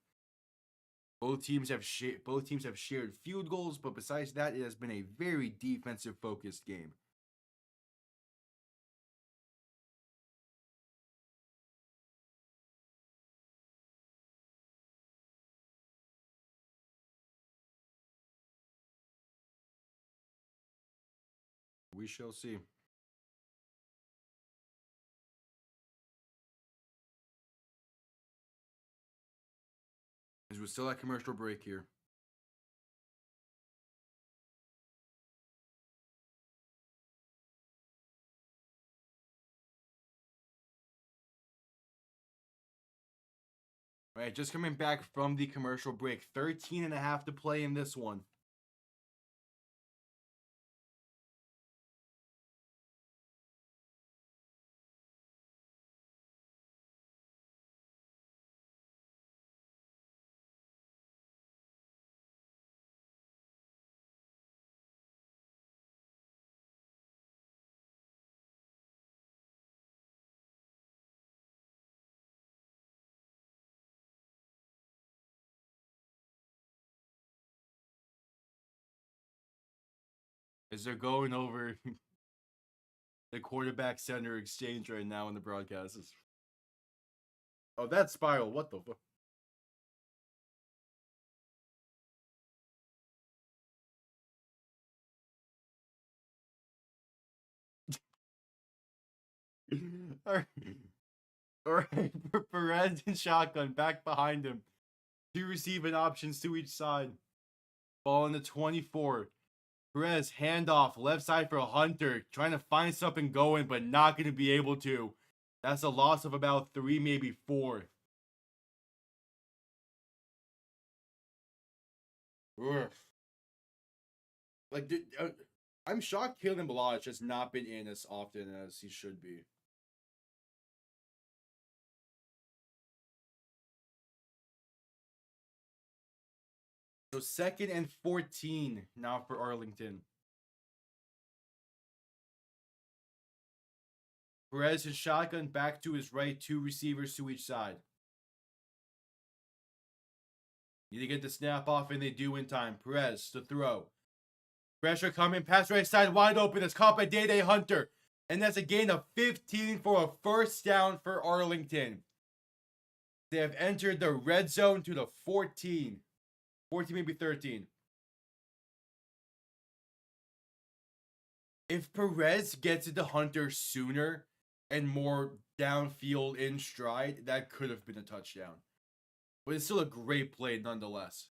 S1: Both teams have shared field goals, but besides that, it has been a very defensive focused game. We shall see. As we're still at commercial break here. All right, just coming back from the commercial break. 13 and a half to play in this one. As they're going over the quarterback center exchange right now in the broadcast. Oh, that's Spiral. What the fuck? All right. Perez and shotgun back behind him. Two receiving options to each side. Ball in the 24. Perez handoff left side for Hunter, trying to find something going, but not going to be able to. That's a loss of about 3, maybe 4. Ugh. Like, dude, I'm shocked Kalen Balaj has not been in as often as he should be. So 2nd and 14 now for Arlington. Perez is shotgun back to his right, 2 receivers to each side. Need to get the snap off, and they do in time. Perez to throw. Pressure coming, pass right side, wide open. It's caught by Day Hunter. And that's a gain of 15 for a first down for Arlington. They have entered the red zone to the 14. 14, maybe 13. If Perez gets it to Hunter sooner and more downfield in stride, that could have been a touchdown. But it's still a great play nonetheless.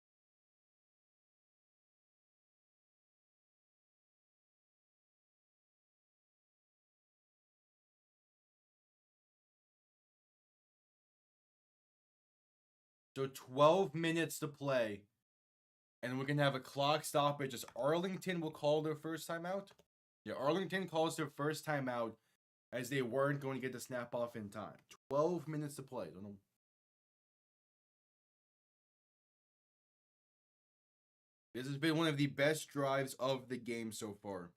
S1: So 12 minutes to play. And we're going to have a clock stoppage as Arlington will call their first time out. Yeah, Arlington calls their first time out as they weren't going to get the snap off in time. 12 minutes to play. Don't know. This has been one of the best drives of the game so far.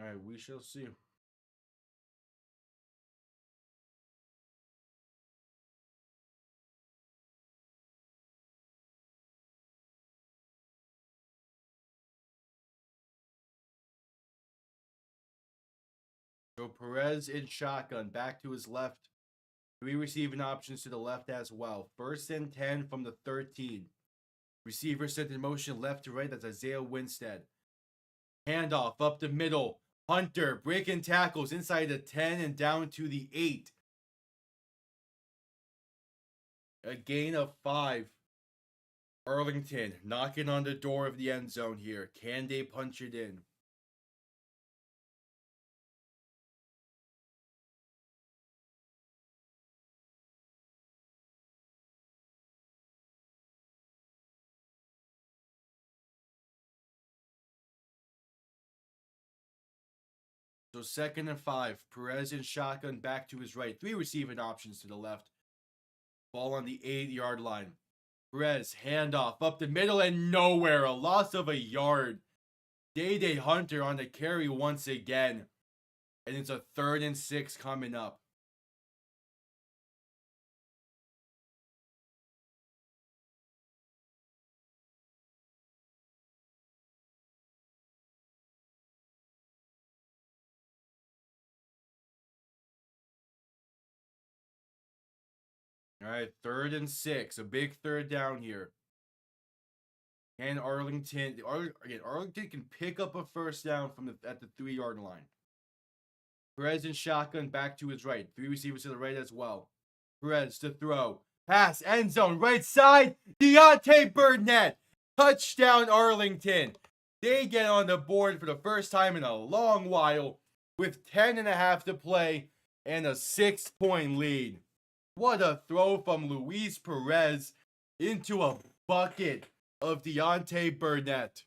S1: Alright, we shall see. So Perez in shotgun, back to his left. Three receiving options to the left as well. 1st and 10 from the 13. Receiver set in motion left to right. That's Isaiah Winstead. Handoff up the middle. Hunter breaking tackles inside the 10 and down to the 8. A gain of 5. Arlington knocking on the door of the end zone here. Can they punch it in? So 2nd and 5. Perez in shotgun back to his right. 3 receiving options to the left. Ball on the 8-yard line. Perez handoff up the middle and nowhere. A loss of a yard. Day Hunter on the carry once again. And it's a 3rd and 6 coming up. All right, 3rd and 6. A big 3rd down here. And Arlington can pick up a 1st down from at the 3-yard line. Perez in shotgun back to his right. 3 receivers to the right as well. Perez to throw. Pass, end zone, right side. Deontay Burnett. Touchdown Arlington. They get on the board for the first time in a long while with 10.5 to play and a 6-point lead. What a throw from Luis Perez into a bucket of Deontay Burnett.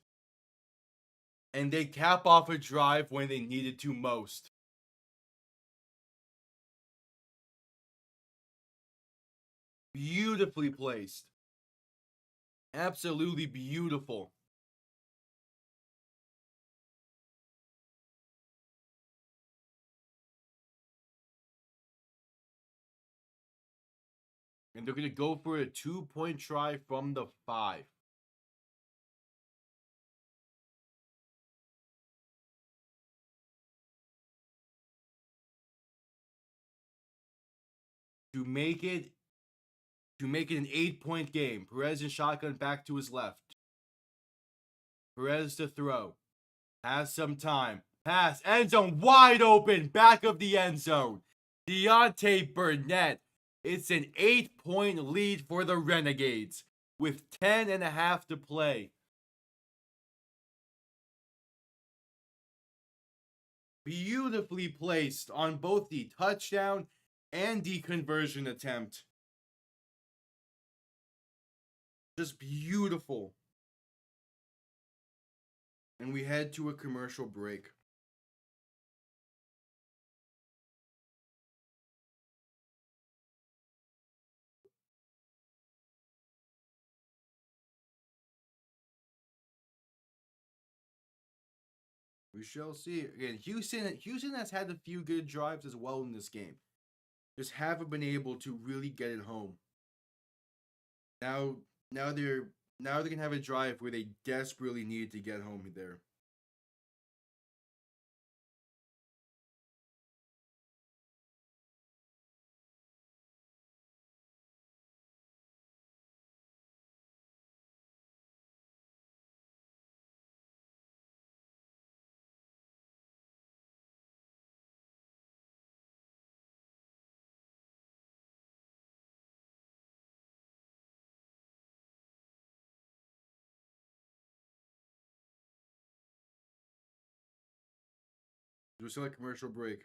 S1: And they cap off a drive when they needed to most. Beautifully placed. Absolutely beautiful. And they're going to go for a 2-point try from the 5. To make it an 8-point game. Perez in shotgun back to his left. Perez to throw. Has some time. Pass. End zone wide open. Back of the end zone. Deontay Burnett. It's an 8-point lead for the Renegades with 10.5 to play. Beautifully placed on both the touchdown and the conversion attempt. Just beautiful. And we head to a commercial break. We shall see. Again, Houston has had a few good drives as well in this game. Just haven't been able to really get it home. Now they're gonna have a drive where they desperately need to get home there. We're still at commercial break.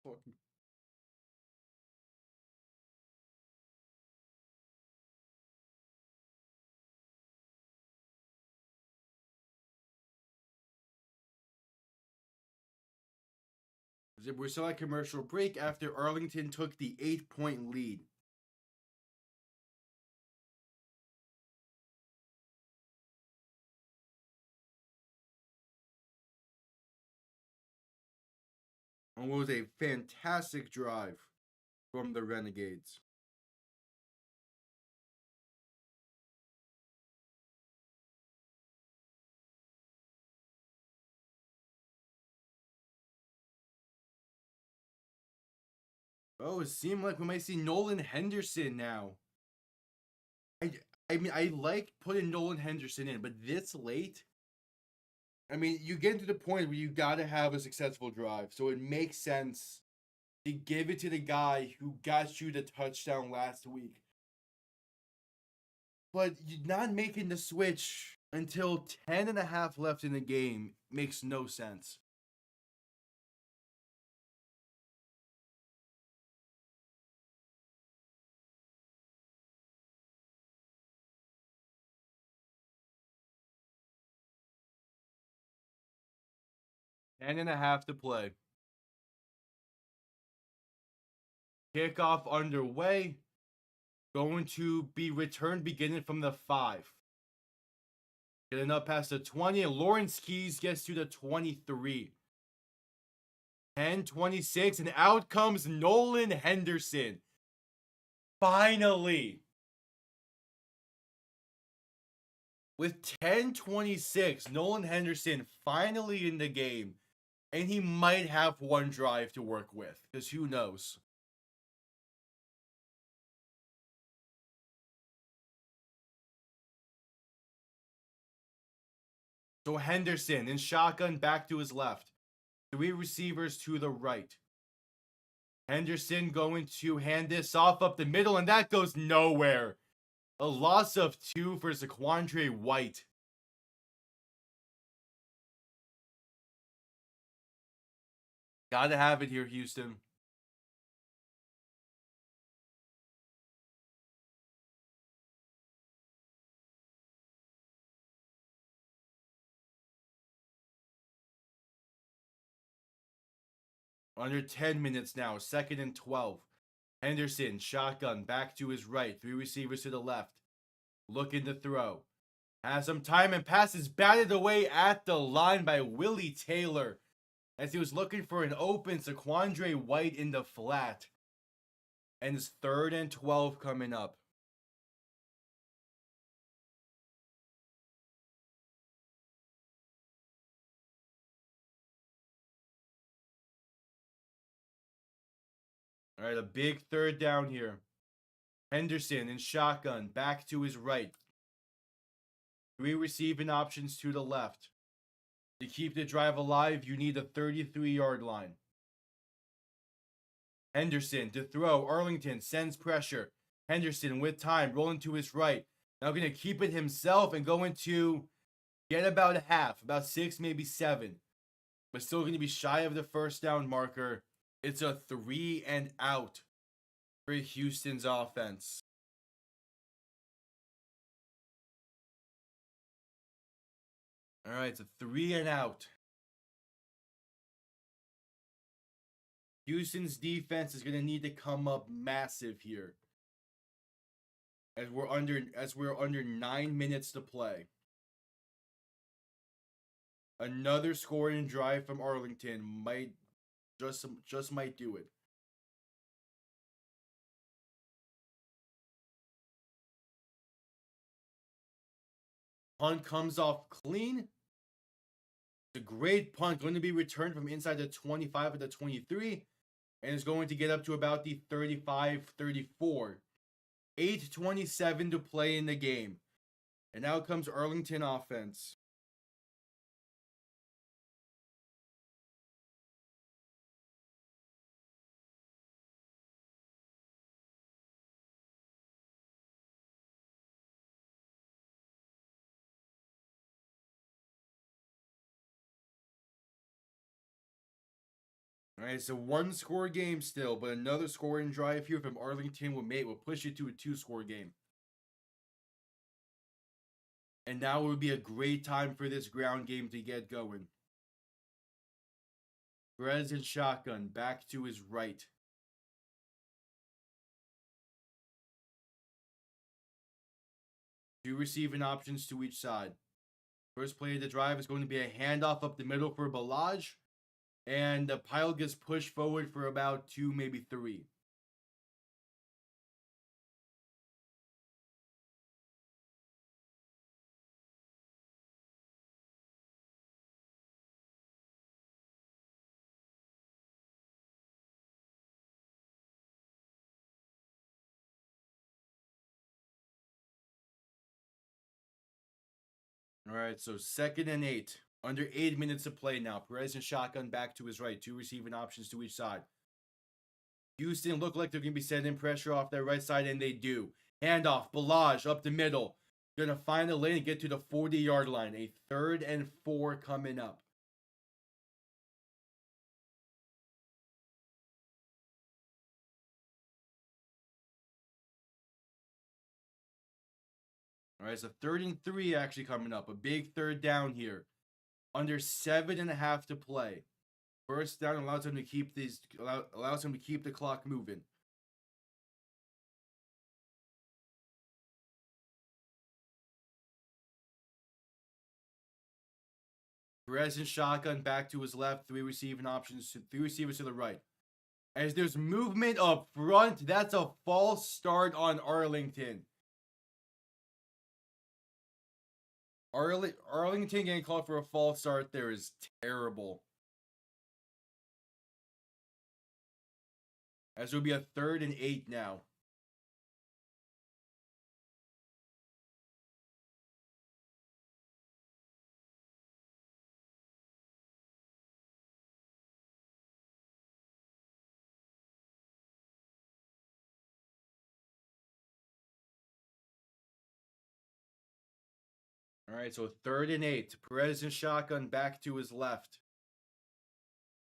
S1: Fucking we're still at commercial break after Arlington took the 8-point lead. And it was a fantastic drive from the Renegades. Oh, it seemed like we might see Nolan Henderson now. I, I mean, I like putting Nolan Henderson in, but this late, I mean, you get to the point where you got to have a successful drive. So it makes sense to give it to the guy who got you the touchdown last week. But you're not making the switch until 10 and a half left in the game makes no sense. Ten and a half to play. Kickoff underway. Going to be returned beginning from the 5. Getting up past the 20, and Lawrence Keys gets to the 23. 10-26, and out comes Nolan Henderson. Finally. With 10-26, Nolan Henderson finally in the game. And he might have one drive to work with, because who knows? So Henderson in shotgun back to his left. 3 receivers to the right. Henderson going to hand this off up the middle, and that goes nowhere. A loss of 2 for Zaquandre White. Gotta have it here, Houston. Under 10 minutes now, 2nd and 12. Henderson, shotgun, back to his right. 3 receivers to the left. Looking to throw. Has some time and passes batted away at the line by Willie Taylor. As he was looking for an open Zaquandre White in the flat. And it's 3rd and 12 coming up. All right, a big 3rd down here. Henderson in shotgun, back to his right. 3 receiving options to the left. To keep the drive alive, you need a 33-yard line. Henderson to throw. Arlington sends pressure. Henderson with time, rolling to his right. Now going to keep it himself and going to get about a half, about 6, maybe 7. But still going to be shy of the 1st down marker. It's a 3 and out for Houston's offense. All right, it's a 3 and out. Houston's defense is going to need to come up massive here. As we're under 9 minutes to play. Another scoring drive from Arlington might just might do it. Punt comes off clean. It's a great punt, going to be returned from inside the 25 or the 23, and is going to get up to about the 35-34. 8:27 to play in the game. And now comes Arlington offense. All right, it's a one-score game still, but another scoring drive here from Arlington will push it to a two-score game. And now would be a great time for this ground game to get going. Perez in shotgun, back to his right. Two receiving options to each side. First play of the drive is going to be a handoff up the middle for Balaj. And the pile gets pushed forward for about 2, maybe 3. All right, so 2nd and 8. Under 8 minutes to play now. Perez and shotgun back to his right. Two receiving options to each side. Houston look like they're going to be sending pressure off their right side, and they do. Handoff, Balaj up the middle. Going to find a lane and get to the 40-yard line. A 3rd and 4 coming up. All right, so 3rd and 3 actually coming up. A big 3rd down here. Under 7.5 to play. First down allows him to keep allows him to keep the clock moving. Perez and shotgun back to his left. Three receivers to the right. As there's movement up front, that's a false start on Arlington. Arlington getting called for a false start there is terrible. As it will be a 3rd and 8 now. All right, so 3rd and 8. Perez and shotgun back to his left.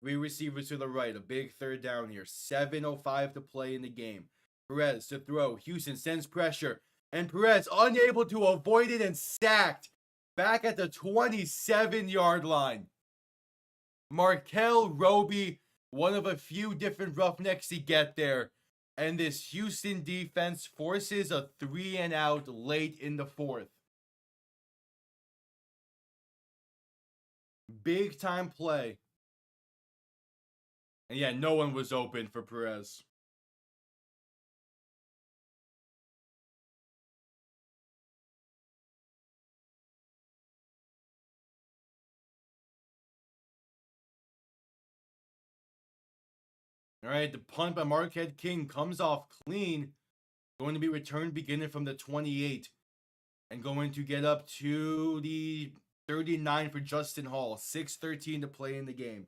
S1: Three receivers to the right. A big 3rd down here. 7:05 to play in the game. Perez to throw. Houston sends pressure. And Perez unable to avoid it and sacked. Back at the 27-yard line. Markel Roby, one of a few different Roughnecks to get there. And this Houston defense forces a 3-and-out late in the 4th. Big time play. And yeah, no one was open for Perez. All right, the punt by Marquette King comes off clean. Going to be returned beginning from the 28. And going to get up to the 39 for Justin Hall. 6:13 to play in the game.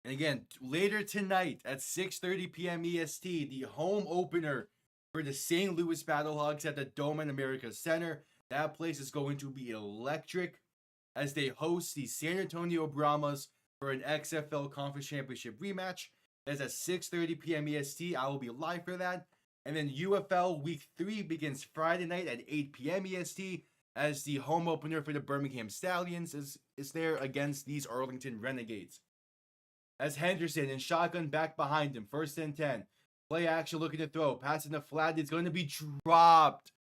S1: And again, later tonight at 6:30 p.m. EST, the home opener for the St. Louis Battlehawks at the Dome in America Center. That place is going to be electric as they host the San Antonio Brahmas for an XFL Conference Championship rematch. That's at 6:30 p.m. EST. I will be live for that. And then UFL Week 3 begins Friday night at 8 p.m. EST as the home opener for the Birmingham Stallions is there against these Arlington Renegades. As Henderson and shotgun back behind him, 1st and 10. Play action looking to throw. Passing the flat is going to be dropped.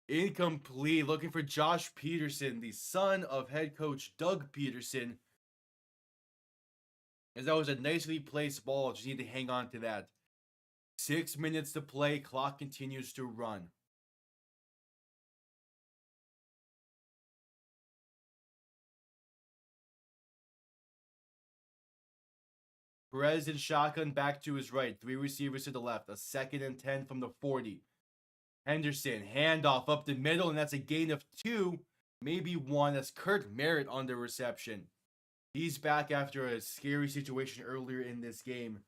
S1: Incomplete. Looking for Josh Peterson, the son of head coach Doug Peterson. As that was a nicely placed ball. Just need to hang on to that. 6 minutes to play. Clock continues to run. Perez and shotgun back to his right. Three receivers to the left. A 2nd and 10 from the 40. Henderson, handoff up the middle, and that's a gain of 2, maybe 1. That's Kurt Merritt on the reception. He's back after a scary situation earlier in this game.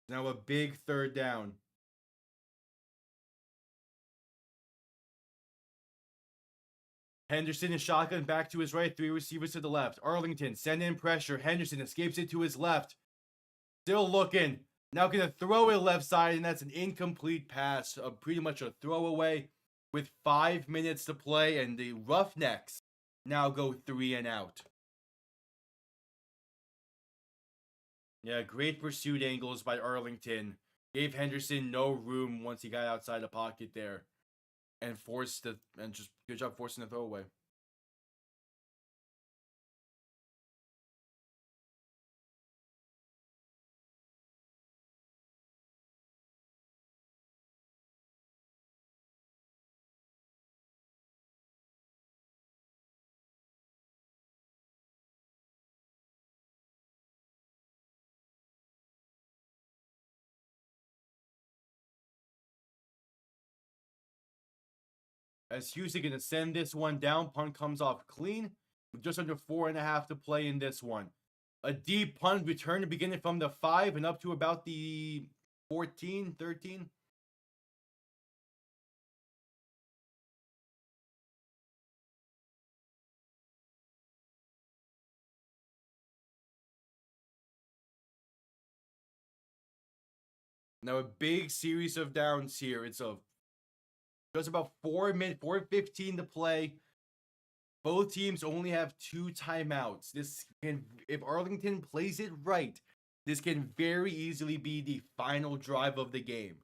S1: Now a big third down. Henderson is shotgun back to his right, 3 receivers to the left. Arlington, send in pressure. Henderson escapes it to his left. Still looking. Now gonna throw it left side, and that's an incomplete pass. Pretty much a throwaway with 5 minutes to play, and the Roughnecks now go 3 and out. Yeah, great pursuit angles by Arlington. Gave Henderson no room once he got outside the pocket there. And just good job forcing the throwaway. As Houston gonna send this one down, punt comes off clean. With just under 4.5 to play in this one. A deep punt return beginning from the 5 and up to about the 14, 13. Now a big series of downs here. It's just about 4:15 to play. Both teams only have 2 timeouts. If Arlington plays it right, this can very easily be the final drive of the game.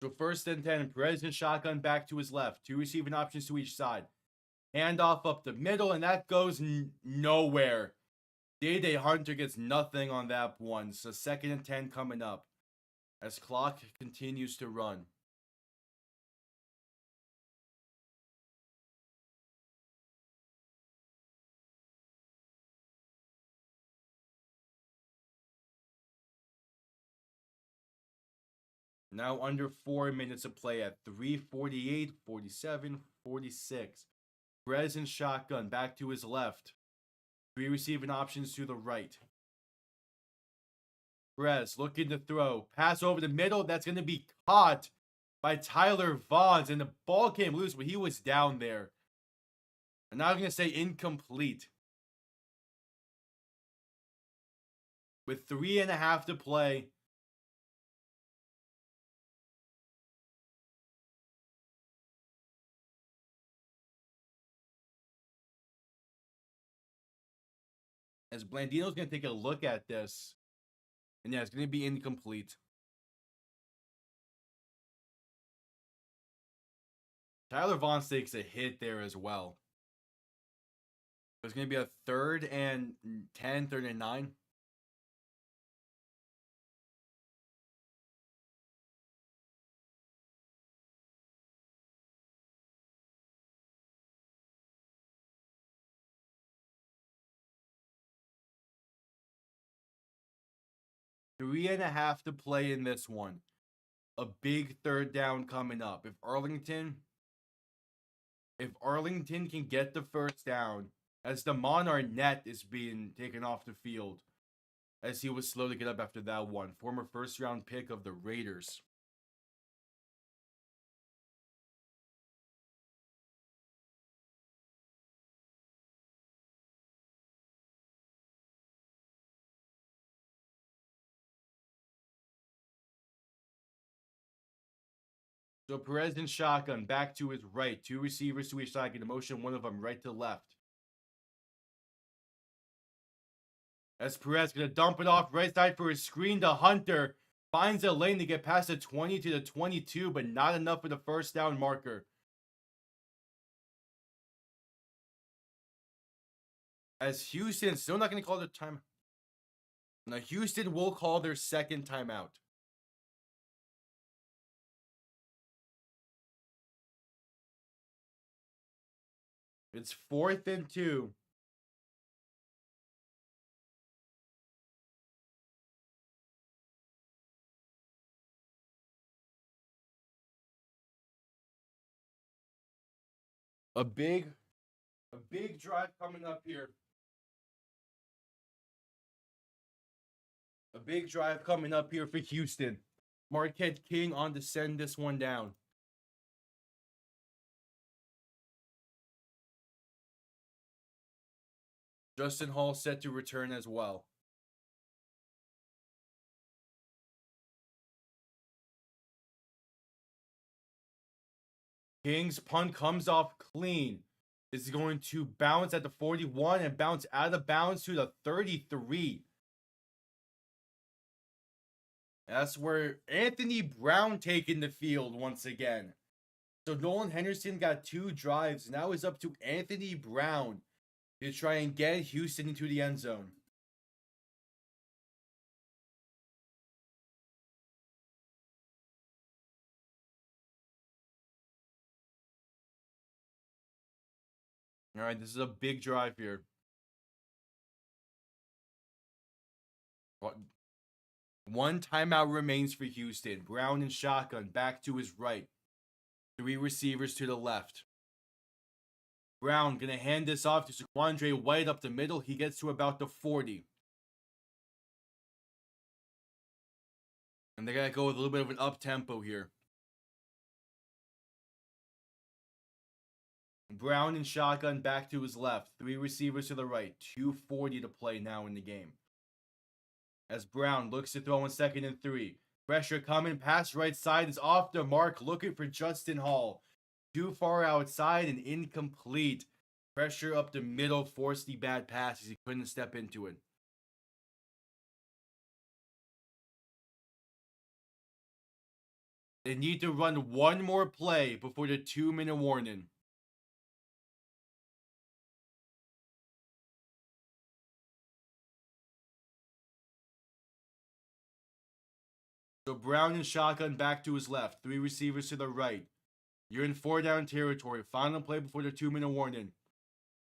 S1: So 1st and 10, Perez and shotgun back to his left. 2 receiving options to each side. Handoff up the middle, and that goes nowhere. Day Hunter gets nothing on that one. So 2nd and 10 coming up as clock continues to run. Now under 4 minutes of play at 3:48, 47, 46. Perez and shotgun back to his left. 3 receiving options to the right. Perez looking to throw. Pass over the middle. That's going to be caught by Tyler Vaughns. And the ball came loose, but he was down there. I'm now going to say incomplete. With 3.5 to play. As Blandino's going to take a look at this. And yeah, it's going to be incomplete. Tyler Vaughn takes a hit there as well. It's going to be a 3rd and 10, 3rd and 9. Three and a half to play in this one. A big 3rd down coming up. If Arlington can get the 1st down, as Damon Arnett is being taken off the field, as he was slow to get up after that one. Former 1st-round pick of the Raiders. So Perez and shotgun back to his right. 2 receivers to each side. Get a motion, one of them right to left. As Perez gonna dump it off right side for a screen to Hunter. Finds a lane to get past the 20 to the 22, but not enough for the 1st down marker. As Houston still not gonna call their time. Now Houston will call their 2nd timeout. It's 4th and 2. A big drive coming up here. A big drive coming up here for Houston. Marquette King on to send this one down. Justin Hall set to return as well. King's punt comes off clean. This is going to bounce at the 41 and bounce out of bounds to the 33. That's where Anthony Brown taking the field once again. So Nolan Henderson got 2 drives. Now it's up to Anthony Brown to try and get Houston into the end zone. All right, this is a big drive here. One timeout remains for Houston. Brown in shotgun, back to his right. 3 receivers to the left. Brown gonna hand this off to Saquandre White up the middle. He gets to about the 40. And they're gonna go with a little bit of an up-tempo here. Brown in shotgun, back to his left. 3 receivers to the right. 2:40 to play now in the game. As Brown looks to throw on 2nd and 3. Pressure coming, pass right side is off the mark, looking for Justin Hall. Too far outside and incomplete. Pressure up the middle, forced the bad pass as he couldn't step into it. They need to run one more play before the 2-minute warning. So Brown in shotgun, back to his left. 3 receivers to the right. You're in 4-down territory. Final play before the 2-minute warning.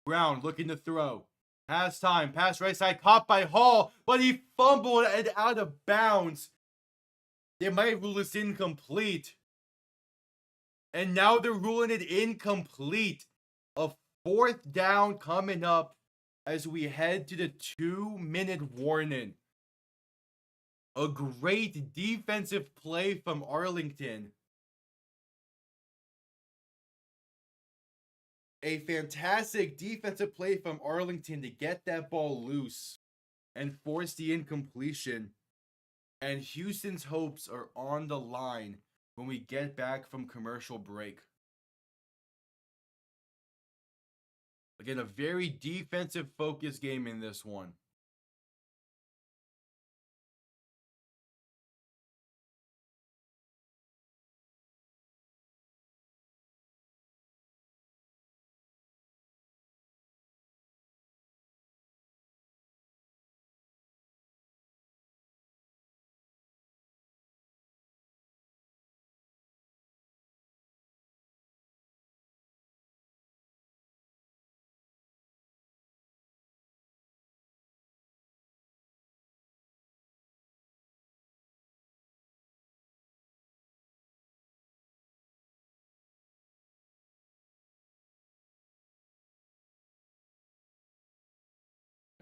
S1: Brown looking to throw. Has time. Pass right side. Caught by Hall. But he fumbled and out of bounds. They might rule this incomplete. And now they're ruling it incomplete. A 4th down coming up as we head to the 2-minute warning. A great defensive play from Arlington. A fantastic defensive play from Arlington to get that ball loose and force the incompletion. And Houston's hopes are on the line when we get back from commercial break. Again, a very defensive focused game in this one.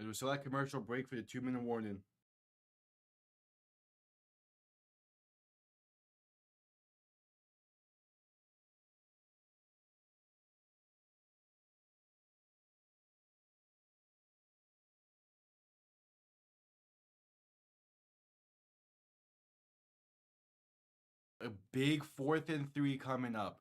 S1: It was still that commercial break for the 2-minute warning. A big 4th and 3 coming up.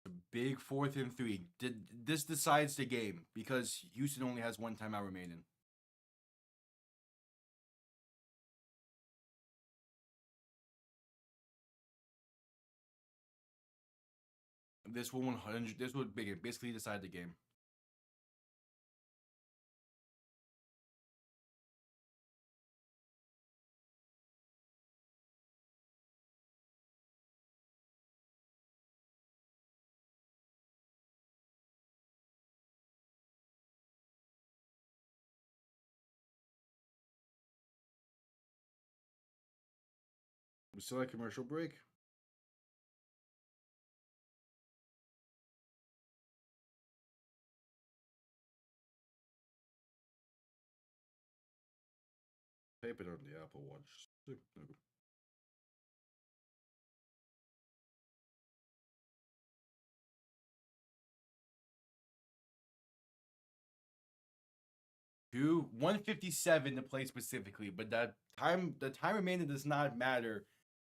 S1: A big 4th and 3. This decides the game because Houston only has 1 timeout remaining. This would basically decide the game. We still at commercial break. Type it on the Apple Watch. 157 to play specifically, but the time remaining does not matter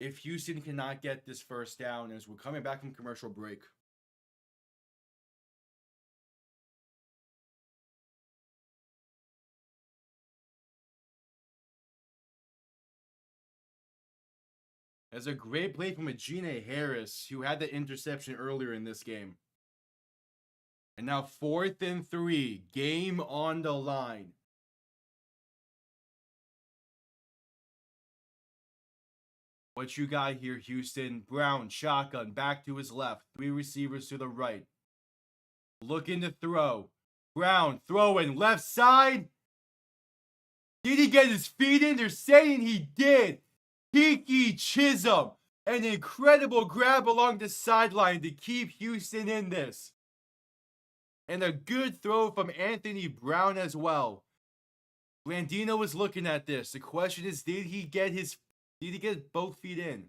S1: if Houston cannot get this first down as we're coming back from commercial break. That's a great play from Ajene Harris, who had the interception earlier in this game. And now 4th and 3, game on the line. What you got here, Houston? Brown, shotgun, back to his left. 3 receivers to the right. Looking to throw. Brown, throwing, left side. Did he get his feet in? They're saying he did. Kiki Chisholm, an incredible grab along the sideline to keep Houston in this. And a good throw from Anthony Brown as well. Blandino was looking at this. The question is, did he get both feet in?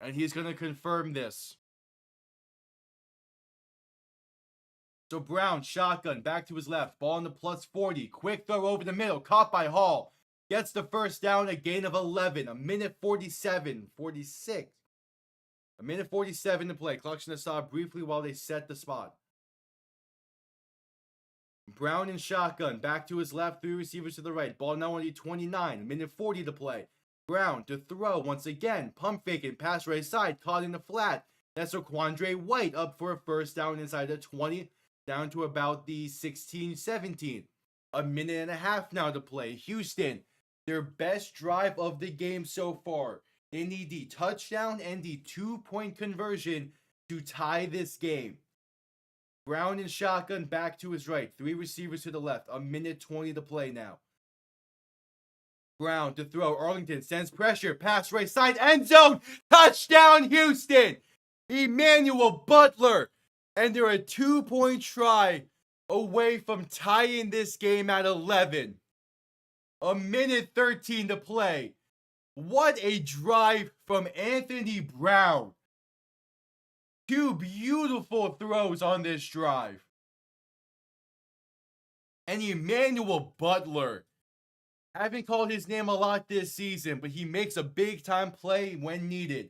S1: And he's going to confirm this. So Brown, shotgun, back to his left. Ball in the +40. Quick throw over the middle. Caught by Hall. Gets the first down, a gain of 11. A minute 46. A minute 47 to play. Clock's going to stop briefly while they set the spot. Brown and shotgun, back to his left, 3 receivers to the right. Ball now on the 29. A minute 40 to play. Brown to throw once again. Pump faking, pass right side, caught in the flat. That's Quandre White up for a first down inside the 20, down to about the 16, 17. A minute and a half now to play. Houston, their best drive of the game so far. They need the touchdown and the 2-point conversion to tie this game. Brown and shotgun back to his right. 3 receivers to the left. A minute 20 to play now. Brown to throw. Arlington sends pressure. Pass right side. End zone. Touchdown Houston. Emmanuel Butler. And they're a 2-point try away from tying this game at 11. A minute 13 to play. What a drive from Anthony Brown. 2 beautiful throws on this drive. And Emmanuel Butler. I haven't called his name a lot this season, but he makes a big time play when needed.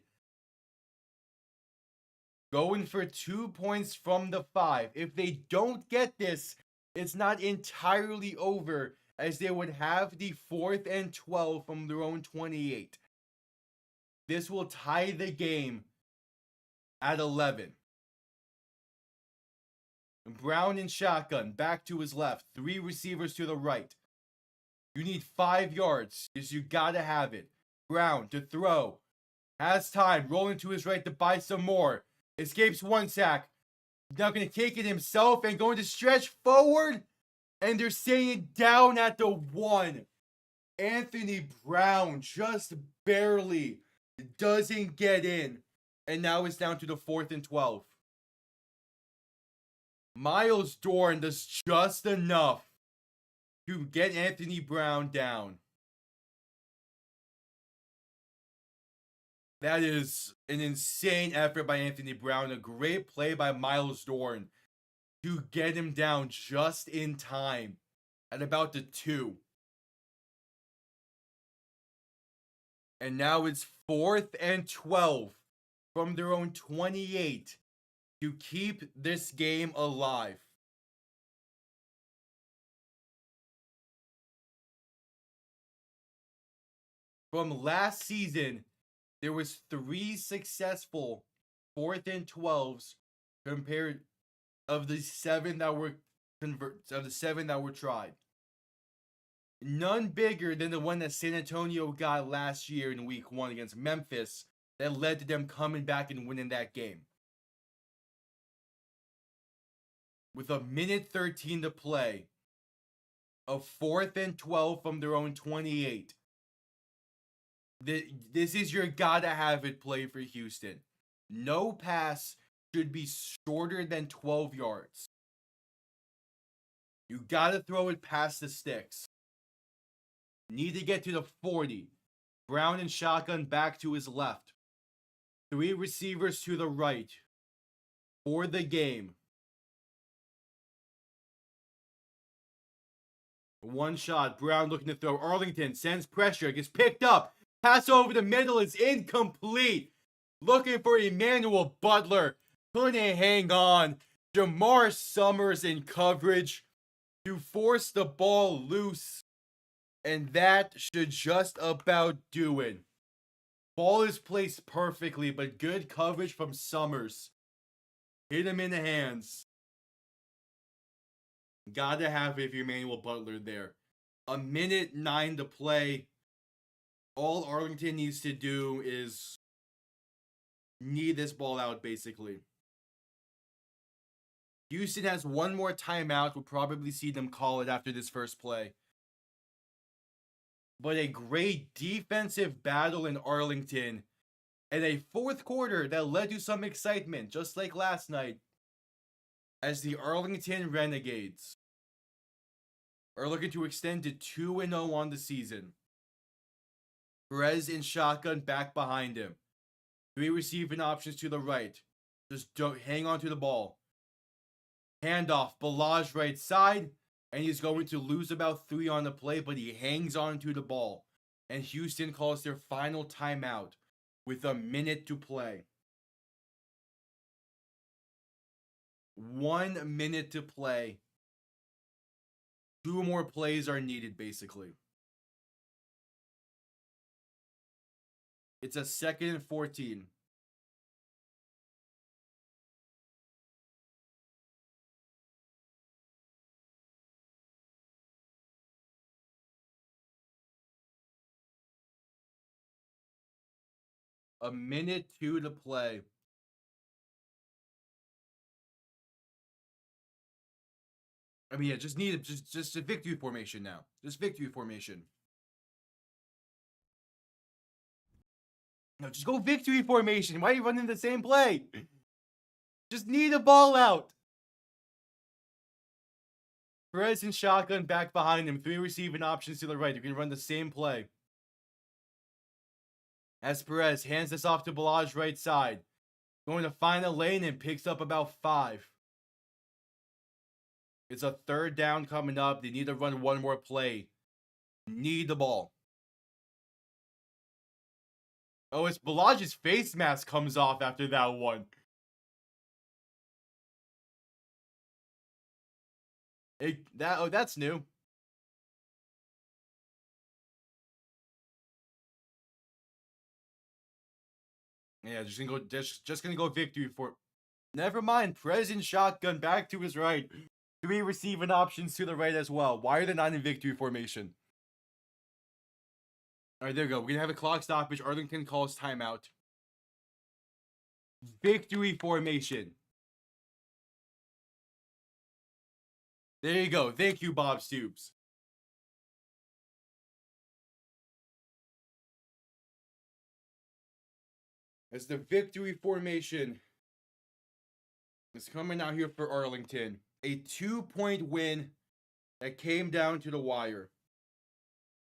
S1: Going for 2 points from the 5. If they don't get this, it's not entirely over, as they would have the 4th and 12 from their own 28. This will tie the game at 11. Brown and shotgun, back to his left. 3 receivers to the right. You need 5 yards, because you gotta have it. Brown to throw. Has time, rolling to his right to buy some more. Escapes 1 sack. Now gonna take it himself and going to stretch forward. And they're saying down at the 1. Anthony Brown just barely doesn't get in. And now it's down to the 4th and 12. Miles Dorn does just enough to get Anthony Brown down. That is an insane effort by Anthony Brown. A great play by Miles Dorn to get him down just in time at about the 2. And now it's 4th and 12 from their own 28 to keep this game alive. From last season, there was 3 successful 4th and 12s compared of the 7 that were tried. None bigger than the one that San Antonio got last year in week 1 against Memphis that led to them coming back and winning that game. With a minute 13 to play, a 4th and 12 from their own 28. This is your gotta have it play for Houston. No pass should be shorter than 12 yards. You gotta throw it past the sticks. Need to get to the 40. Brown and shotgun back to his left. 3 receivers to the right. For the game. One shot. Brown looking to throw. Arlington sends pressure. Gets picked up. Pass over the middle is incomplete. Looking for Emmanuel Butler. Couldn't hang on. Jamar Summers in coverage to force the ball loose. And that should just about do it. Ball is placed perfectly, but good coverage from Summers. Hit him in the hands. Gotta have it if you're Emmanuel Butler there. 1:09 to play. All Arlington needs to do is knee this ball out, basically. Houston has one more timeout. We'll probably see them call it after this first play. But a great defensive battle in Arlington. And a fourth quarter that led to some excitement, just like last night. As the Arlington Renegades are looking to extend to 2-0 on the season. Perez in shotgun back behind him. 3 receiving options to the right. Just don't hang on to the ball. Handoff, Balaj right side. And he's going to lose about 3 on the play, but he hangs on to the ball. And Houston calls their final timeout with 1 minute to play. 1 minute to play. 2 more plays are needed, basically. It's a 2nd and 14. A minute 2 to play. I mean, yeah, just a victory formation now. Just victory formation. No, just go victory formation. Why are you running the same play? Just need a ball out. Perez and shotgun back behind him. 3 receiving options to the right. You can run the same play. As Perez hands this off to Balaj right side. Going to find a lane and picks up about 5. It's a 3rd down coming up. They need to run 1 more play. Need the ball. Oh, it's Balaj's face mask comes off after that one. That's new. Yeah, just gonna go victory for. Never mind. Present shotgun back to his right. 3 receiving options to the right as well. Why are they not in victory formation? All right, there we go. We're gonna have a clock stoppage. Arlington calls timeout. Victory formation. There you go. Thank you, Bob Stoops. As the victory formation is coming out here for Arlington. A 2-point win that came down to the wire.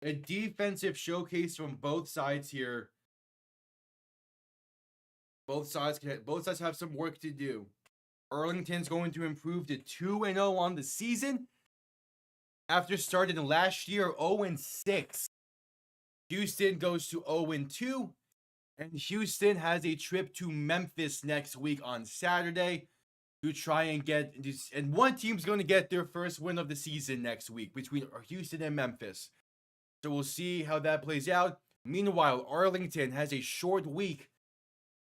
S1: A defensive showcase from both sides here. Both sides have some work to do. Arlington's going to improve to 2-0 on the season after starting last year 0-6. Houston goes to 0-2, and Houston has a trip to Memphis next week on Saturday to try and get, and one team's going to get their first win of the season next week between Houston and Memphis. So we'll see how that plays out. Meanwhile, Arlington has a short week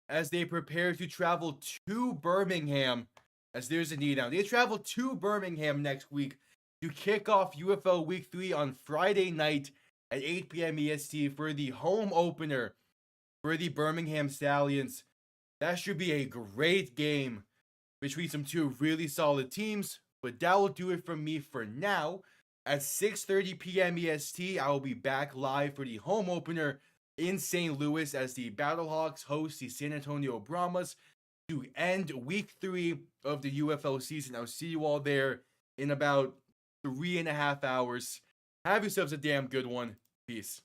S1: as they prepare to travel to Birmingham, as there's a need now. They travel to Birmingham next week to kick off UFO Week 3 on Friday night at 8 p.m. EST for the home opener for the Birmingham Stallions. That should be a great game between some 2 really solid teams, but that will do it from me for now. At 6:30 p.m. EST, I will be back live for the home opener in St. Louis as the Battlehawks host the San Antonio Brahmas to end week 3 of the UFL season. I'll see you all there in about 3.5 hours. Have yourselves a damn good one. Peace.